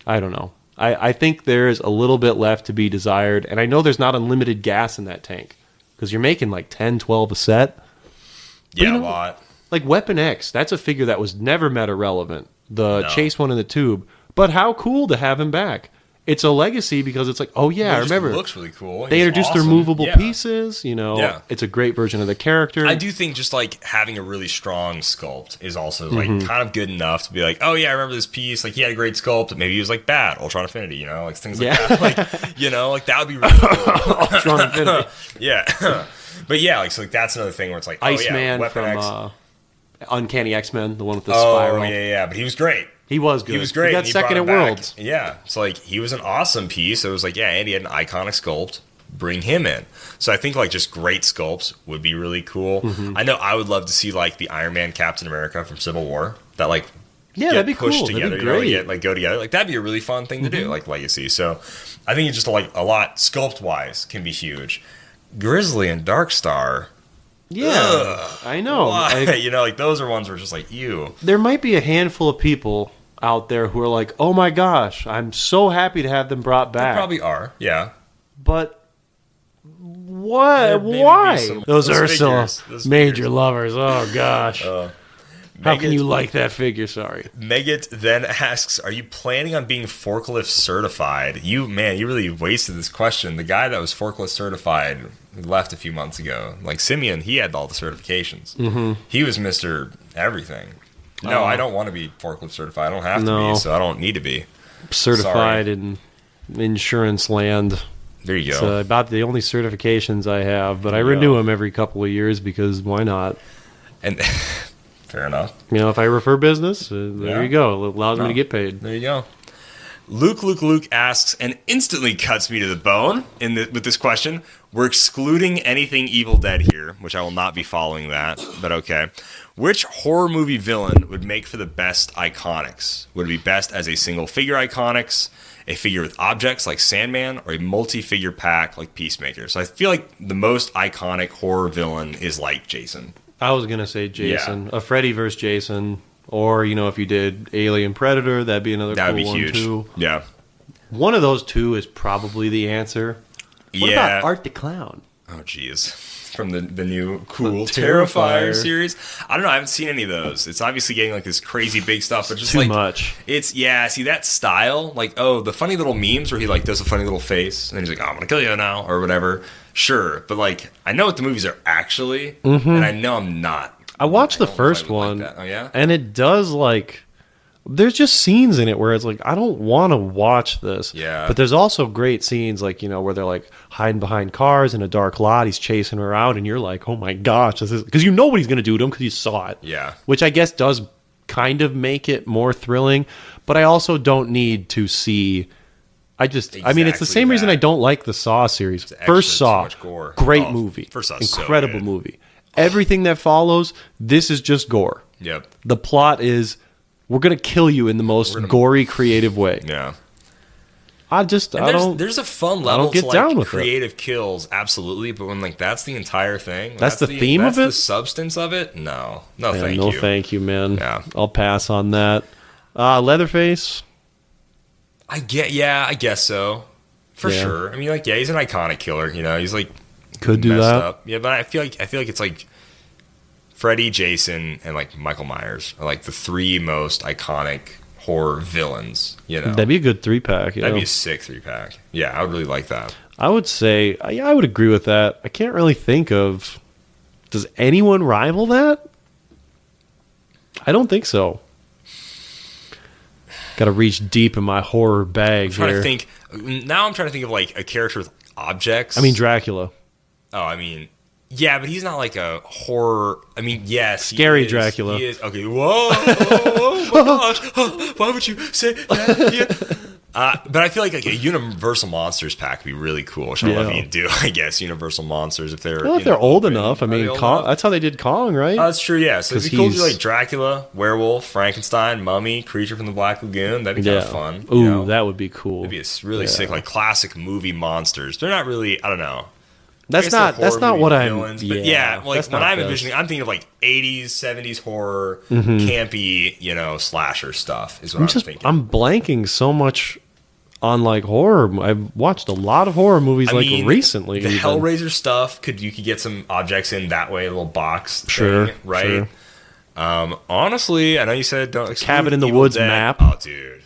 Speaker 4: don't know. I think there's a little bit left to be desired. And I know there's not unlimited gas in that tank. Because you're making like 10, 12 a set.
Speaker 1: Yeah, a lot.
Speaker 4: Like Weapon X, that's a figure that was never meta relevant. The Chase one in the tube. But how cool to have him back. It's a legacy because it's like, oh yeah, I remember.
Speaker 1: It looks really cool.
Speaker 4: They introduced their movable pieces,
Speaker 1: Yeah.
Speaker 4: It's a great version of the character.
Speaker 1: I do think just like having a really strong sculpt is also like kind of good enough to be like, oh yeah, I remember this piece. Like he had a great sculpt, but maybe he was like bad, Ultron Affinity, like things like that. Like, like that would be really cool.
Speaker 4: Ultron Infinity.
Speaker 1: Yeah. But yeah, like so like that's another thing where it's like,
Speaker 4: Iceman
Speaker 1: Weapon
Speaker 4: from
Speaker 1: X.
Speaker 4: Uncanny X-Men, the one with the
Speaker 1: Oh
Speaker 4: spiral.
Speaker 1: yeah, but he was great.
Speaker 4: He was good.
Speaker 1: He was great.
Speaker 4: He got
Speaker 1: and
Speaker 4: second
Speaker 1: brought
Speaker 4: at
Speaker 1: him back.
Speaker 4: Worlds.
Speaker 1: Yeah. So, like, he was an awesome piece. So it was like, yeah, and he had an iconic sculpt. Bring him in. So I think, like, just great sculpts would be really cool. I know I would love to see, like, the Iron Man Captain America from Civil War. That, like,
Speaker 4: that'd be
Speaker 1: pushed
Speaker 4: cool.
Speaker 1: together.
Speaker 4: That'd be great.
Speaker 1: Like, go together. Like, that'd be a really fun thing to do, like, Legacy. So I think it's just, like, a lot, sculpt-wise, can be huge. Grizzly and Darkstar.
Speaker 4: Yeah, I know.
Speaker 1: Why? Like, those are ones where it's just like, ew.
Speaker 4: There might be a handful of people out there who are like, oh my gosh, I'm so happy to have them brought
Speaker 1: They
Speaker 4: back.
Speaker 1: probably are, yeah.
Speaker 4: But what?
Speaker 1: There may be
Speaker 4: Why?
Speaker 1: some-
Speaker 4: those
Speaker 1: those
Speaker 4: Ursula
Speaker 1: figures, those
Speaker 4: major
Speaker 1: figures.
Speaker 4: lovers. Oh gosh. How can
Speaker 1: Megat-
Speaker 4: you like that figure? Sorry.
Speaker 1: Megat then asks, are you planning on being forklift certified? You really wasted this question. The guy that was forklift certified left a few months ago. Like Simeon, he had all the certifications. He was Mr. Everything. No, I don't want to be forklift certified. I don't have to be, so I don't need to be.
Speaker 4: Certified in insurance land.
Speaker 1: There you
Speaker 4: It's
Speaker 1: go.
Speaker 4: about the only certifications I have, but I renew them every couple of years because why not?
Speaker 1: And fair enough.
Speaker 4: If I refer business, there you go. It allows me to get paid.
Speaker 1: There you go. Luke asks and instantly cuts me to the bone with this question. We're excluding anything Evil Dead here, which I will not be following that, but okay. Which horror movie villain would make for the best iconics? Would it be best as a single figure iconics, a figure with objects like Sandman, or a multi-figure pack like Peacemaker? So I feel like the most iconic horror villain is like Jason.
Speaker 4: I was going to say Jason. A Freddy versus Jason. Or, if you did Alien Predator, that'd be another
Speaker 1: That would
Speaker 4: cool
Speaker 1: be
Speaker 4: one
Speaker 1: huge.
Speaker 4: too.
Speaker 1: Yeah.
Speaker 4: One of those two is probably the answer. What about Art the Clown?
Speaker 1: Oh, jeez. From the new cool
Speaker 4: The
Speaker 1: Terrifier
Speaker 4: Terrifier
Speaker 1: series. I don't know. I haven't seen any of those. It's obviously getting like this crazy big stuff, but just
Speaker 4: Too
Speaker 1: like
Speaker 4: much.
Speaker 1: It's see that style, like the funny little memes where he like does a funny little face and then he's like, oh, I'm gonna kill you now or whatever. Sure, but like I know what the movies are actually, and I know I'm not.
Speaker 4: I watched the
Speaker 1: don't know if I
Speaker 4: first
Speaker 1: would like
Speaker 4: one,
Speaker 1: that. Oh yeah,
Speaker 4: and it does there's just scenes in it where it's like, I don't want to watch this.
Speaker 1: Yeah.
Speaker 4: But there's also great scenes like, where they're like hiding behind cars in a dark lot. He's chasing her out and you're like, oh my gosh. This is, because you know what he's going to do to him because you saw it.
Speaker 1: Yeah.
Speaker 4: Which I guess does kind of make it more thrilling. But I also don't need to see. I mean, it's the
Speaker 1: Exactly
Speaker 4: same reason
Speaker 1: that.
Speaker 4: I don't like the Saw series.
Speaker 1: extra
Speaker 4: First Saw,
Speaker 1: too much gore.
Speaker 4: great
Speaker 1: Oh,
Speaker 4: movie.
Speaker 1: First Saw's so
Speaker 4: incredible
Speaker 1: good.
Speaker 4: movie. Everything that follows, this is just gore.
Speaker 1: Yep.
Speaker 4: The plot is, we're going to kill you in the most gory, creative way.
Speaker 1: Yeah.
Speaker 4: Don't.
Speaker 1: There's a fun level
Speaker 4: get
Speaker 1: to like
Speaker 4: down with it.
Speaker 1: creative kills, absolutely. But when like that's the entire thing, when
Speaker 4: That's the theme of
Speaker 1: the
Speaker 4: it?
Speaker 1: substance of it. No,
Speaker 4: Yeah,
Speaker 1: thank
Speaker 4: no,
Speaker 1: you.
Speaker 4: thank you, man.
Speaker 1: Yeah.
Speaker 4: I'll pass on that. Leatherface.
Speaker 1: I guess so, for
Speaker 4: Yeah.
Speaker 1: sure. I mean, like, yeah, he's an iconic killer. He's like
Speaker 4: Could do
Speaker 1: messed
Speaker 4: that.
Speaker 1: up. Yeah, but I feel like it's like Freddy, Jason, and like Michael Myers are like the 3 most iconic horror villains. You know,
Speaker 4: That'd be a good 3-pack.
Speaker 1: that'd be a sick 3-pack. Yeah, I would really like that.
Speaker 4: I would say, I would agree with that. I can't really think of. Does anyone rival that? I don't think so. Got to reach deep in my horror bag
Speaker 1: I'm trying
Speaker 4: here.
Speaker 1: to think. Now I'm trying to think of like a character with objects.
Speaker 4: I mean, Dracula.
Speaker 1: Oh, I mean, yeah, but he's not like a horror. I mean, yes, he
Speaker 4: Scary
Speaker 1: is.
Speaker 4: Dracula.
Speaker 1: He is. Okay, whoa, oh my gosh, why would you say that? Yeah. But I feel like a Universal Monsters pack would be really cool. Which I don't know if you can do. I guess Universal Monsters if they're
Speaker 4: Well, if they're old enough. I mean,
Speaker 1: old enough?
Speaker 4: that's how they did Kong, right?
Speaker 1: That's true. Yeah, so it'd
Speaker 4: 'Cause
Speaker 1: be cool to do
Speaker 4: he's-
Speaker 1: like Dracula, Werewolf, Frankenstein, Mummy, Creature from the Black Lagoon. That'd be kind of fun.
Speaker 4: Ooh,
Speaker 1: you know?
Speaker 4: that would be cool.
Speaker 1: It'd be a really sick, like classic movie monsters. They're not really. I don't know.
Speaker 4: That's
Speaker 1: I guess they're
Speaker 4: not
Speaker 1: horror movie
Speaker 4: what I'm.
Speaker 1: villains, but yeah, like
Speaker 4: that's
Speaker 1: when
Speaker 4: not
Speaker 1: I'm
Speaker 4: this.
Speaker 1: envisioning, I'm thinking of like 80s, 70s horror,
Speaker 4: Mm-hmm.
Speaker 1: campy, slasher stuff. Is what I'm thinking.
Speaker 4: I'm blanking so much on like horror. I've watched a lot of horror movies recently.
Speaker 1: The
Speaker 4: even.
Speaker 1: Hellraiser stuff you could get some objects in that way, a little box,
Speaker 4: Sure,
Speaker 1: thing, right?
Speaker 4: sure.
Speaker 1: Honestly, I know you said don't exclude
Speaker 4: Cabin in the
Speaker 1: Evil
Speaker 4: Woods
Speaker 1: Dead.
Speaker 4: map.
Speaker 1: Oh, dude.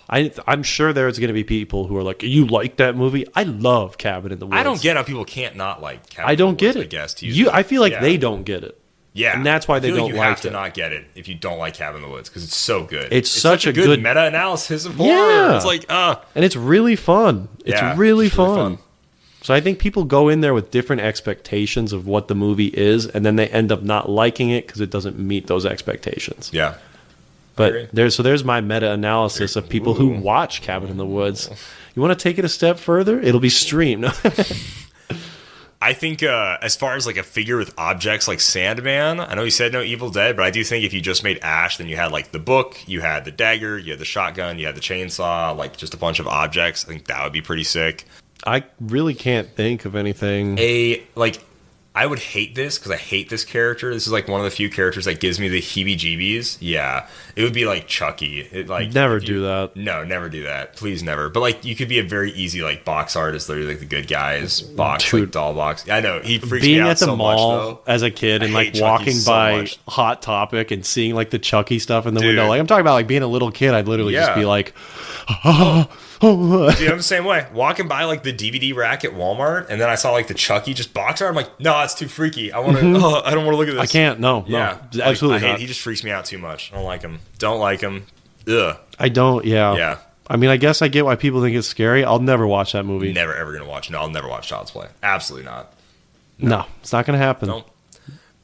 Speaker 4: I'm sure there's going to be people who are like, "You like that movie? I love Cabin in the Woods."
Speaker 1: I don't get how people can't not like Cabin
Speaker 4: I
Speaker 1: in the
Speaker 4: don't
Speaker 1: Woods,
Speaker 4: get it.
Speaker 1: I guess to use
Speaker 4: I feel like
Speaker 1: yeah.
Speaker 4: they don't get it.
Speaker 1: Yeah,
Speaker 4: and that's why
Speaker 1: I
Speaker 4: they
Speaker 1: feel
Speaker 4: don't
Speaker 1: you
Speaker 4: like
Speaker 1: have to
Speaker 4: it.
Speaker 1: not get it if you don't like Cabin in the Woods because it's so good.
Speaker 4: It's such a
Speaker 1: good
Speaker 4: good-
Speaker 1: meta-analysis of horror.
Speaker 4: Yeah.
Speaker 1: It's like,
Speaker 4: And it's really fun. It's
Speaker 1: Yeah,
Speaker 4: really
Speaker 1: it's really
Speaker 4: fun.
Speaker 1: fun.
Speaker 4: So I think people go in there with different expectations of what the movie is, and then they end up not liking it because it doesn't meet those expectations.
Speaker 1: yeah.
Speaker 4: But there's my meta-analysis of people who watch Cabin in the Woods. You want to take it a step further? It'll be streamed.
Speaker 1: I think as far as like a figure with objects like Sandman, I know you said no Evil Dead, but I do think if you just made Ash, then you had like the book, you had the dagger, you had the shotgun, you had the chainsaw, like just a bunch of objects. I think that would be pretty sick.
Speaker 4: I really can't think of anything.
Speaker 1: I would hate this because I hate this character. This is like one of the few characters that gives me the heebie-jeebies. Yeah, it would be like Chucky.
Speaker 4: Never do that.
Speaker 1: No, never do that. Please never. But like, you could be a very easy like box artist, literally like the good guys box,
Speaker 4: Dude.
Speaker 1: like doll box. I know he freaks
Speaker 4: Being
Speaker 1: me out
Speaker 4: at the
Speaker 1: so
Speaker 4: mall
Speaker 1: much though.
Speaker 4: as a kid and
Speaker 1: I
Speaker 4: like
Speaker 1: hate Chucky
Speaker 4: walking
Speaker 1: so
Speaker 4: by
Speaker 1: much.
Speaker 4: Hot Topic and seeing like the Chucky stuff in the
Speaker 1: Dude.
Speaker 4: window. Like I'm talking about like being a little kid, I'd literally just
Speaker 1: Yeah.
Speaker 4: be like,
Speaker 1: Dude, I'm the same way. Walking by like the DVD rack at Walmart, and then I saw like the Chucky just box art. I'm like, no, that's too freaky. I want to. I don't want to look at this.
Speaker 4: I can't. No,
Speaker 1: Yeah,
Speaker 4: no, absolutely
Speaker 1: I hate,
Speaker 4: not.
Speaker 1: he just freaks me out too much. I don't like him. Don't like him. Ugh.
Speaker 4: I don't. Yeah.
Speaker 1: Yeah.
Speaker 4: I mean, I guess I get why people think it's scary. I'll never watch that movie.
Speaker 1: Never ever gonna watch. No, I'll never watch Child's Play. Absolutely not.
Speaker 4: No, it's not going to happen.
Speaker 1: Nope.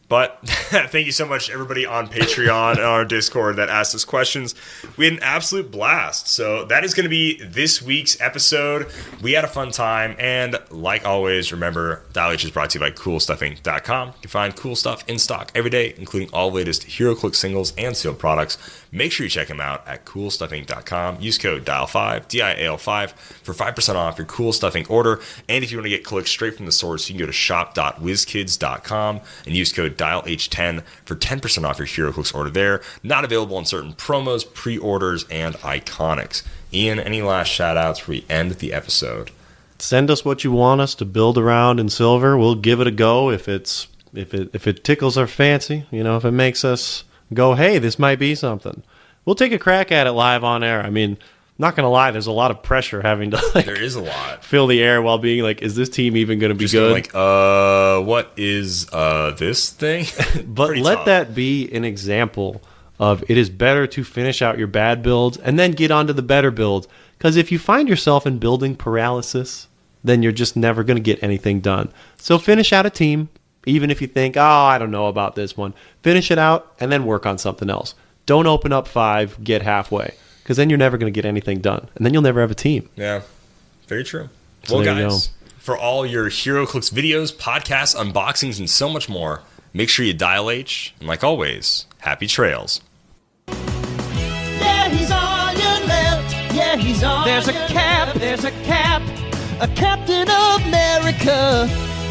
Speaker 1: But thank you so much, everybody on Patreon and on our Discord that asked us questions. We had an absolute blast. So that is going to be this week's episode. We had a fun time. And like always, remember, Dial H is brought to you by CoolStuffInc.com. You can find cool stuff in stock every day, including all the latest Heroclix singles and sealed products. Make sure you check them out at CoolStuffInc.com. Use code DIAL5, DIAL5, for 5% off your Cool Stuff Inc. order. And if you want to get clicks straight from the source, you can go to shop.whizkids.com and use code DIALH10 for 10% off your Heroclix order there. Not available on certain promos, pre-orders, and iconics. Ian, any last shout-outs before we end the episode?
Speaker 4: Send us what you want us to build around in silver. We'll give it a go if it tickles our fancy. You know, if it makes us go, hey, this might be something. We'll take a crack at it live on air. I mean, not gonna lie, there's a lot of pressure having to like
Speaker 1: There is a lot.
Speaker 4: fill the air while being like, is this team even gonna be
Speaker 1: Just
Speaker 4: good?
Speaker 1: like, what is this thing?
Speaker 4: But
Speaker 1: Pretty
Speaker 4: let
Speaker 1: tough.
Speaker 4: that be an example of it is better to finish out your bad builds and then get onto the better builds. Because if you find yourself in building paralysis, then you're just never going to get anything done. So finish out a team, even if you think, oh, I don't know about this one. Finish it out and then work on something else. Don't open up 5, get halfway. Because then you're never going to get anything done. And then you'll never have a team.
Speaker 1: Yeah, very true.
Speaker 4: So
Speaker 1: Well,
Speaker 4: there you
Speaker 1: guys, for all your Heroclix videos, podcasts, unboxings, and so much more, make sure you dial H. And like always, happy trails.
Speaker 2: Yeah, he's on your left. Yeah, he's on
Speaker 3: There's a
Speaker 2: your
Speaker 3: cap,
Speaker 2: left.
Speaker 3: there's a cap.
Speaker 2: A Captain America.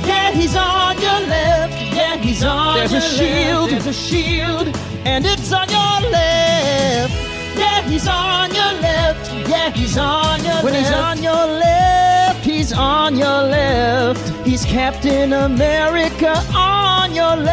Speaker 2: Yeah, he's on your left. Yeah, he's on
Speaker 3: There's
Speaker 2: your
Speaker 3: a shield,
Speaker 2: left.
Speaker 3: there's a shield.
Speaker 2: And it's on your left. Yeah, he's on your left. Yeah, he's on your
Speaker 3: When
Speaker 2: left.
Speaker 3: he's on
Speaker 2: your left, he's on your left. He's Captain America on your left.